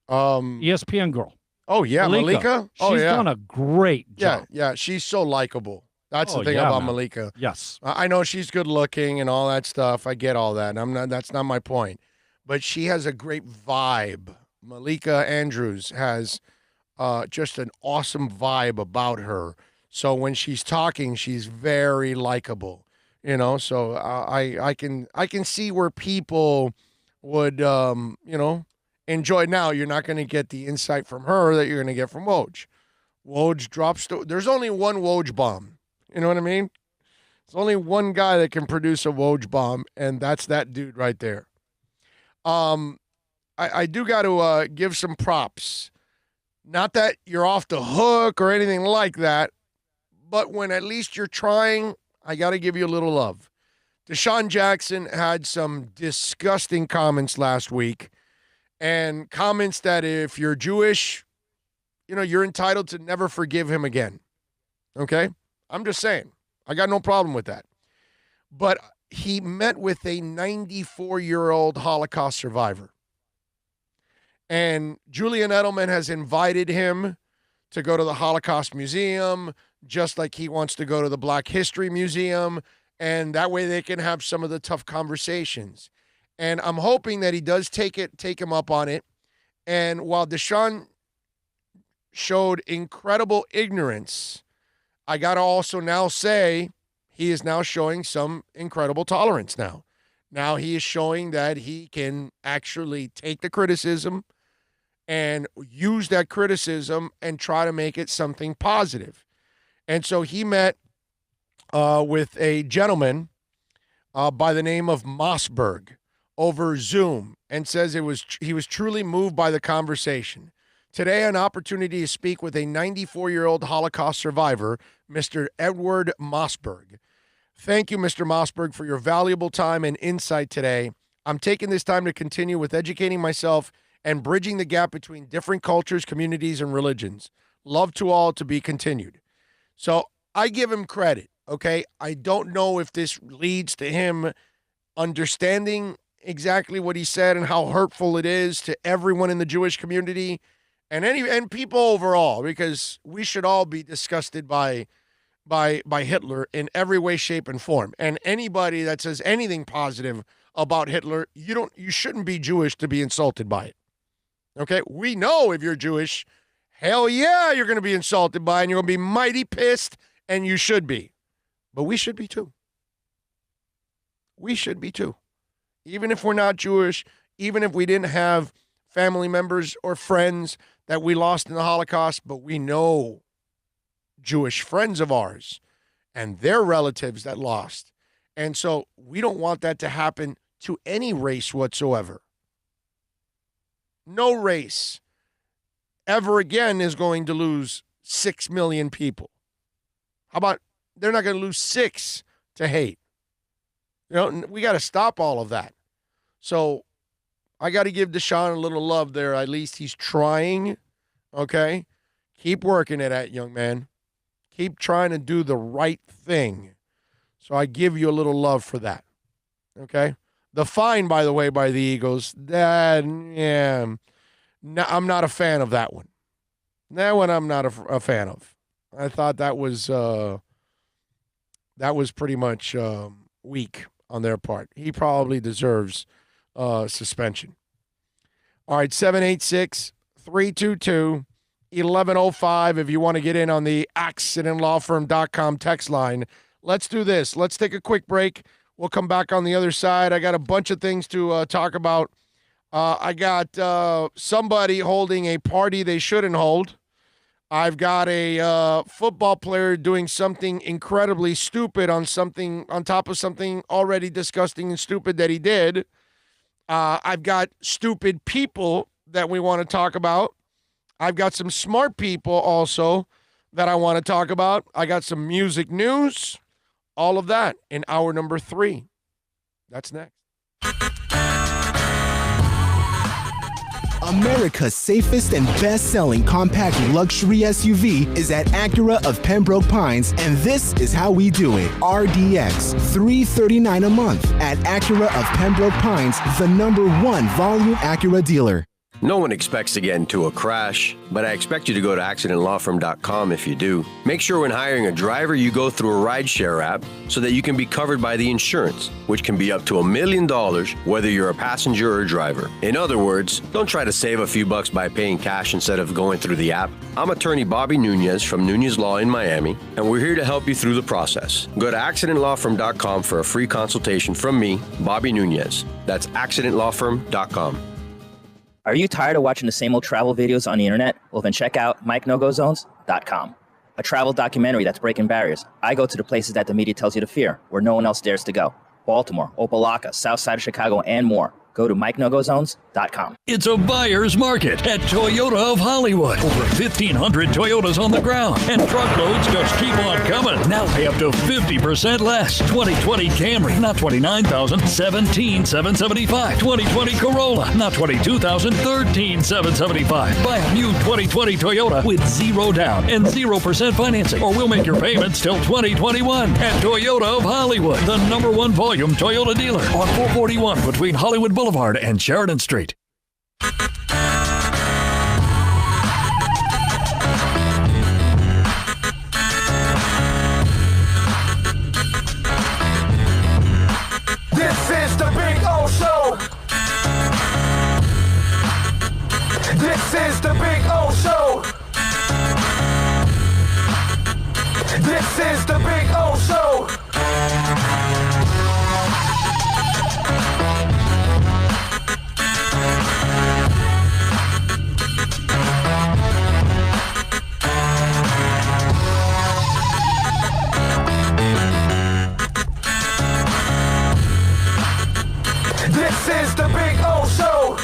ESPN girl. Oh, yeah, Malika? She's done a great job. Yeah, she's so likable. That's the thing about man. Malika. Yes. I know she's good looking and all that stuff. I get all that. That's not my point. But she has a great vibe. Malika Andrews has just an awesome vibe about her. So when she's talking, she's very likable. So I can see where people would enjoy. Now you're not going to get the insight from her that you're going to get from Woj. Woj drops. There's only one Woj bomb. You know what I mean? There's only one guy that can produce a Woj bomb, and that's that dude right there. I do got to give some props. Not that you're off the hook or anything like that, but when at least you're trying, I got to give you a little love. Deshaun Jackson had some disgusting comments last week, and comments that if you're Jewish, you're entitled to never forgive him again. Okay? I'm just saying. I got no problem with that. But he met with a 94-year-old Holocaust survivor. And Julian Edelman has invited him to go to the Holocaust Museum, just like he wants to go to the Black History Museum, and that way they can have some of the tough conversations. And I'm hoping that he does take him up on it. And while Deshaun showed incredible ignorance, I got to also now say he is now showing some incredible tolerance now. Now he is showing that he can actually take the criticism and use that criticism and try to make it something positive. And so he met with a gentleman by the name of Mossberg over Zoom and says he was truly moved by the conversation. Today, an opportunity to speak with a 94-year-old Holocaust survivor, Mr. Edward Mossberg. Thank you, Mr. Mossberg, for your valuable time and insight today. I'm taking this time to continue with educating myself and bridging the gap between different cultures, communities, and religions. Love to all, to be continued. So I give him credit, okay? I don't know if this leads to him understanding exactly what he said and how hurtful it is to everyone in the Jewish community and people overall, because we should all be disgusted by Hitler in every way, shape, and form. And anybody that says anything positive about Hitler, you shouldn't be Jewish to be insulted by it. Okay? We know if you're Jewish, hell yeah, you're going to be insulted by it, and you're going to be mighty pissed, and you should be. But we should be too. We should be too. Even if we're not Jewish, even if we didn't have family members or friends that we lost in the Holocaust, but we know Jewish friends of ours and their relatives that lost. And so we don't want that to happen to any race whatsoever. No race ever again is going to lose 6 million people. How about they're not going to lose 6 to hate? You know, we got to stop all of that. So I got to give Deshaun a little love there. At least he's trying, okay? Keep working at that, young man. Keep trying to do the right thing. So I give you a little love for that, okay? The fine, by the way, by the Eagles, I'm not a fan of that one. That one I'm not a fan of. I thought that was pretty much weak on their part. He probably deserves suspension. All right, 786-322-1105 if you want to get in on the accidentlawfirm.com text line. Let's do this. Let's take a quick break. We'll come back on the other side. I got a bunch of things to talk about. I got somebody holding a party they shouldn't hold. I've got a football player doing something incredibly stupid on top of something already disgusting and stupid that he did. I've got stupid people that we want to talk about. I've got some smart people also that I want to talk about. I got some music news, all of that in hour number 3. That's next. America's safest and best-selling compact luxury SUV is at Acura of Pembroke Pines, and this is how we do it. RDX, $339 a month at Acura of Pembroke Pines, the #1 volume Acura dealer. No one expects to get into a crash, but I expect you to go to accidentlawfirm.com if you do. Make sure when hiring a driver, you go through a rideshare app so that you can be covered by the insurance, which can be up to $1 million, whether you're a passenger or a driver. In other words, don't try to save a few bucks by paying cash instead of going through the app. I'm attorney Bobby Nunez from Nunez Law in Miami, and we're here to help you through the process. Go to accidentlawfirm.com for a free consultation from me, Bobby Nunez. That's accidentlawfirm.com. Are you tired of watching the same old travel videos on the internet? Well, then check out MikeNoGoZones.com, a travel documentary that's breaking barriers. I go to the places that the media tells you to fear, where no one else dares to go. Baltimore, Opelika, South Side of Chicago, and more. Go to MikeNoGoZones.com. It's a buyer's market at Toyota of Hollywood. Over 1,500 Toyotas on the ground, and truckloads just keep on coming. Now pay up to 50% less. 2020 Camry, not $29,000, $17,775. 2020 Corolla, not $22,000, $13,775. Buy a new 2020 Toyota with 0 down and 0% financing, or we'll make your payments till 2021. At Toyota of Hollywood, the #1 volume Toyota dealer on 441 between Hollywood Boulevard and Sheridan Street. This is the Big O Show. This is the Big O Show. This is the Big O Show. This is the Big O Show.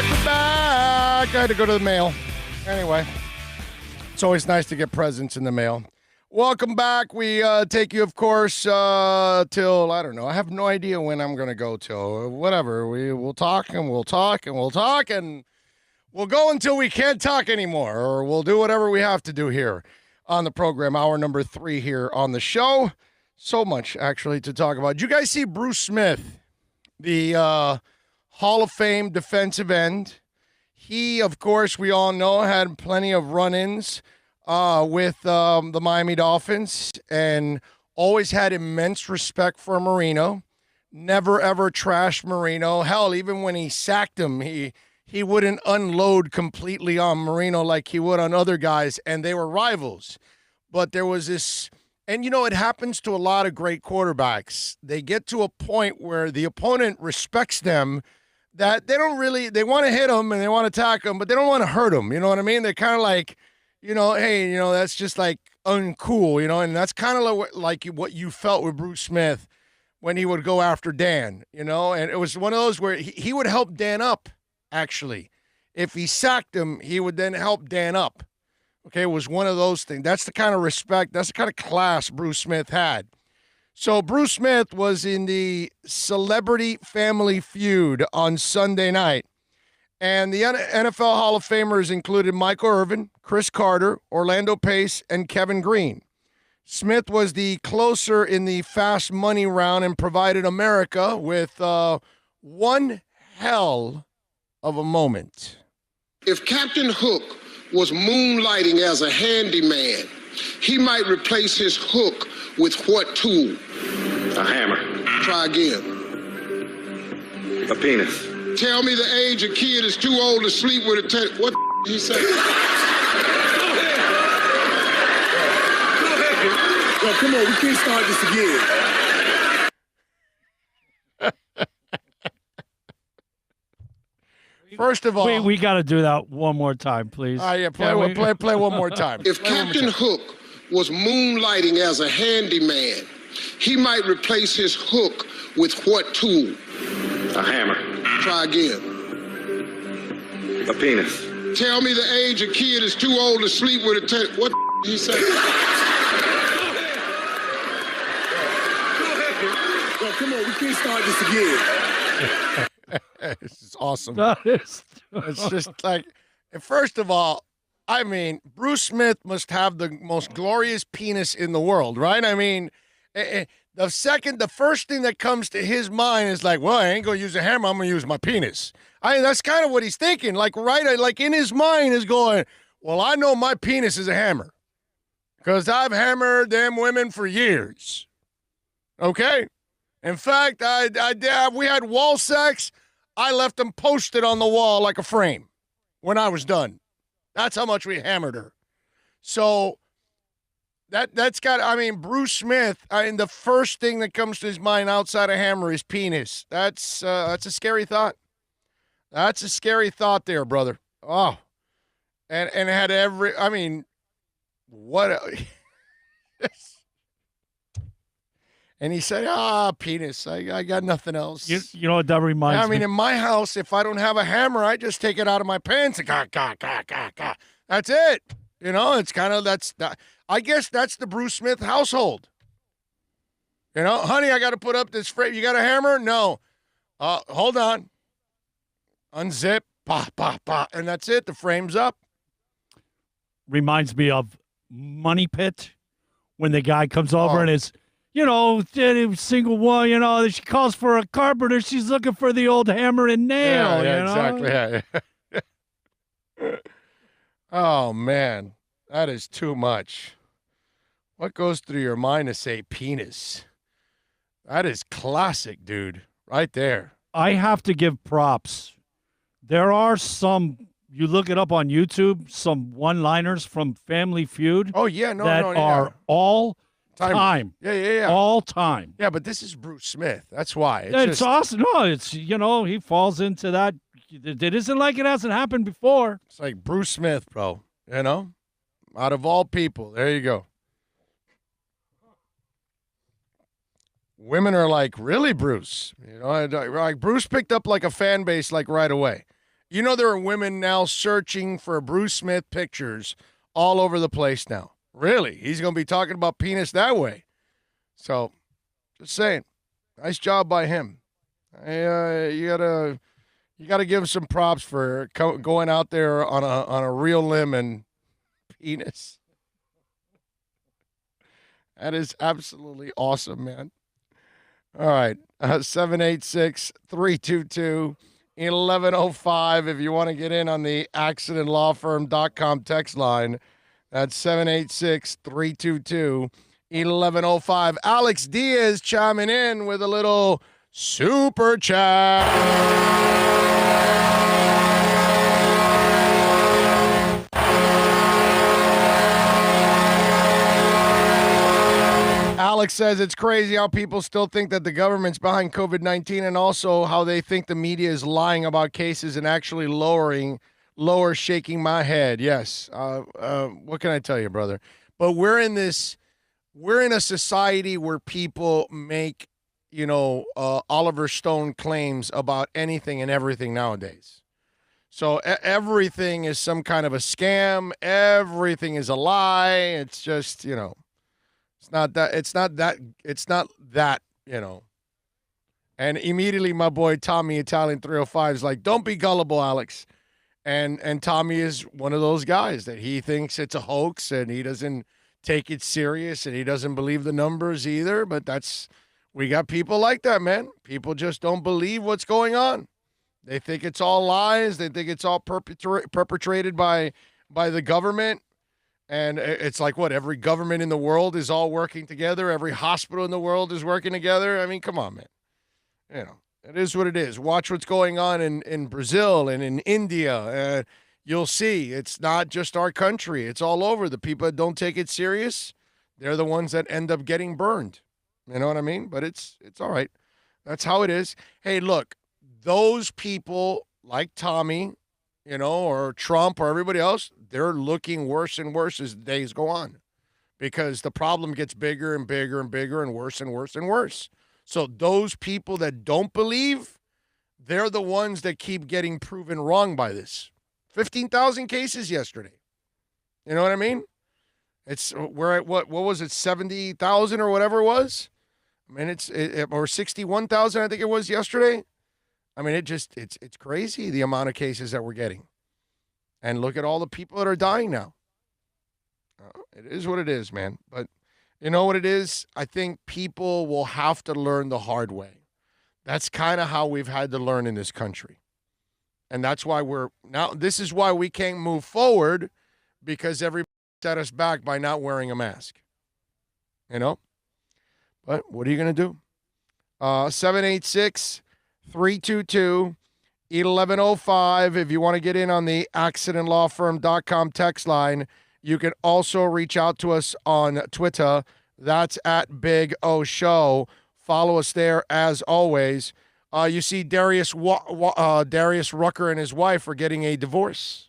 back. We're back. I had to go to the mail. Anyway, it's always nice to get presents in the mail. Welcome back. We take you, of course, till, I don't know. I have no idea when I'm going to go till. Whatever. We'll talk and we'll talk and we'll talk and we'll go until we can't talk anymore, or we'll do whatever we have to do here on the program. Hour number 3 here on the show. So much, actually, to talk about. Did you guys see Bruce Smith, the Hall of Fame defensive end? He, of course, we all know, had plenty of run-ins with the Miami Dolphins and always had immense respect for Marino. Never, ever trashed Marino. Hell, even when he sacked him, he wouldn't unload completely on Marino like he would on other guys, and they were rivals. But there was this, and you know, it happens to a lot of great quarterbacks. They get to a point where the opponent respects them, that they don't really, they want to hit them and they want to attack them, but they don't want to hurt them. You know what I mean? They're kind of like, you know, hey, you know, that's just like uncool, you know, and that's kind of like what you felt with Bruce Smith when he would go after Dan, you know, and it was one of those where he would help Dan up, actually. If he sacked him, he would then help Dan up. Okay, it was one of those things. That's the kind of respect, that's the kind of class Bruce Smith had. So Bruce Smith was in the Celebrity Family Feud on Sunday night. And the NFL Hall of Famers included Michael Irvin, Chris Carter, Orlando Pace, and Kevin Green. Smith was the closer in the fast money round and provided America with one hell of a moment. If Captain Hook was moonlighting as a handyman, he might replace his hook with what tool? A hammer. Try again. A penis. Tell me the age a kid is too old to sleep with a what did he say? Go ahead. Yo, come on, we can't start this again. First of all, we got to do that one more time, please. Yeah, play one more time. If Captain Hook was moonlighting as a handyman, he might replace his hook with what tool? A hammer. Try again. A penis. Tell me the age a kid is too old to sleep with a what did he say? Go ahead. Yo, come on, we can't start this again. This is awesome. It's just like, first of all, I mean, Bruce Smith must have the most glorious penis in the world, right? I mean, the first thing that comes to his mind is like, well, I ain't gonna use a hammer, I'm gonna use my penis. I mean, that's kind of what he's thinking. Like, right, like in his mind is going, well, I know my penis is a hammer because I've hammered them women for years. Okay? In fact, we had wall sex. I left them posted on the wall like a frame when I was done. That's how much we hammered her. So that's got, I mean, Bruce Smith, the first thing that comes to his mind outside of hammer is penis. That's a scary thought. That's a scary thought there, brother. Oh. And it had what and he said, penis. I got nothing else. You know what that reminds me? I mean, in my house, if I don't have a hammer, I just take it out of my pants and ga. That's it. You know, it's kind of, I guess that's the Bruce Smith household. You know, honey, I got to put up this frame. You got a hammer? No. Hold on. Unzip, and that's it. The frame's up. Reminds me of Money Pit when the guy comes over and is, you know, single one, you know, she calls for a carpenter. She's looking for the old hammer and nail. Yeah, you know? Exactly. Yeah. Oh, man. That is too much. What goes through your mind to say penis? That is classic, dude. Right there. I have to give props. There are some, you look it up on YouTube, some one-liners from Family Feud. Oh, yeah. That are all time. Yeah. All time. Yeah, but this is Bruce Smith. That's why. It's awesome. No, it's, you know, he falls into that. It isn't like it hasn't happened before. It's like Bruce Smith, bro. You know? Out of all people. There you go. Women are like, really, Bruce? You know, like Bruce picked up like a fan base like right away. You know there are women now searching for Bruce Smith pictures all over the place now. Really? He's going to be talking about penis that way. So, just saying. Nice job by him. You gotta give him some props for going out there on a real limb and penis. That is absolutely awesome, man. All right, 786-322-1105 if you want to get in on the accidentlawfirm.com text line. That's 786-322-1105. Alex Diaz chiming in with a little super chat. Alex says it's crazy how people still think that the government's behind COVID-19 and also how they think the media is lying about cases and actually lower, shaking my head. Yes. What can I tell you, brother? But we're in a society where people make, Oliver Stone claims about anything and everything nowadays. So everything is some kind of a scam. Everything is a lie. It's just, it's not that. And immediately my boy Tommy Italian 305 is like, don't be gullible, Alex. And Tommy is one of those guys that he thinks it's a hoax and he doesn't take it serious and he doesn't believe the numbers either. But we got people like that, man. People just don't believe what's going on. They think it's all lies. They think it's all perpetrated by the government. And it's like, what, every government in the world is all working together? Every hospital in the world is working together? I mean, come on, man. It is what it is. Watch what's going on in Brazil and in India. You'll see it's not just our country. It's all over. The people that don't take it serious, they're the ones that end up getting burned. You know what I mean? But it's all right. That's how it is. Hey, look, those people like Tommy, or Trump or everybody else, they're looking worse and worse as the days go on because the problem gets bigger and bigger and bigger and worse and worse and worse. So those people that don't believe, they're the ones that keep getting proven wrong by this. 15,000 cases yesterday. You know what I mean? We're at what was it, 70,000 or whatever it was? I mean, or 61,000, I think it was yesterday. I mean, it's crazy the amount of cases that we're getting. And look at all the people that are dying now. It is what it is, man. But you know what it is? I think people will have to learn the hard way. That's kind of how we've had to learn in this country. And that's why this is why we can't move forward, because everybody set us back by not wearing a mask. But what are you going to do? 786-322-1105 if you want to get in on the accidentlawfirm.com text line. You can also reach out to us on Twitter. That's at Big O Show. Follow us there as always. You see Darius Rucker and his wife are getting a divorce.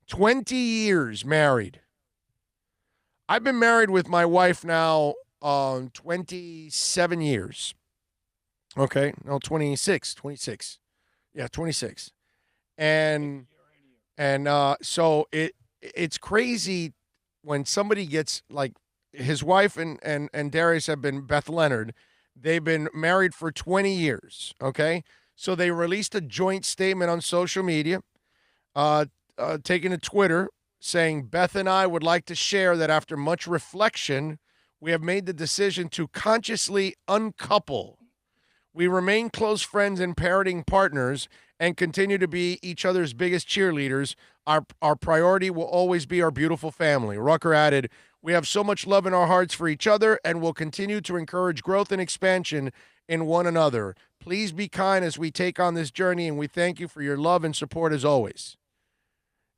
20 years married. I've been married with my wife now 27 years. Okay, no, 26. Yeah, 26. And so it's crazy when somebody gets, like, his wife and Darius have been, Beth Leonard, they've been married for 20 years, okay? So they released a joint statement on social media, taken to Twitter, saying, Beth and I would like to share that after much reflection, we have made the decision to consciously uncouple. We remain close friends and parenting partners and continue to be each other's biggest cheerleaders. Our priority will always be our beautiful family. Rucker added, we have so much love in our hearts for each other and will continue to encourage growth and expansion in one another. Please be kind as we take on this journey, and we thank you for your love and support as always.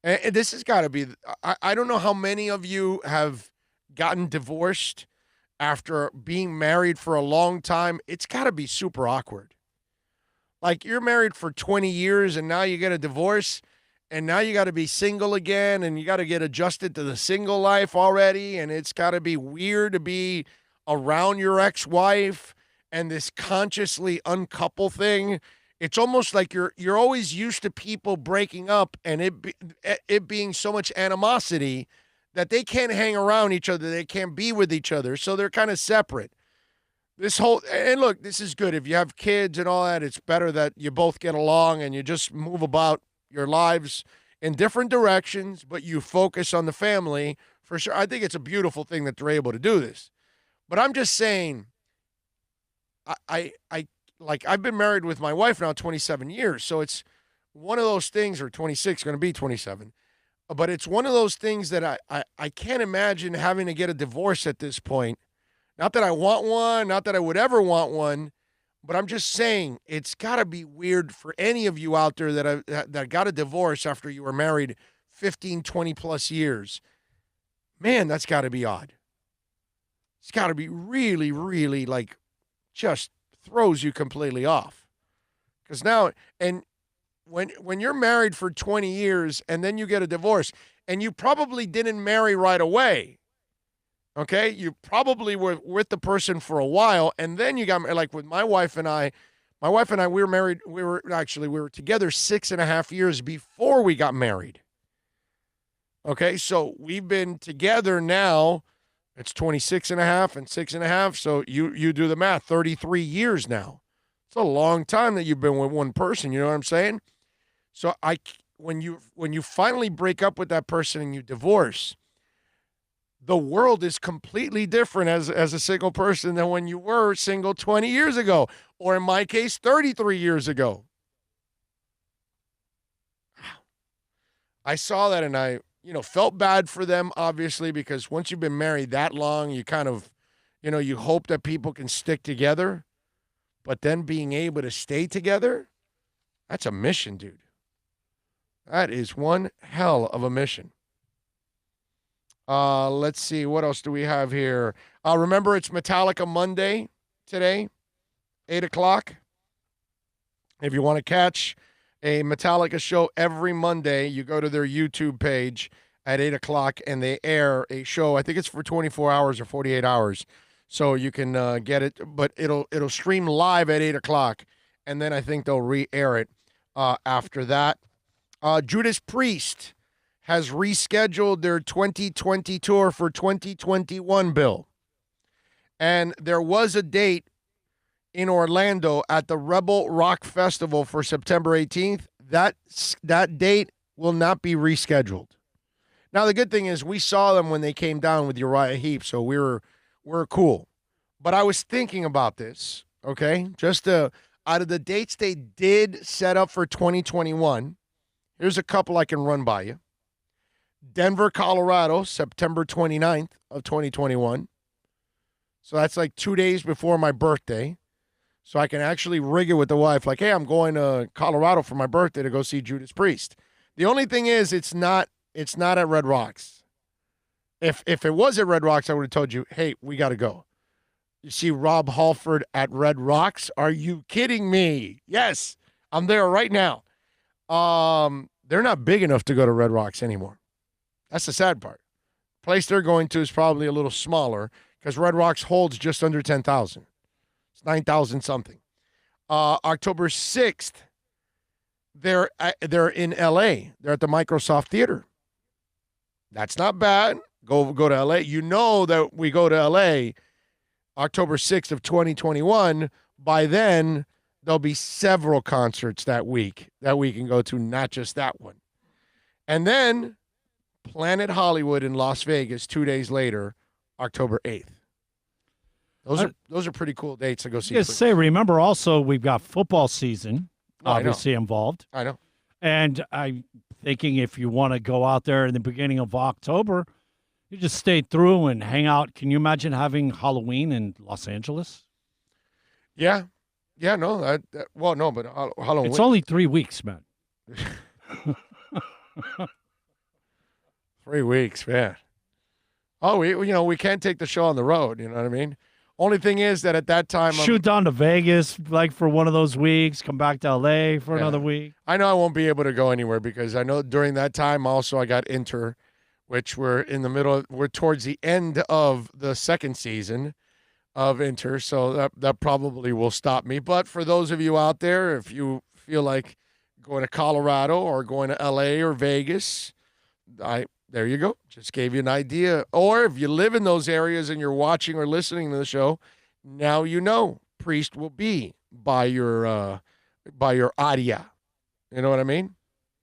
And this has got to be, I don't know how many of you have gotten divorced after being married for a long time. It's got to be super awkward. Like, you're married for 20 years and now you get a divorce and now you got to be single again and you got to get adjusted to the single life already. And it's got to be weird to be around your ex-wife and this consciously uncouple thing. it's almost like you're always used to people breaking up and it being so much animosity that they can't hang around each other, they can't be with each other, so they're kind of separate. And look, this is good. If you have kids and all that, it's better that you both get along and you just move about your lives in different directions, but you focus on the family for sure. I think it's a beautiful thing that they're able to do this. But I'm just saying, I've been married with my wife now 27 years, so it's one of those things, or 26, going to be 27. But it's one of those things that I can't imagine having to get a divorce at this point. Not that I want one, not that I would ever want one, but I'm just saying it's got to be weird for any of you out there that got a divorce after you were married 15, 20 plus years. Man, that's got to be odd. It's got to be really, really like just throws you completely off. Because now, and when you're married for 20 years and then you get a divorce, and you probably didn't marry right away, okay? You probably were with the person for a while, and then you got, like with my wife and I, we were married, we were together 6.5 years before we got married. Okay, so we've been together now, it's 26.5 and 6.5, so you do the math, 33 years now. It's a long time that you've been with one person, you know what I'm saying? So when you finally break up with that person and you divorce, the world is completely different as a single person than when you were single 20 years ago, or in my case, 33 years ago. I saw that and I, felt bad for them, obviously, because once you've been married that long, you kind of, you hope that people can stick together, but then being able to stay together, that's a mission, dude. That is one hell of a mission. Let's see. What else do we have here? Remember, it's Metallica Monday today, 8 o'clock. If you want to catch a Metallica show every Monday, you go to their YouTube page at 8 o'clock, and they air a show. I think it's for 24 hours or 48 hours. So you can get it, but it'll stream live at 8 o'clock, and then I think they'll re-air it after that. Judas Priest has rescheduled their 2020 tour for 2021, Bill. And there was a date in Orlando at the Rebel Rock Festival for September 18th. That date will not be rescheduled. Now, the good thing is we saw them when they came down with Uriah Heep, so we're cool. But I was thinking about this, okay? Just out of the dates they did set up for 2021, here's a couple I can run by you. Denver, Colorado, September 29th of 2021. So that's like 2 days before my birthday. So I can actually rig it with the wife, like, hey, I'm going to Colorado for my birthday to go see Judas Priest. The only thing is it's not at Red Rocks. If it was at Red Rocks, I would have told you, hey, we got to go. You see Rob Halford at Red Rocks? Are you kidding me? Yes, I'm there right now. They're not big enough to go to Red Rocks anymore. That's the sad part. The place they're going to is probably a little smaller because Red Rocks holds just under 10,000. It's 9,000 something. October 6th, they're in L.A. They're at the Microsoft Theater. That's not bad. Go to L.A. You know that we go to L.A. October 6th of 2021. By then, there'll be several concerts that week that we can go to, not just that one. And then Planet Hollywood in Las Vegas 2 days later, October 8th. Those are pretty cool dates to go see. Just say, remember also we've got football season obviously involved. I know. And I'm thinking if you want to go out there in the beginning of October, you just stay through and hang out. Can you imagine having Halloween in Los Angeles? Yeah. Yeah, no. No, but Halloween. It's only 3 weeks, man. 3 weeks, man. Oh, we can't take the show on the road. You know what I mean? Only thing is that at that time, shoot down to Vegas like for one of those weeks, come back to LA for another week. I know I won't be able to go anywhere because I know during that time also I got Inter, which we're in the middle. We're towards the end of the second season. of Inter, so that probably will stop me. But for those of you out there, if you feel like going to Colorado or going to LA or Vegas, there you go. Just gave you an idea. Or if you live in those areas and you're watching or listening to the show, now you know Priest will be by your area. You know what I mean?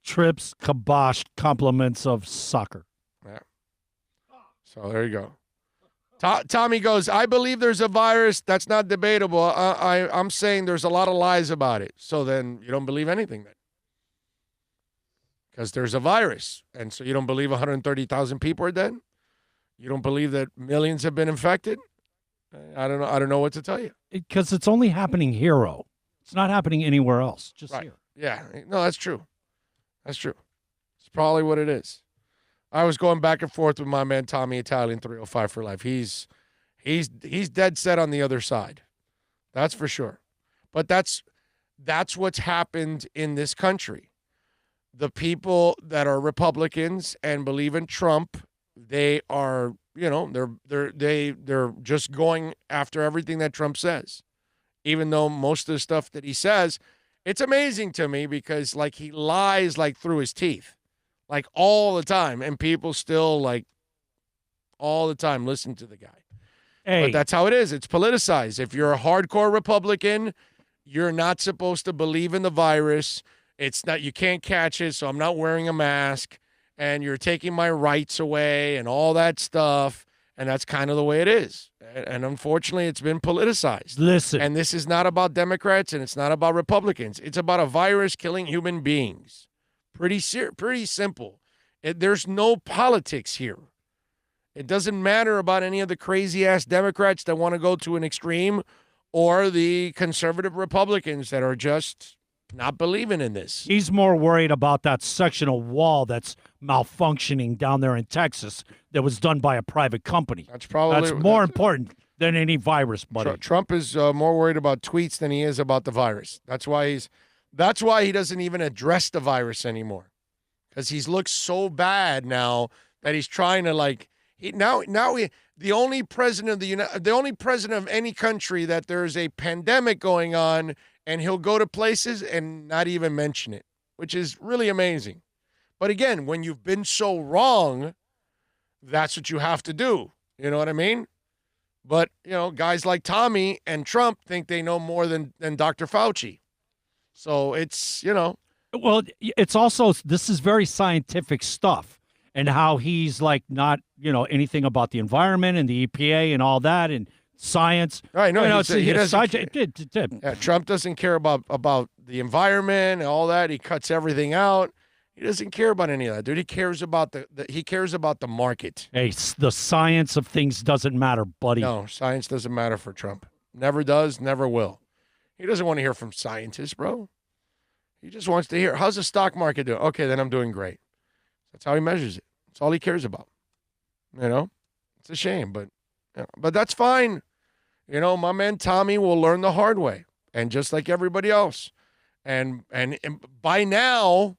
Trips, kibosh, compliments of soccer. Yeah. So there you go. Tommy goes, I believe there's a virus. That's not debatable. I'm saying there's a lot of lies about it. So then you don't believe anything then. Because there's a virus. And so you don't believe 130,000 people are dead? You don't believe that millions have been infected? I don't know what to tell you. Because it's only happening here. It's not happening anywhere else. Just right. Here. Yeah. No, that's true. That's true. It's probably what it is. I was going back and forth with my man Tommy Italian 305 for life. He's dead set on the other side. That's for sure. But that's what's happened in this country. The people that are Republicans and believe in Trump, they are, they're just going after everything that Trump says. Even though most of the stuff that he says, it's amazing to me because like he lies like through his teeth. Like all the time, and people still like all the time listen to the guy. Hey. But that's how it is. It's politicized. If you're a hardcore Republican, you're not supposed to believe in the virus. It's not, you can't catch it, so I'm not wearing a mask, and you're taking my rights away and all that stuff. And that's kind of the way it is. And unfortunately, it's been politicized. Listen. And this is not about Democrats, and it's not about Republicans. It's about a virus killing human beings. Pretty simple. There's no politics here. It doesn't matter about any of the crazy-ass Democrats that want to go to an extreme or the conservative Republicans that are just not believing in this. He's more worried about that sectional wall that's malfunctioning down there in Texas that was done by a private company. That's more important than any virus, buddy. Trump is more worried about tweets than he is about the virus. That's why he doesn't even address the virus anymore, because he's looked so bad now that he's trying to the only president of any country that there's a pandemic going on, and he'll go to places and not even mention it, which is really amazing. But again, when you've been so wrong, that's what you have to do. You know what I mean? But guys like Tommy and Trump think they know more than Dr. Fauci. So it's, Well, it's also, this is very scientific stuff, and how he's like not, anything about the environment and the EPA and all that and science. Right. No, he doesn't. Trump doesn't care about the environment and all that. He cuts everything out. He doesn't care about any of that, dude. He cares about the market. Hey, the science of things doesn't matter, buddy. No, science doesn't matter for Trump. Never does, never will. He doesn't want to hear from scientists, bro. He just wants to hear, how's the stock market doing? Okay, then I'm doing great. That's how he measures it. That's all he cares about. It's a shame, but that's fine. My man Tommy will learn the hard way, and just like everybody else. And by now,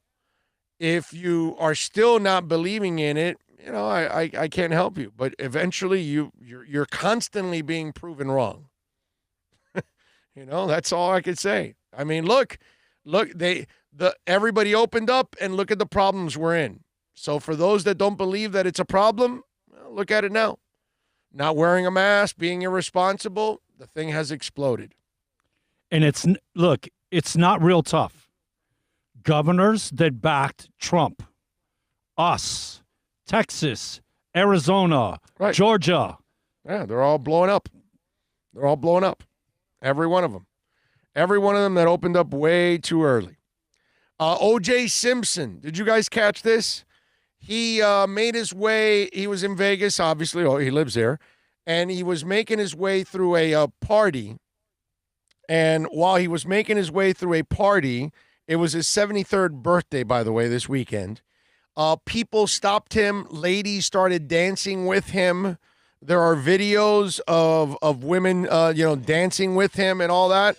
if you are still not believing in it, I can't help you. But eventually, you're constantly being proven wrong. That's all I could say. I mean, look, everybody opened up, and look at the problems we're in. So for those that don't believe that it's a problem, well, look at it now. Not wearing a mask, being irresponsible, the thing has exploded. And it's not real tough. Governors that backed Trump, us, Texas, Arizona, right. Georgia. Yeah, they're all blowing up. Every one of them. Every one of them that opened up way too early. O.J. Simpson, did you guys catch this? He made his way. He was in Vegas, obviously. Oh, he lives there. And he was making his way through a party. And while he was making his way through a party, it was his 73rd birthday, by the way, this weekend. People stopped him. Ladies started dancing with him. There are videos of women, dancing with him and all that.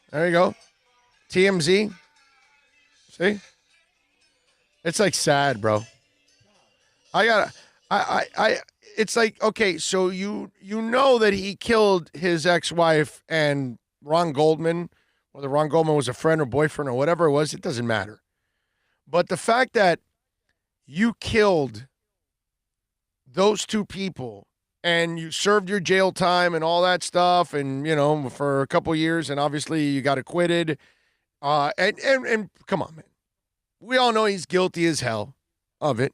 There you go. TMZ. See? It's like sad, bro. it's like, okay, so you know that he killed his ex-wife and Ron Goldman, whether Ron Goldman was a friend or boyfriend or whatever it was, it doesn't matter. But the fact that you killed those two people and you served your jail time and all that stuff and, for a couple years, and obviously you got acquitted. And come on, man. We all know he's guilty as hell of it.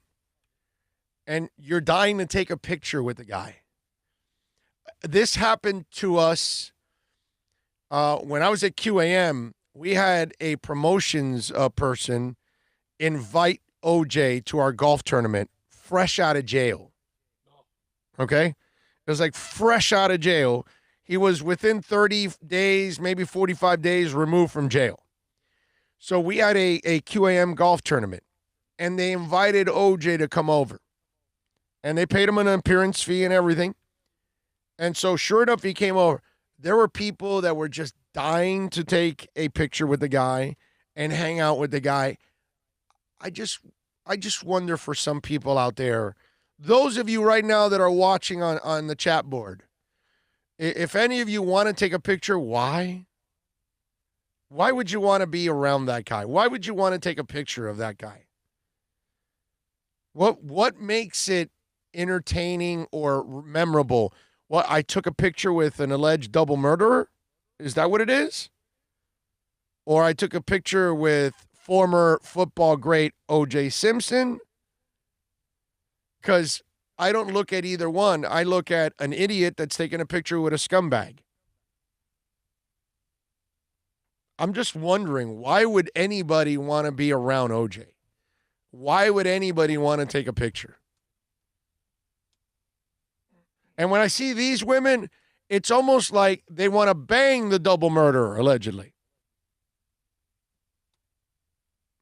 And you're dying to take a picture with the guy. This happened to us when I was at QAM. We had a promotions person invite OJ to our golf tournament fresh out of jail. Okay? It was like fresh out of jail. He was within 30 days, maybe 45 days removed from jail. So we had a QAM golf tournament, and they invited OJ to come over. And they paid him an appearance fee and everything. And so sure enough, he came over. There were people that were just dying to take a picture with the guy and hang out with the guy. I just wonder for some people out there, those of you right now that are watching on the chat board, if any of you want to take a picture, why? Why would you want to be around that guy? Why would you want to take a picture of that guy? What makes it entertaining or memorable? What, I took a picture with an alleged double murderer? Is that what it is? Or I took a picture with former football great O.J. Simpson? Because I don't look at either one. I look at an idiot that's taking a picture with a scumbag. I'm just wondering, why would anybody want to be around OJ? Why would anybody want to take a picture? And when I see these women, it's almost like they want to bang the double murderer, allegedly.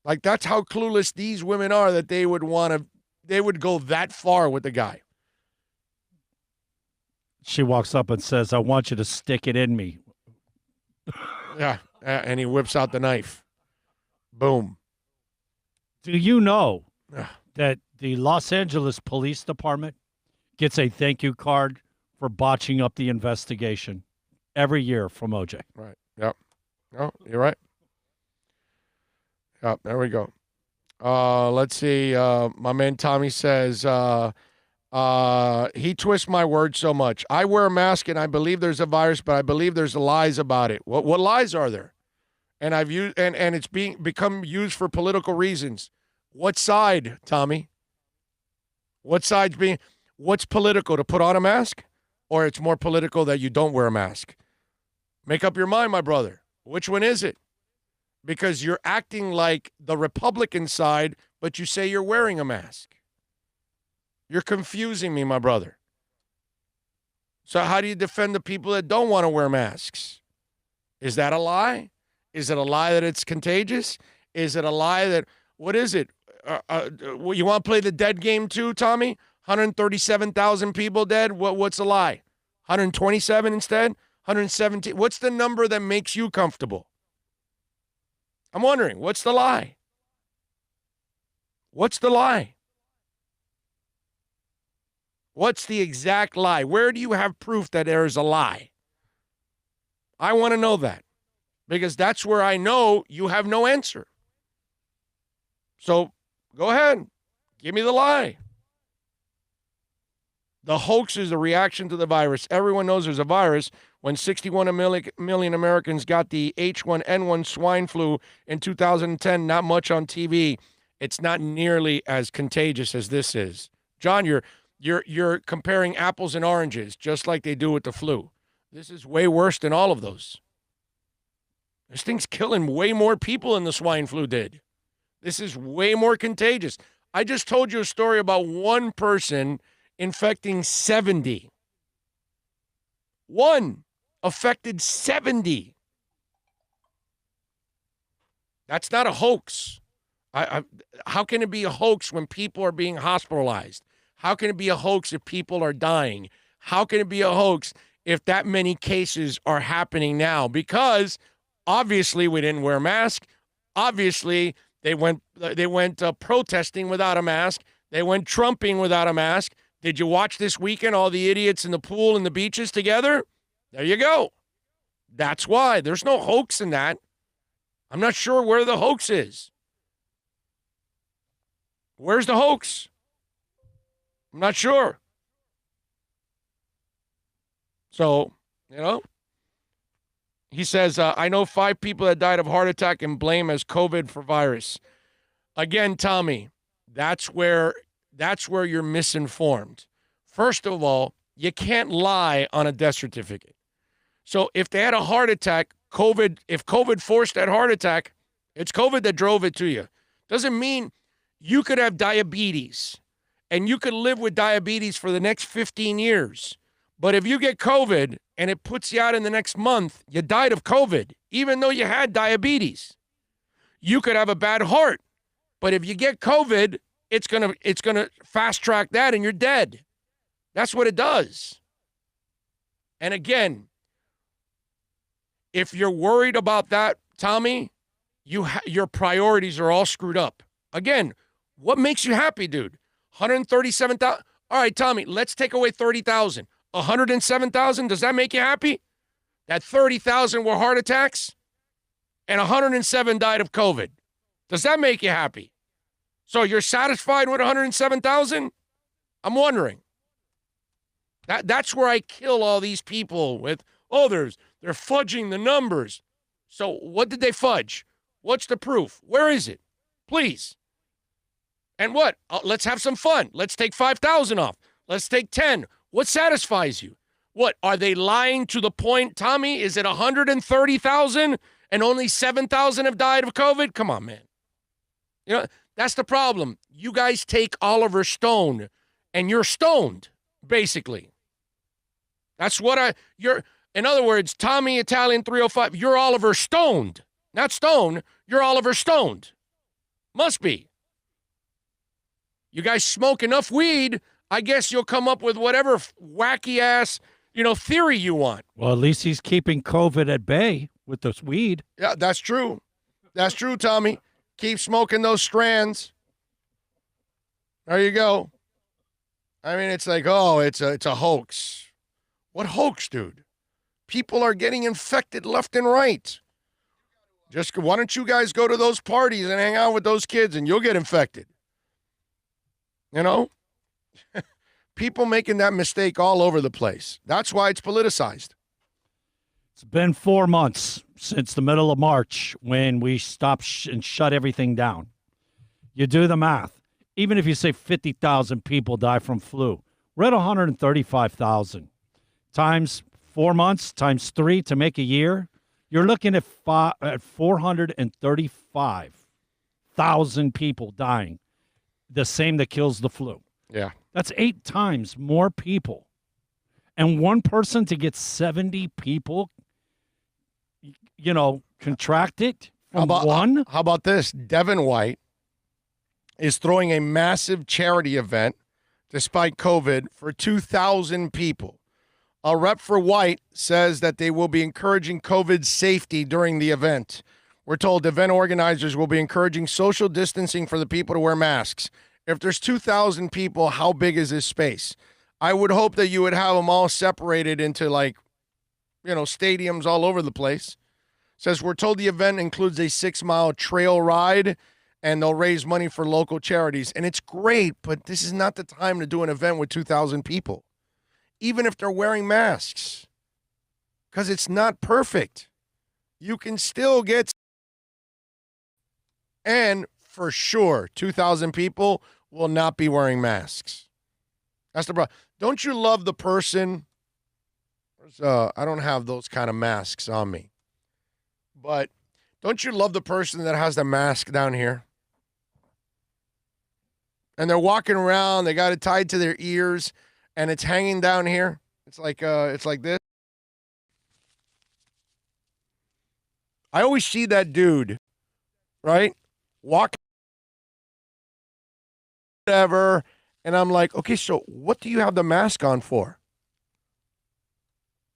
Like, that's how clueless these women are, that they would go that far with the guy. She walks up and says, I want you to stick it in me. Yeah. And he whips out the knife. Boom. Do you know that the Los Angeles Police Department gets a thank you card for botching up the investigation every year from OJ? Right. Yep. Oh, you're right. Yep. There we go. Let's see. My man Tommy says, he twists my words so much. I wear a mask and I believe there's a virus, but I believe there's lies about it. What lies are there? And I've used and it's become used for political reasons. What side, Tommy? What's political, to put on a mask? Or it's more political that you don't wear a mask? Make up your mind, my brother. Which one is it? Because you're acting like the Republican side, but you say you're wearing a mask. You're confusing me, my brother. So how do you defend the people that don't want to wear masks? Is that a lie? Is it a lie that it's contagious? Is it a lie that, what is it? You want to play the dead game too, Tommy? 137,000 people dead? What's a lie? 127 instead? 117? What's the number that makes you comfortable? I'm wondering, what's the lie? What's the lie? What's the exact lie? Where do you have proof that there is a lie? I want to know that, because that's where I know you have no answer. So go ahead. Give me the lie. The hoax is a reaction to the virus. Everyone knows there's a virus. When 61 million Americans got the H1N1 swine flu in 2010, not much on TV. It's not nearly as contagious as this is. John, you're comparing apples and oranges, just like they do with the flu. This is way worse than all of those. This thing's killing way more people than the swine flu did. This is way more contagious. I just told you a story about one person infecting 70. One affected 70. That's not a hoax. How can it be a hoax when people are being hospitalized? How can it be a hoax if people are dying? How can it be a hoax if that many cases are happening now? Because obviously we didn't wear a mask. Obviously they went protesting without a mask. They went Trumping without a mask. Did you watch this weekend all the idiots in the pool and the beaches together? There you go. That's why. There's no hoax in that. I'm not sure where the hoax is. Where's the hoax? I'm not sure. So, he says, I know 5 people that died of heart attack and blame as COVID for virus. Again, Tommy, that's where you're misinformed. First of all, you can't lie on a death certificate. So if they had a heart attack, if COVID forced that heart attack, it's COVID that drove it to you. Doesn't mean you could have diabetes and you could live with diabetes for the next 15 years. But if you get COVID and it puts you out in the next month, you died of COVID, even though you had diabetes. You could have a bad heart, but if you get COVID, it's gonna fast track that and you're dead. That's what it does. And again, if you're worried about that, Tommy, your priorities are all screwed up. Again, what makes you happy, dude? 137,000. All right, Tommy, let's take away 30,000. 107,000, does that make you happy? That 30,000 were heart attacks and 107 died of COVID. Does that make you happy? So you're satisfied with 107,000? I'm wondering. That's where I kill all these people with, they're fudging the numbers. So what did they fudge? What's the proof? Where is it? Please. And what? Let's have some fun. Let's take 5,000 off. Let's take 10. What satisfies you? What, are they lying to the point, Tommy? Is it 130,000 and only 7,000 have died of COVID? Come on, man. That's the problem. You guys take Oliver Stone and you're stoned, basically. That's what in other words, Tommy Italian 305, you're Oliver Stoned. Not Stone, you're Oliver Stoned. Must be. You guys smoke enough weed, I guess you'll come up with whatever wacky ass, theory you want. Well, at least he's keeping COVID at bay with this weed. Yeah, that's true. That's true, Tommy. Keep smoking those strands. There you go. I mean, it's like, it's a hoax. What hoax, dude? People are getting infected left and right. Just why don't you guys go to those parties and hang out with those kids and you'll get infected? People making that mistake all over the place. That's why it's politicized. It's been 4 months since the middle of March when we stopped and shut everything down. You do the math. Even if you say 50,000 people die from flu, we're at 135,000. Times 4 months, times 3 to make a year, you're looking at 435,000 people dying. The same that kills the flu. Yeah. That's 8 times more people. And one person to get 70 people, contract it from one? How about this? Devin White is throwing a massive charity event despite COVID for 2,000 people. A rep for White says that they will be encouraging COVID safety during the event. We're told event organizers will be encouraging social distancing for the people to wear masks. If there's 2,000 people, how big is this space? I would hope that you would have them all separated into stadiums all over the place. Says we're told the event includes a 6-mile trail ride and they'll raise money for local charities. And it's great, but this is not the time to do an event with 2,000 people, even if they're wearing masks, because it's not perfect. You can still get, and for sure, 2,000 people will not be wearing masks. That's the problem. Don't you love the person? I don't have those kind of masks on me, but don't you love the person that has the mask down here? And they're walking around, they got it tied to their ears, and it's hanging down here. It's like this. I always see that dude, right? Walking whatever, and I'm like, okay, so what do you have the mask on for?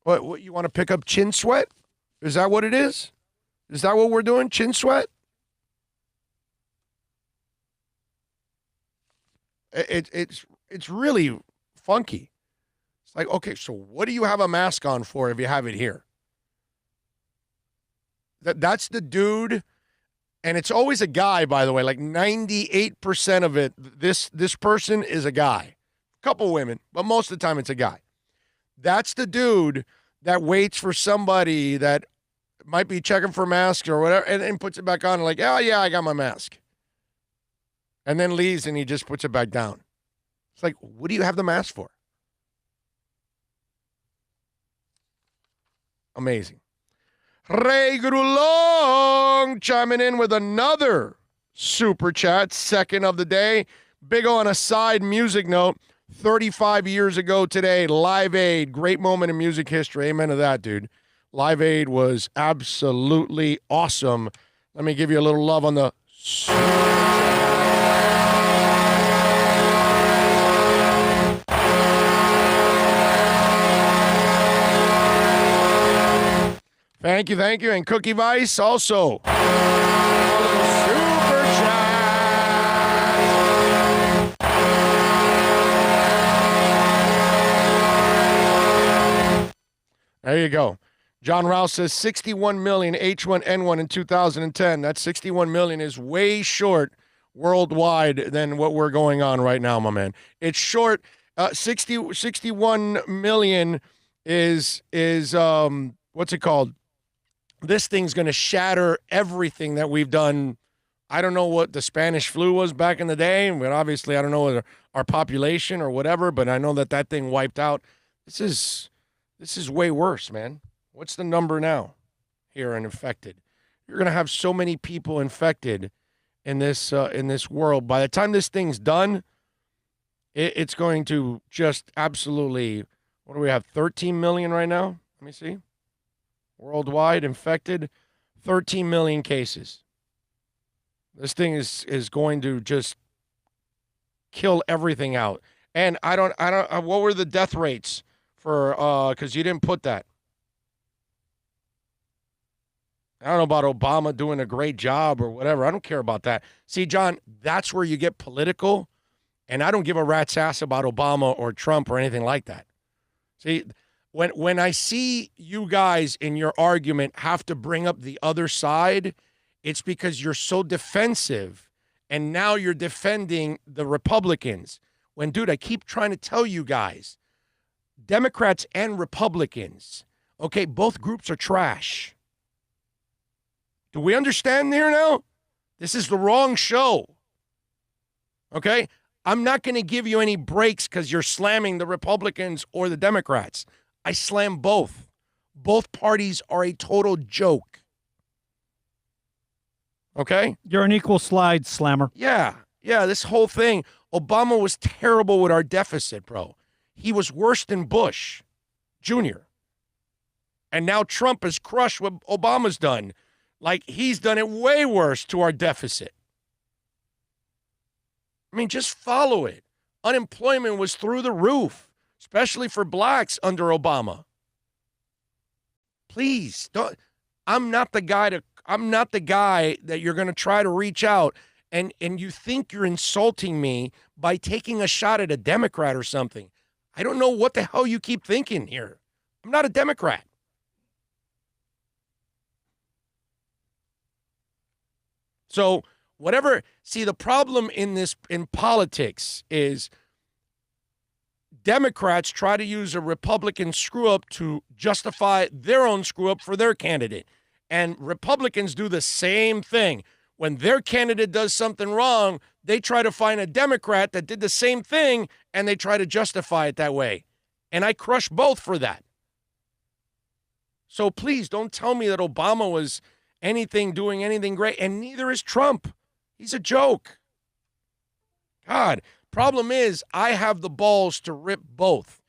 What you want to pick up chin sweat? Is that what it is? Is that what we're doing? Chin sweat? It's really funky. It's like, okay, so what do you have a mask on for if you have it here? That's the dude, and it's always a guy, by the way. Like 98% of it, this person is a guy. A couple women, but most of the time it's a guy. That's the dude that waits for somebody that might be checking for masks or whatever, and puts it back on and like, oh, yeah, I got my mask. And then leaves and he just puts it back down. It's like, what do you have the mask for? Amazing. Ray Grulong chiming in with another super chat, second of the day. Big on a side music note. 35 years ago today, Live Aid, great moment in music history. Amen to that, dude. Live Aid was absolutely awesome. Let me give you a little love on the Thank you. And Cookie Vice also. Super chat. There you go. John Rouse says 61 million H1N1 in 2010. That 61 million is way short worldwide than what we're going on right now, my man. It's short. 61 million is what's it called? This thing's going to shatter everything that we've done. I don't know what the Spanish flu was back in the day, but obviously I don't know our population or whatever, but I know that thing wiped out. This is way worse, man. What's the number now here in infected? You're going to have so many people infected in this world. By the time this thing's done, it's going to just absolutely, what do we have, 13 million right now? Let me see. Worldwide infected, 13 million cases. This thing is going to just kill everything out. And I don't what were the death rates for cuz you didn't put that. I don't know about Obama doing a great job or whatever. I don't care about that. See, John, that's where you get political, and I don't give a rat's ass about Obama or Trump or anything like that. See, When I see you guys in your argument have to bring up the other side, it's because you're so defensive, and now you're defending the Republicans. When, dude, I keep trying to tell you guys, Democrats and Republicans, okay, both groups are trash. Do we understand here now? This is the wrong show. Okay? I'm not going to give you any breaks because you're slamming the Republicans or the Democrats. I slam both. Both parties are a total joke. Okay? You're an equal slide slammer. Yeah, this whole thing. Obama was terrible with our deficit, bro. He was worse than Bush Jr. And now Trump has crushed what Obama's done. Like, he's done it way worse to our deficit. I mean, just follow it. Unemployment was through the roof, especially for blacks under Obama. Please, don't. I'm not the guy that you're going to try to reach out and you think you're insulting me by taking a shot at a Democrat or something. I don't know what the hell you keep thinking here. I'm not a Democrat. So whatever, see, the problem in politics is Democrats try to use a Republican screw-up to justify their own screw-up for their candidate. And Republicans do the same thing. When their candidate does something wrong, they try to find a Democrat that did the same thing, and they try to justify it that way. And I crush both for that. So please don't tell me that Obama was doing anything great, and neither is Trump. He's a joke. God, problem is I have the balls to rip both.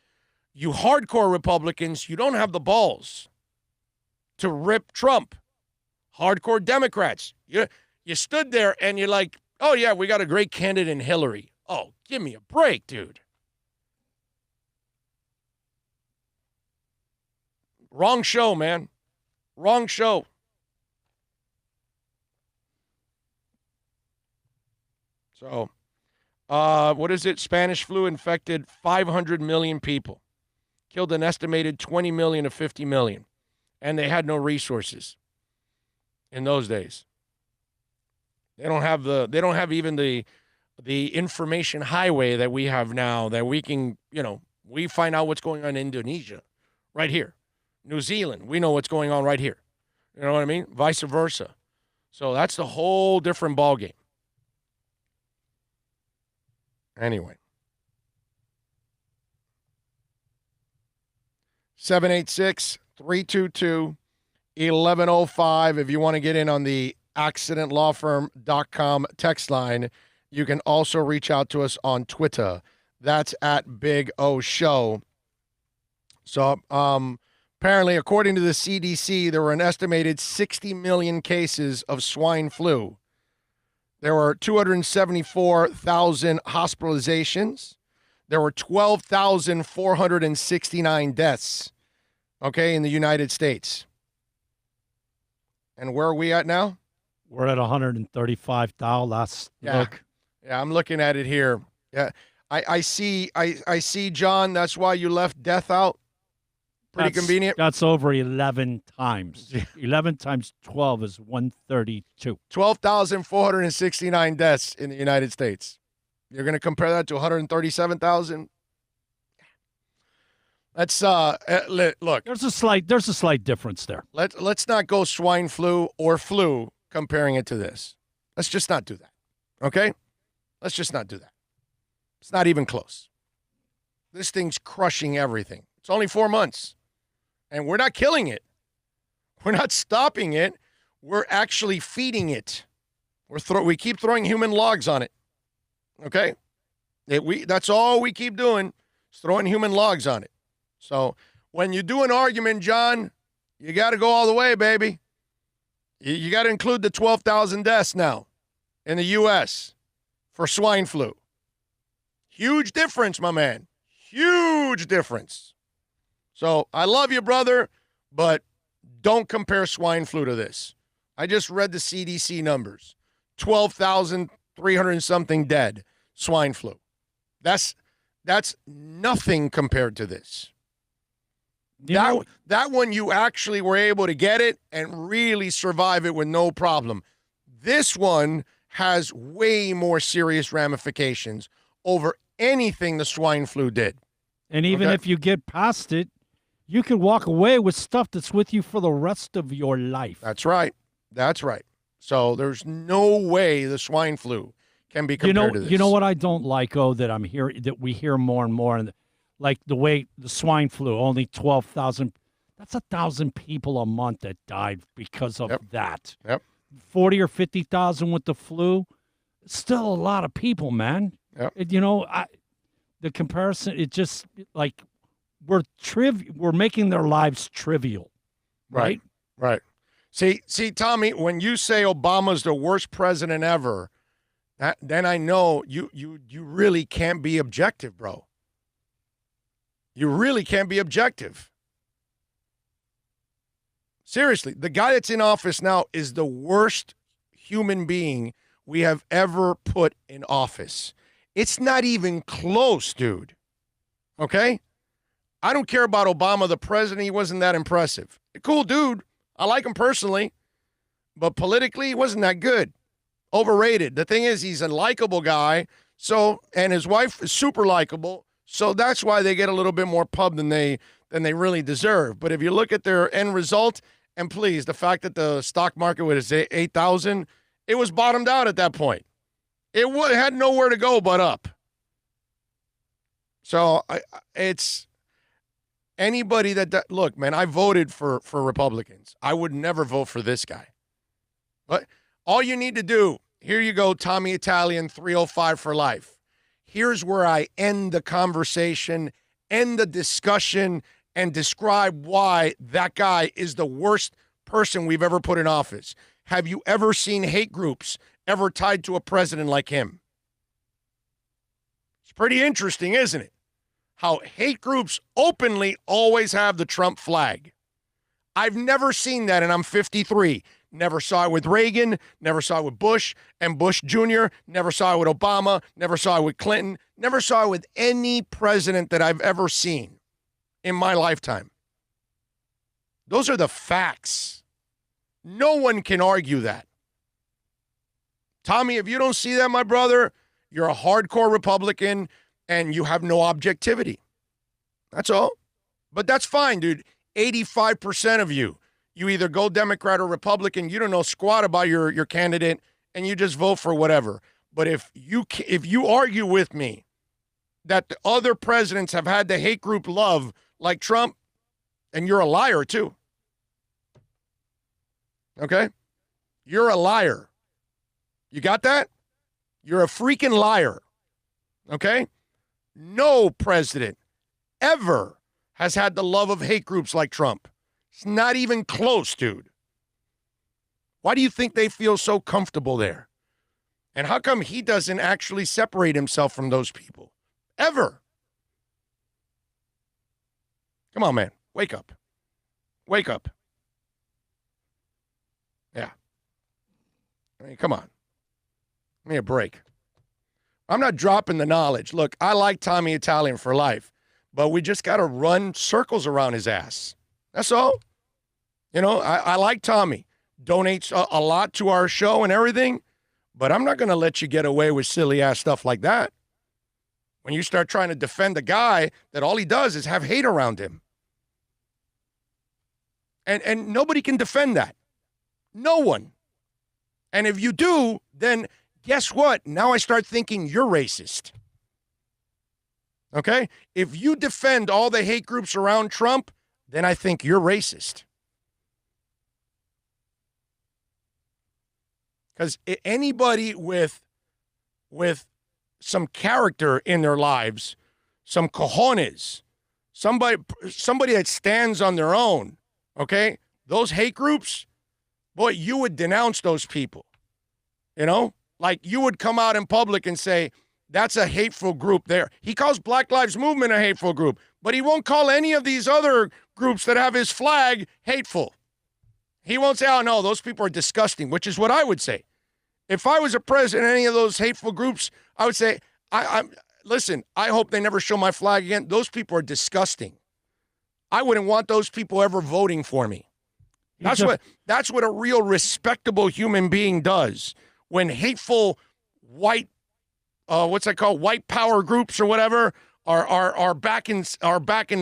You hardcore Republicans, you don't have the balls to rip Trump. Hardcore Democrats, you stood there and you're like, oh, yeah, we got a great candidate in Hillary. Oh, give me a break, dude. Wrong show, man. Wrong show. So, What is it? Spanish flu infected 500 million people, killed an estimated 20 million to 50 million, and they had no resources in those days. They don't have even the information highway that we have now, that we can, we find out what's going on in Indonesia right here. New Zealand, we know what's going on right here. You know what I mean? Vice versa. So that's the whole different ballgame. Anyway. 786-322-1105. If you want to get in on the accidentlawfirm.com text line, you can also reach out to us on Twitter. That's at Big O Show. So apparently, according to the CDC, there were an estimated 60 million cases of swine flu. There were 274,000 hospitalizations. There were 12,469 deaths, in the United States. And where are we at now? We're at 135,000 last look. Yeah, I'm looking at it here. Yeah, I see, John, that's why you left death out. Pretty convenient. That's over 11 times. 11 times 12 is 132. 12,469 deaths in the United States. You're going to compare that to 137,000? Let's look. There's a slight difference there. Let's not go swine flu or flu comparing it to this. Let's just not do that. Okay? Let's just not do that. It's not even close. This thing's crushing everything. It's only 4 months. And we're not killing it. We're not stopping it. We're actually feeding it. We keep throwing human logs on it. Okay? That's all we keep doing is throwing human logs on it. So when you do an argument, John, you got to go all the way, baby. You got to include the 12,000 deaths now in the U.S. for swine flu. Huge difference, my man. Huge difference. So I love you, brother, but don't compare swine flu to this. I just read the CDC numbers. 12,300 and something dead, swine flu. That's nothing compared to this. That one you actually were able to get it and really survive it with no problem. This one has way more serious ramifications over anything the swine flu did. And even if you get past it, you can walk away with stuff that's with you for the rest of your life. That's right. That's right. So there's no way the swine flu can be compared to this. You know what I don't like, that we hear more and more, and like the way the swine flu, only 12,000. That's 1,000 people a month that died because of that. Yep. 40 or 50,000 with the flu, still a lot of people, man. Yep. The comparison, it just like we're making their lives trivial, right? Right. See, Tommy, when you say Obama's the worst president ever, then I know you really can't be objective, bro. You really can't be objective. Seriously, the guy that's in office now is the worst human being we have ever put in office. It's not even close, dude. Okay? I don't care about Obama, the president. He wasn't that impressive. Cool dude. I like him personally. But politically, he wasn't that good. Overrated. The thing is, he's a likable guy. And his wife is super likable. So that's why they get a little bit more pub than they really deserve. But if you look at their end result, and please, the fact that the stock market was 8,000, it was bottomed out at that point. It had nowhere to go but up. So it's anybody that look, man, I voted for Republicans. I would never vote for this guy. But all you need to do, here you go, Tommy Italian 305 for life. Here's where I end the conversation, end the discussion, and describe why that guy is the worst person we've ever put in office. Have you ever seen hate groups ever tied to a president like him? It's pretty interesting, isn't it? How hate groups openly always have the Trump flag. I've never seen that, and I'm 53. never saw it with Reagan, never saw it with Bush and Bush Jr., never saw it with Obama, never saw it with Clinton, never saw it with any president that I've ever seen in my lifetime. Those are the facts. No one can argue that. Tommy, if you don't see that, my brother, you're a hardcore Republican and you have no objectivity. That's all. But that's fine, dude. 85% of you either go Democrat or Republican. You don't know squat about your candidate, and you just vote for whatever. But if you argue with me that the other presidents have had the hate group love like Trump, and you're a liar too. Okay? You're a liar. You got that? You're a freaking liar. Okay? No president ever has had the love of hate groups like Trump. It's not even close, dude. Why do you think they feel so comfortable there? And how come he doesn't actually separate himself from those people? Ever. Come on, man. Wake up. Wake up. Yeah. I mean, come on. Give me a break. I'm not dropping the knowledge. Look, I like Tommy Italian for life, but we just got to run circles around his ass. That's all. You know, I like Tommy. Donates a lot to our show and everything, but I'm not going to let you get away with silly-ass stuff like that. When you start trying to defend a guy that all he does is have hate around him. And nobody can defend that. No one. And if you do, then guess what? Now I start thinking you're racist. Okay? If you defend all the hate groups around Trump, then I think you're racist. Because anybody with some character in their lives, some cojones, somebody that stands on their own, okay? Those hate groups, boy, you would denounce those people. You know? Like you would come out in public and say, that's a hateful group there. He calls Black Lives Movement a hateful group, but he won't call any of these other groups that have his flag hateful. He won't say, oh, no, those people are disgusting, which is what I would say. If I was a president of any of those hateful groups, I would say, listen, I hope they never show my flag again. Those people are disgusting. I wouldn't want those people ever voting for me. That's what a real respectable human being does. When hateful white, what's that called, white power groups or whatever are backing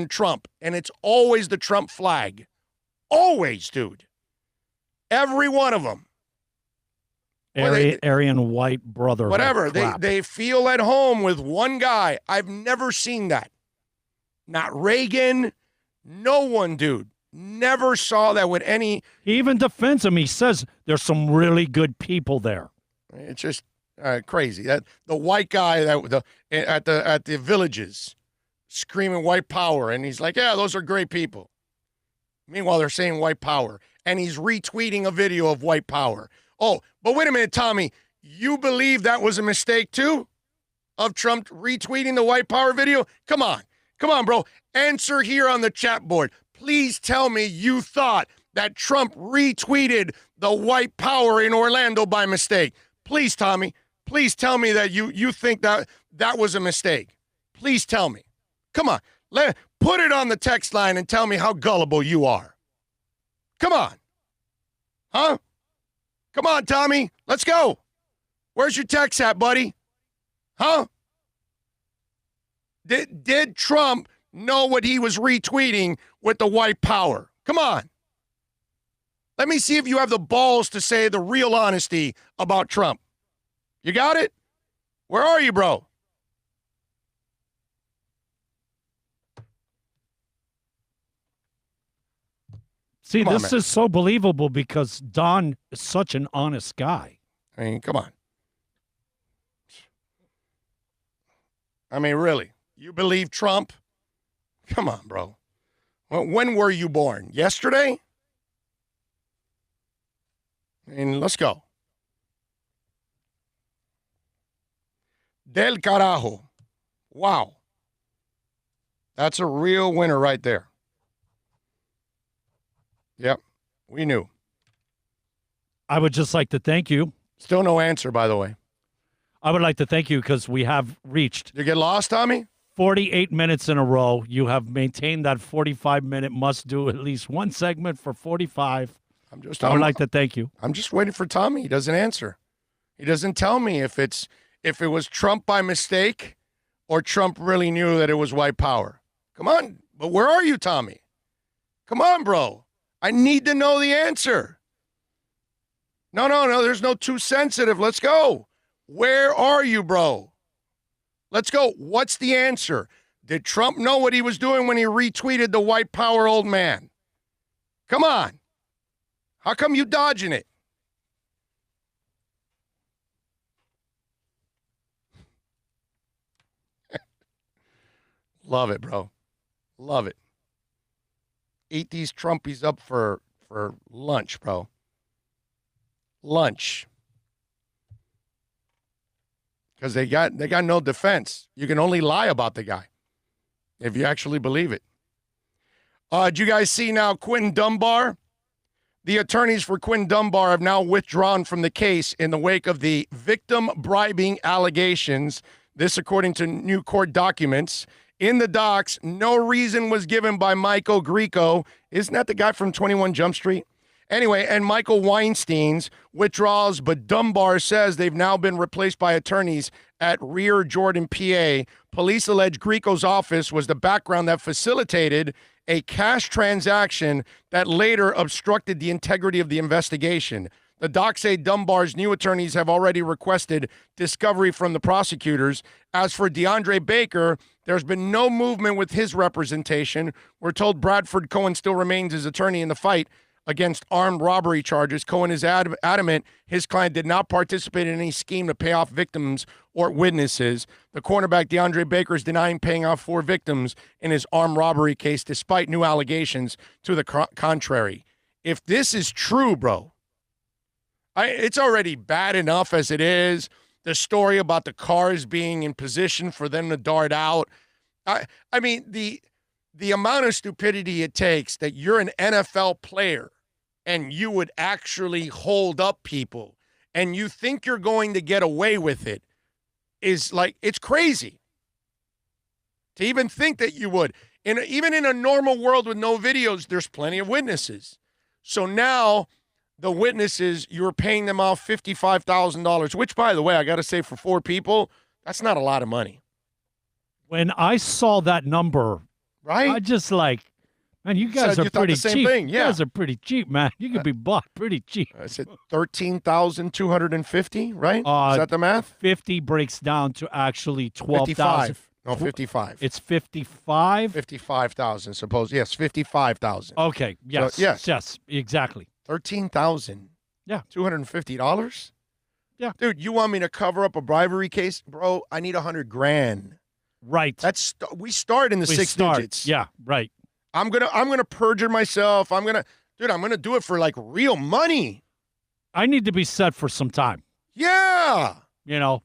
Trump, and it's always the Trump flag, always, dude. Every one of them. Aryan white brother. Whatever. They feel at home with one guy. I've never seen that. Not Reagan. No one, dude. Never saw that with any. He even defends him. He says there's some really good people there. It's just crazy. That the white guy at the villages screaming white power, and he's like, yeah, those are great people. Meanwhile, they're saying white power, and he's retweeting a video of white power. Oh, but wait a minute, Tommy. You believe that was a mistake, too? Of Trump retweeting the white power video? Come on. Come on, bro. Answer here on the chat board. Please tell me you thought that Trump retweeted the white power in Orlando by mistake. Please, Tommy. Please tell me that you think that was a mistake. Please tell me. Come on. Put it on the text line and tell me how gullible you are. Come on. Huh? Come on, Tommy. Let's go. Where's your text at, buddy? Huh? Did Trump know what he was retweeting with the white power? Come on. Let me see if you have the balls to say the real honesty about Trump. You got it? Where are you, bro? See, this is so believable because Don is such an honest guy. I mean, come on. I mean, really? You believe Trump? Come on, bro. When were you born? Yesterday? I mean, let's go. Del carajo. Wow. That's a real winner right there. Yep, we knew. I would just like to thank you. Still no answer, by the way. I would like to thank you because we have reached. You get lost, Tommy? 48 minutes in a row. You have maintained that 45-minute must do at least one segment for 45. I would like to thank you. I'm just waiting for Tommy. He doesn't answer. He doesn't tell me if it was Trump by mistake or Trump really knew that it was white power. Come on. But where are you, Tommy? Come on, bro. I need to know the answer. No. There's no too sensitive. Let's go. Where are you, bro? Let's go. What's the answer? Did Trump know what he was doing when he retweeted the white power old man? Come on. How come you dodging it? Love it, bro. Love it. Eat these Trumpies up for lunch, bro. Lunch. Because they got no defense. You can only lie about the guy if you actually believe it. Did you guys see now Quentin Dunbar? The attorneys for Quentin Dunbar have now withdrawn from the case in the wake of the victim bribing allegations. This according to new court documents. In the docs, no reason was given by Michael Grieco. Isn't that the guy from 21 Jump Street? Anyway, and Michael Weinstein's withdrawals, but Dunbar says they've now been replaced by attorneys at Rear Jordan, PA. Police allege Grieco's office was the background that facilitated a cash transaction that later obstructed the integrity of the investigation. The docs say Dunbar's new attorneys have already requested discovery from the prosecutors. As for DeAndre Baker, there's been no movement with his representation. We're told Bradford Cohen still remains his attorney in the fight against armed robbery charges. Cohen is adamant his client did not participate in any scheme to pay off victims or witnesses. The cornerback DeAndre Baker is denying paying off 4 victims in his armed robbery case, despite new allegations to the contrary. If this is true, bro, it's already bad enough as it is. The story about the cars being in position for them to dart out. I mean, the amount of stupidity it takes that you're an NFL player and you would actually hold up people and you think you're going to get away with it is like, it's crazy to even think that you would. Even in a normal world with no videos, there's plenty of witnesses. So now the witnesses, you're paying them off $55,000, which, by the way, I got to say, for 4 people, that's not a lot of money. When I saw that number, right? I just like, man, you guys are pretty cheap. Thing. Yeah. You guys are pretty cheap, man. You can be bought pretty cheap. I said 13,250, right? Is that the math? 50 breaks down to actually 12,000. No, 55. It's 55? 55,000, suppose. Yes, 55,000. Okay, yes. So, yes, exactly. 13,000. Yeah. $250? Yeah. Dude, you want me to cover up a bribery case? Bro, I need $100,000. Right. We start in the 6 digits. Yeah, right. I'm gonna perjure myself. I'm gonna do it for like real money. I need to be set for some time. Yeah. You know,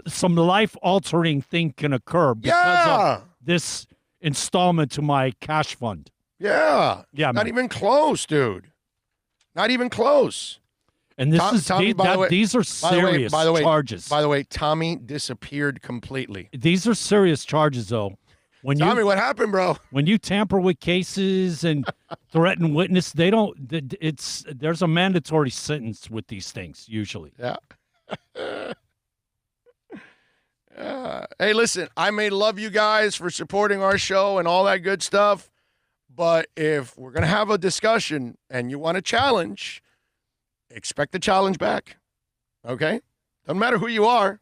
some life-altering thing can occur because of this installment to my cash fund. Yeah. Yeah, Not even close, dude. Not even close. And these are serious charges. By the way, Tommy disappeared completely. These are serious charges, though. Tommy, what happened, bro? When you tamper with cases and threaten witness, there's a mandatory sentence with these things usually. Yeah. Hey, listen, I may love you guys for supporting our show and all that good stuff, but if we're going to have a discussion and you want a challenge, expect the challenge back, okay? Doesn't matter who you are,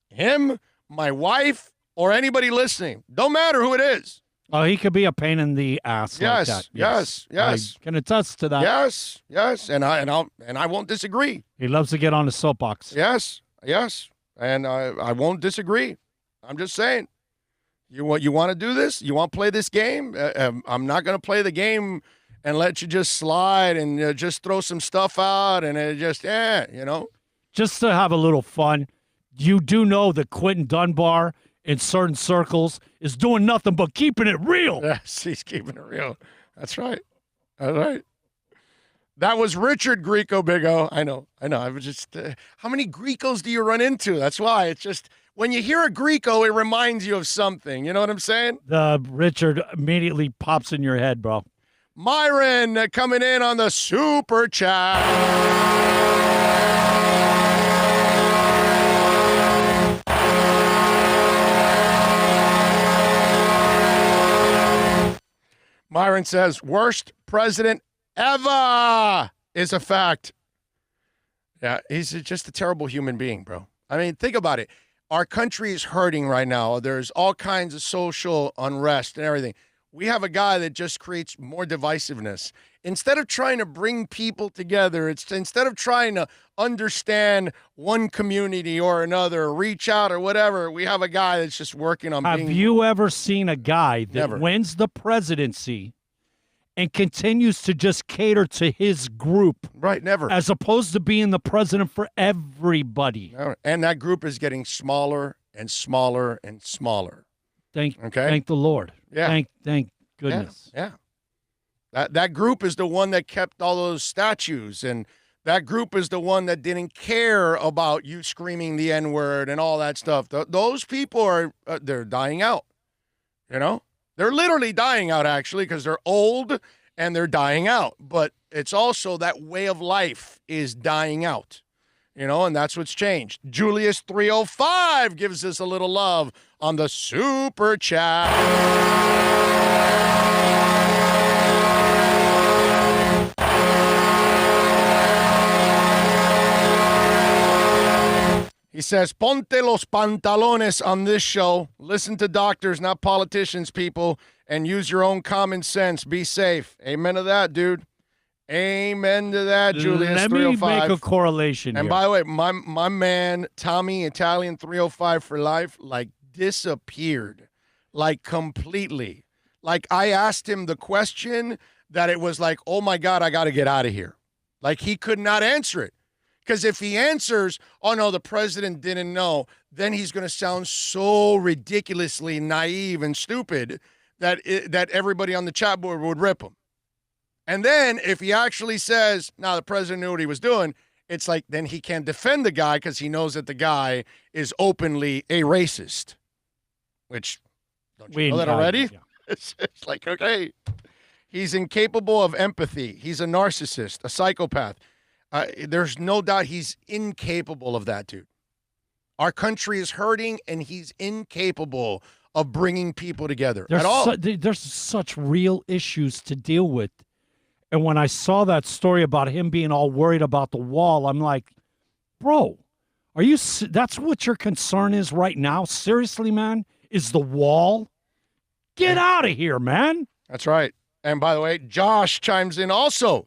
him, my wife, or anybody listening. Don't matter who it is. Oh, he could be a pain in the ass like that. Yes. I can attest to that. Yes, and I won't disagree. He loves to get on the soapbox. Yes, and I won't disagree. I'm just saying, you want to do this? You want to play this game? I'm not going to play the game and let you just slide and just throw some stuff out and it just, Just to have a little fun, you do know that Quentin Dunbar in certain circles is doing nothing but keeping it real. Yes, he's keeping it real. That's right. All right. That was Richard Grieco, Big O. I know. I was just, how many Griecos do you run into? That's why. It's just, when you hear a Grieco, it reminds you of something. You know what I'm saying? The Richard immediately pops in your head, bro. Myron coming in on the super chat. Myron says, worst president ever is a fact. Yeah, he's just a terrible human being, bro. I mean, think about it. Our country is hurting right now. There's all kinds of social unrest and everything. We have a guy that just creates more divisiveness. Instead of trying to bring people together, instead of trying to understand one community or another, reach out or whatever, we have a guy that's just working on Have you ever seen a guy that wins the presidency and continues to just cater to his group? Right, never. As opposed to being the president for everybody. And that group is getting smaller and smaller and smaller. Thank the Lord. Yeah. Thank goodness. Yeah. That group is the one that kept all those statues, and that group is the one that didn't care about you screaming the N-word and all that stuff. Those people are they're dying out. You know? They're literally dying out, actually, because they're old and they're dying out. But it's also that way of life is dying out. You know, and that's what's changed. Julius 305 gives us a little love on the super chat. He says, ponte los pantalones on this show. Listen to doctors, not politicians, people, and use your own common sense. Be safe. Amen to that, dude. Amen to that, Julius. Let me make a correlation And here. by the way, my man, Tommy, Italian 305 for life, like disappeared, like completely. Like I asked him the question that it was like, oh my God, I got to get out of here. Like he could not answer it. Because if he answers, oh no, the president didn't know, then he's going to sound so ridiculously naive and stupid that everybody on the chat board would rip him. And then if he actually says, no, the president knew what he was doing, it's like then he can't defend the guy because he knows that the guy is openly a racist. Which, don't you know that already? Yeah. It's like, okay, he's incapable of empathy. He's a narcissist, a psychopath. There's no doubt he's incapable of that, dude. Our country is hurting, and he's incapable of bringing people together at all. There's such real issues to deal with. And when I saw that story about him being all worried about the wall, I'm like, bro, that's what your concern is right now? Seriously, man? Is the wall? Get out of here, man. That's right. And by the way, Josh chimes in also.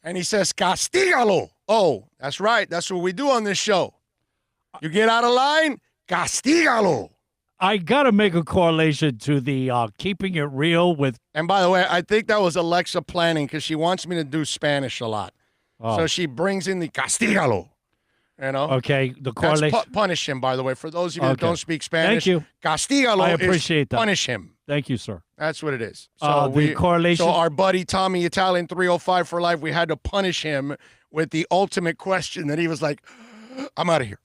And he says, castígalo. Oh, that's right. That's what we do on this show. You get out of line, castígalo. I got to make a correlation to the keeping it real with. And by the way, I think that was Alexa planning because she wants me to do Spanish a lot. Oh. So she brings in the castígalo. You know? Okay, the correlation. That's punish him, by the way. For those of you that don't speak Spanish. Thank you. Castígalo I appreciate is that. punish him. Thank you, sir. That's what it is. So the correlation. So our buddy Tommy Italian 305 for life, we had to punish him with the ultimate question that he was like, I'm out of here.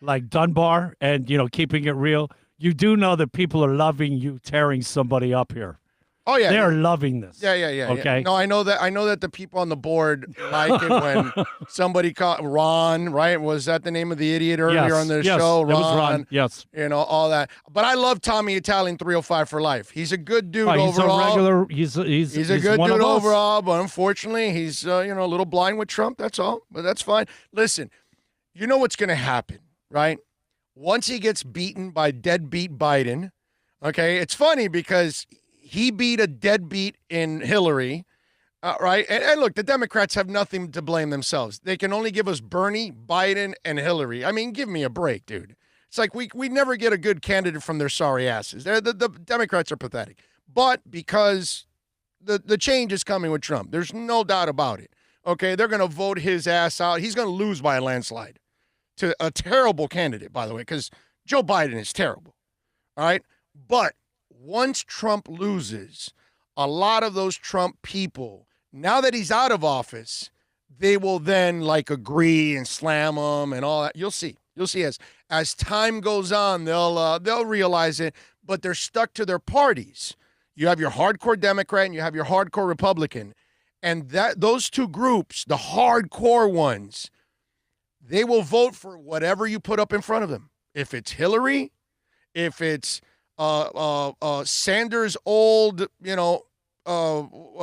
Like Dunbar and, keeping it real. You do know that people are loving you tearing somebody up here. Oh, yeah. They're loving this. Yeah. Okay. Yeah. No, I know that the people on the board like it when somebody called Ron, right? Was that the name of the idiot earlier on the show? Ron. It was Ron. Yes. All that. But I love Tommy Italian 305 for life. He's a good dude he's overall. A regular, he's a good one dude of us. overall, but unfortunately, he's a little blind with Trump. That's all. But that's fine. Listen, you know what's going to happen, right? Once he gets beaten by deadbeat Biden, okay, it's funny because he beat a deadbeat in Hillary, right? And look, the Democrats have nothing to blame themselves. They can only give us Bernie, Biden, and Hillary. I mean, give me a break, dude. It's like we never get a good candidate from their sorry asses. The Democrats are pathetic. But because the change is coming with Trump, there's no doubt about it. Okay, they're going to vote his ass out. He's going to lose by a landslide. to a terrible candidate, by the way, because Joe Biden is terrible. All right. But once Trump loses, a lot of those Trump people, now that he's out of office, they will then like agree and slam him and all that. You'll see. You'll see as time goes on, they'll realize it, but they're stuck to their parties. You have your hardcore Democrat and you have your hardcore Republican. And those two groups, the hardcore ones, they will vote for whatever you put up in front of them. If it's Hillary, if it's Sanders' old,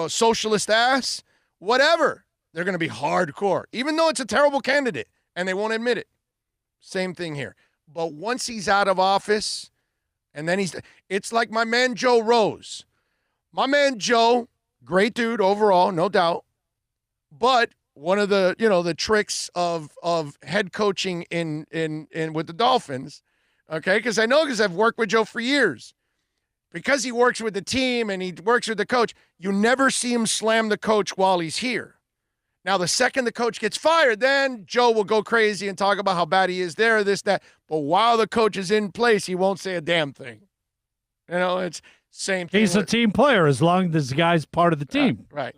socialist ass, whatever, they're going to be hardcore, even though it's a terrible candidate, and they won't admit it. Same thing here. But once he's out of office, and then it's like my man Joe Rose. My man Joe, great dude overall, no doubt. But one of the, the tricks of head coaching in with the Dolphins, okay, because I've worked with Joe for years. Because he works with the team and he works with the coach, you never see him slam the coach while he's here. Now, the second the coach gets fired, then Joe will go crazy and talk about how bad he is there, this, that. But while the coach is in place, he won't say a damn thing. It's same thing. He's a team player as long as the guy's part of the team. Right.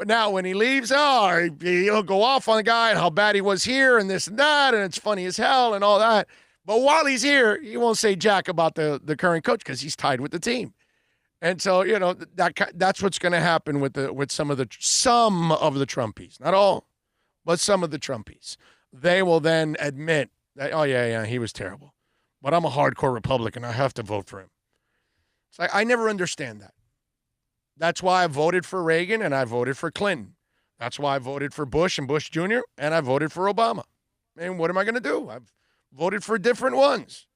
Now, when he leaves, he'll go off on the guy and how bad he was here and this and that, and it's funny as hell and all that. But while he's here, he won't say jack about the current coach because he's tied with the team. And so, that's what's going to happen with some of the Trumpies. Not all, but some of the Trumpies. They will then admit that, oh, yeah, he was terrible. But I'm a hardcore Republican. I have to vote for him. It's like, I never understand that. That's why I voted for Reagan and I voted for Clinton. That's why I voted for Bush and Bush Jr. and I voted for Obama. And what am I going to do? I've voted for different ones.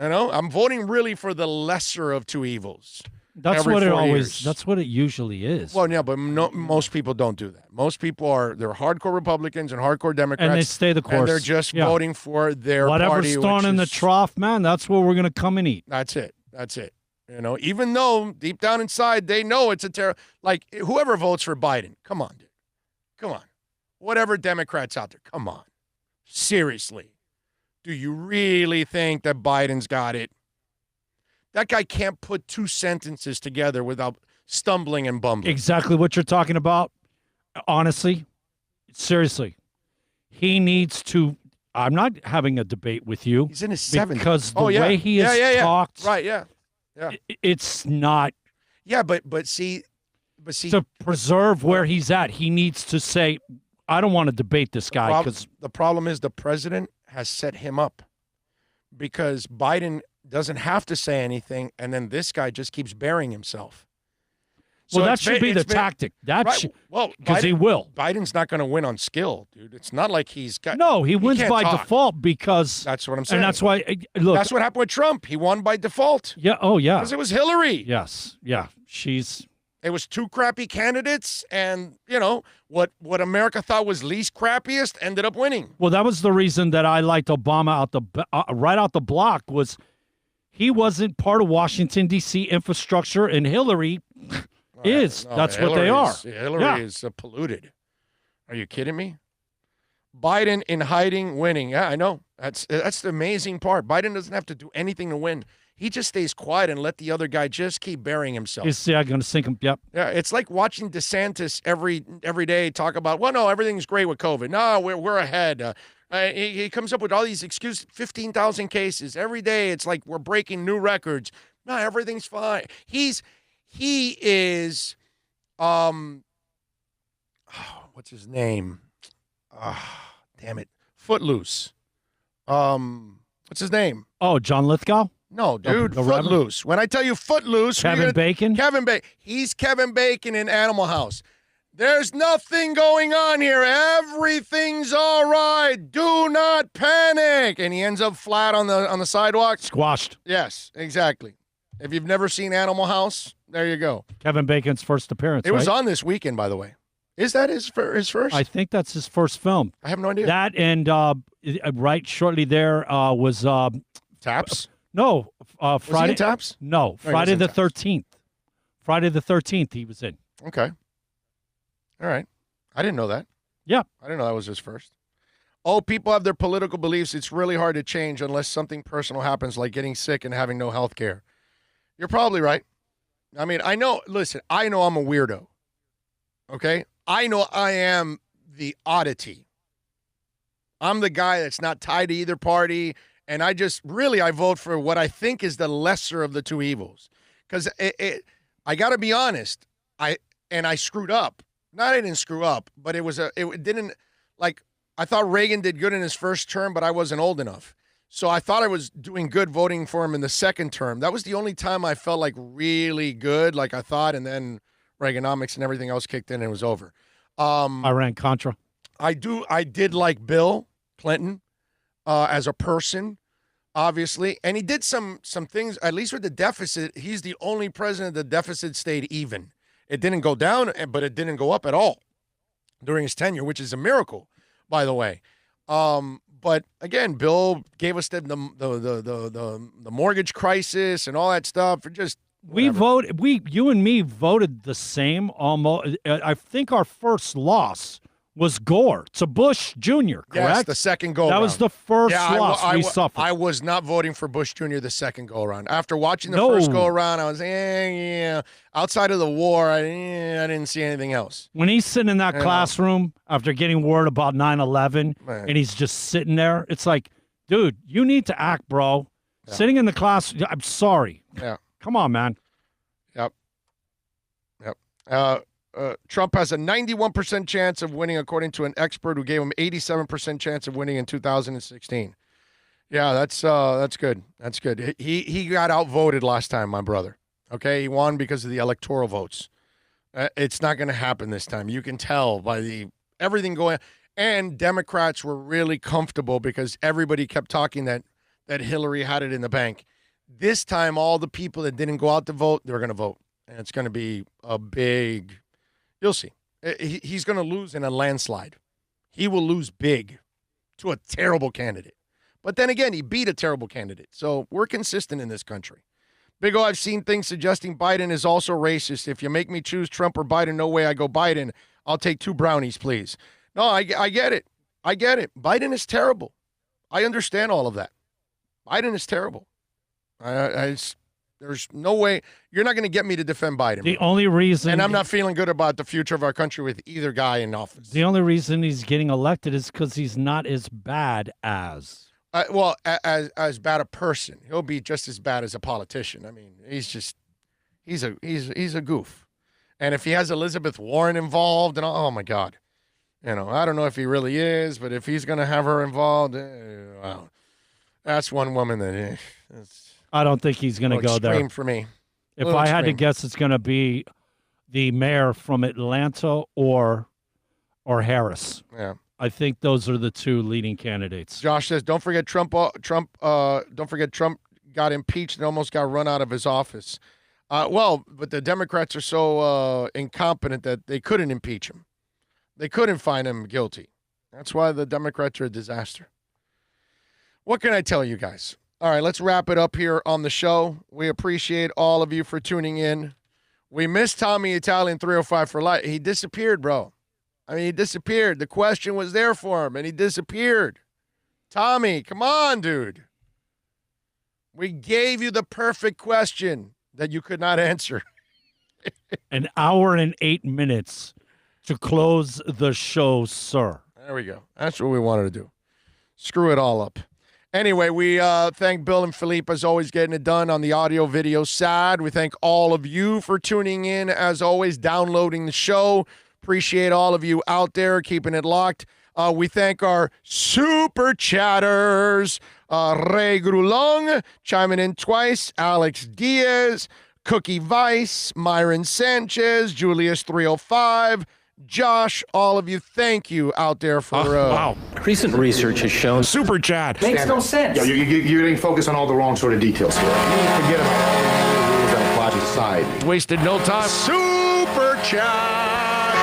I'm voting really for the lesser of two evils. That's what it always. That's what it usually is. Well, yeah, but most people don't do that. Most people they're hardcore Republicans and hardcore Democrats, and they stay the course. And they're just voting for their whatever's party. thrown in the trough, man. That's what we're gonna come and eat. That's it. Even though deep down inside they know it's a terror. Like whoever votes for Biden, come on, dude, come on. Whatever Democrats out there, come on, seriously. Do you really think that Biden's got it? That guy can't put two sentences together without stumbling and bumbling. Exactly what you're talking about. Honestly, seriously, he needs to. I'm not having a debate with you. He's in his 70s. Because the way he has talked, right? Yeah. It's not. Yeah, but see, to preserve where he's at, he needs to say, "I don't want to debate this guy." Because the problem is the president has set him up because Biden doesn't have to say anything, and then this guy just keeps burying himself. So that should be the tactic. Because he will. Biden's not going to win on skill, dude. It's not like he's got. No, he wins by default because. That's what I'm saying. And that's why. Look, that's what happened with Trump. He won by default. Yeah. Oh, yeah. Because it was Hillary. Yes. Yeah. It was two crappy candidates, and what America thought was least crappiest ended up winning. Well, that was the reason that I liked Obama right out the block was he wasn't part of Washington D.C. infrastructure, and Hillary is. That's what they are. Hillary is polluted. Are you kidding me? Biden in hiding, winning. Yeah, I know. That's the amazing part. Biden doesn't have to do anything to win. He just stays quiet and let the other guy just keep burying himself. Going to sink him. Yep. Yeah, it's like watching DeSantis every day talk about, well, no, everything's great with COVID. No, we're ahead. He comes up with all these excuses, 15,000 cases. Every day it's like we're breaking new records. No, everything's fine. He is, what's his name? Damn it. Footloose. What's his name? Oh, John Lithgow? No, dude, Footloose. When I tell you Footloose. Kevin Bacon? Kevin Bacon. He's Kevin Bacon in Animal House. There's nothing going on here. Everything's all right. Do not panic. And he ends up flat on the sidewalk. Squashed. Yes, exactly. If you've never seen Animal House, there you go. Kevin Bacon's first appearance, It was on this weekend, by the way. Is that his first? I think that's his first film. I have no idea. That and right shortly there was Taps? No, Friday. Was he in Taps? No, Friday the 13th. Friday the 13th he was in. Okay. All right. I didn't know that. Yeah. I didn't know that was his first. oh, people have their political beliefs. It's really hard to change unless something personal happens, like getting sick and having no health care. You're probably right. I mean, I know I'm a weirdo. Okay? I know I am the oddity. I'm the guy that's not tied to either party, and I vote for what I think is the lesser of the two evils. Because I got to be honest, I screwed up. Not I didn't screw up, but I thought Reagan did good in his first term, but I wasn't old enough. So I thought I was doing good voting for him in the second term. That was the only time I felt like really good, like I thought, and then Reaganomics and everything else kicked in and it was over. Iran-Contra. I did like Bill Clinton as a person, obviously, and he did some things, at least with the deficit. He's the only president the deficit stayed even. It didn't go down, but it didn't go up at all during his tenure, which is a miracle, by the way. But again, Bill gave us the mortgage crisis and all that stuff. You and me voted the same almost. I think our first loss was Gore to Bush Jr., correct? Yes, the second go-around. That was the first loss we suffered. I was not voting for Bush Jr. the second go-around. After watching the first go-around, I was, yeah. Outside of the war, I didn't see anything else. When he's sitting in that classroom after getting word about 9/11, and he's just sitting there, it's like, dude, you need to act, bro. Yeah. Sitting in the class, I'm sorry. Yeah. Come on, man. Yep. Trump has a 91% chance of winning, according to an expert who gave him 87% chance of winning in 2016. Yeah, that's good. That's good. He got outvoted last time, my brother. Okay, he won because of the electoral votes. It's not going to happen this time. You can tell by everything going. And Democrats were really comfortable because everybody kept talking that Hillary had it in the bank. This time, all the people that didn't go out to vote, they're going to vote. And it's going to be a big, you'll see. He's going to lose in a landslide. He will lose big to a terrible candidate. But then again, he beat a terrible candidate. So we're consistent in this country. Big O, I've seen things suggesting Biden is also racist. If you make me choose Trump or Biden, no way I go Biden. I'll take 2 brownies, please. No, I get it. I get it. Biden is terrible. I understand all of that. Biden is terrible. There's no way. You're not going to get me to defend Biden. The only reason. And I'm not feeling good about the future of our country with either guy in office. The only reason he's getting elected is because he's not as bad as. As bad a person. He'll be just as bad as a politician. I mean, he's a goof. And if he has Elizabeth Warren involved, and oh my God. I don't know if he really is, but if he's going to have her involved, well, that's one woman that I don't think he's going to go there. Extreme for me. If I had to guess, it's going to be the mayor from Atlanta or Harris. Yeah. I think those are the 2 leading candidates. Josh says, don't forget Trump got impeached and almost got run out of his office. But the Democrats are so incompetent that they couldn't impeach him. They couldn't find him guilty. That's why the Democrats are a disaster. What can I tell you guys? All right, let's wrap it up here on the show. We appreciate all of you for tuning in. We miss Tommy Italian 305 for life. He disappeared, bro. I mean, he disappeared. The question was there for him, and he disappeared. Tommy, come on, dude. We gave you the perfect question that you could not answer. An hour and 8 minutes to close the show, sir. There we go. That's what we wanted to do. Screw it all up. Anyway, we thank Bill and Philippe, as always, getting it done on the audio-video side. We thank all of you for tuning in, as always, downloading the show. Appreciate all of you out there keeping it locked. We thank our super chatters, Ray Grulong, chiming in twice, Alex Diaz, Cookie Vice, Myron Sanchez, Julius 305, Josh, all of you, thank you out there for... wow. Recent research has shown... Super chat. Makes no sense. Yeah, you're getting focused on all the wrong sort of details here. You need to forget about all the rules that apply to society. Wasted no time. Super chat.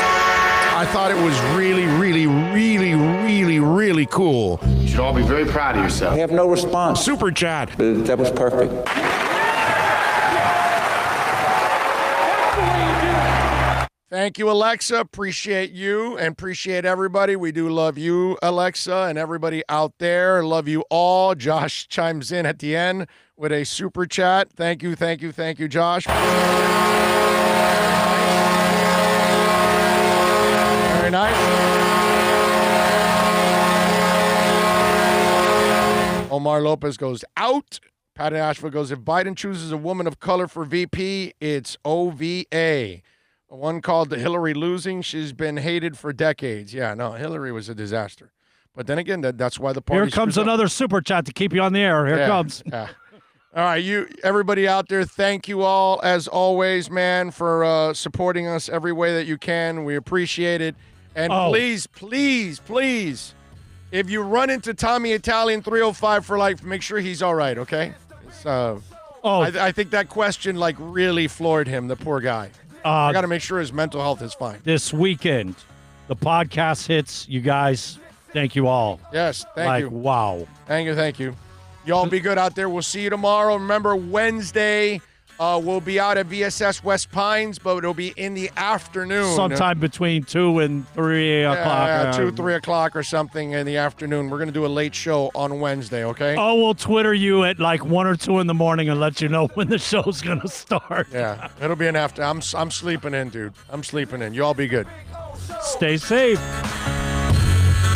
I thought it was really, really, really, really, really cool. You should all be very proud of yourself. I have no response. Super chat. That was perfect. Thank you, Alexa. Appreciate you and appreciate everybody. We do love you, Alexa, and everybody out there. Love you all. Josh chimes in at the end with a super chat. Thank you, Josh. Very nice. Omar Lopez goes out. Patty Ashford goes, if Biden chooses a woman of color for VP, it's OVA. One called the Hillary losing. She's been hated for decades. Yeah, no, Hillary was a disaster. But then again, that's why the party. Here comes another super chat to keep you on the air. Here comes. Yeah. All right, everybody out there, thank you all, as always, man, for supporting us every way that you can. We appreciate it. And please, if you run into Tommy Italian 305 for life, make sure he's all right, okay? I think that question, really floored him, the poor guy. I got to make sure his mental health is fine. This weekend, the podcast hits. You guys, thank you all. Yes, thank you. Wow. Thank you. Y'all be good out there. We'll see you tomorrow. Remember, Wednesday, we'll be out at VSS West Pines, but it'll be in the afternoon. Sometime between 2 and 3 o'clock. 2, 3 o'clock or something in the afternoon. We're going to do a late show on Wednesday, okay? Oh, we'll Twitter you at 1 or 2 in the morning and let you know when the show's going to start. Yeah, it'll be an after. I'm sleeping in, dude. I'm sleeping in. You all be good. Stay safe.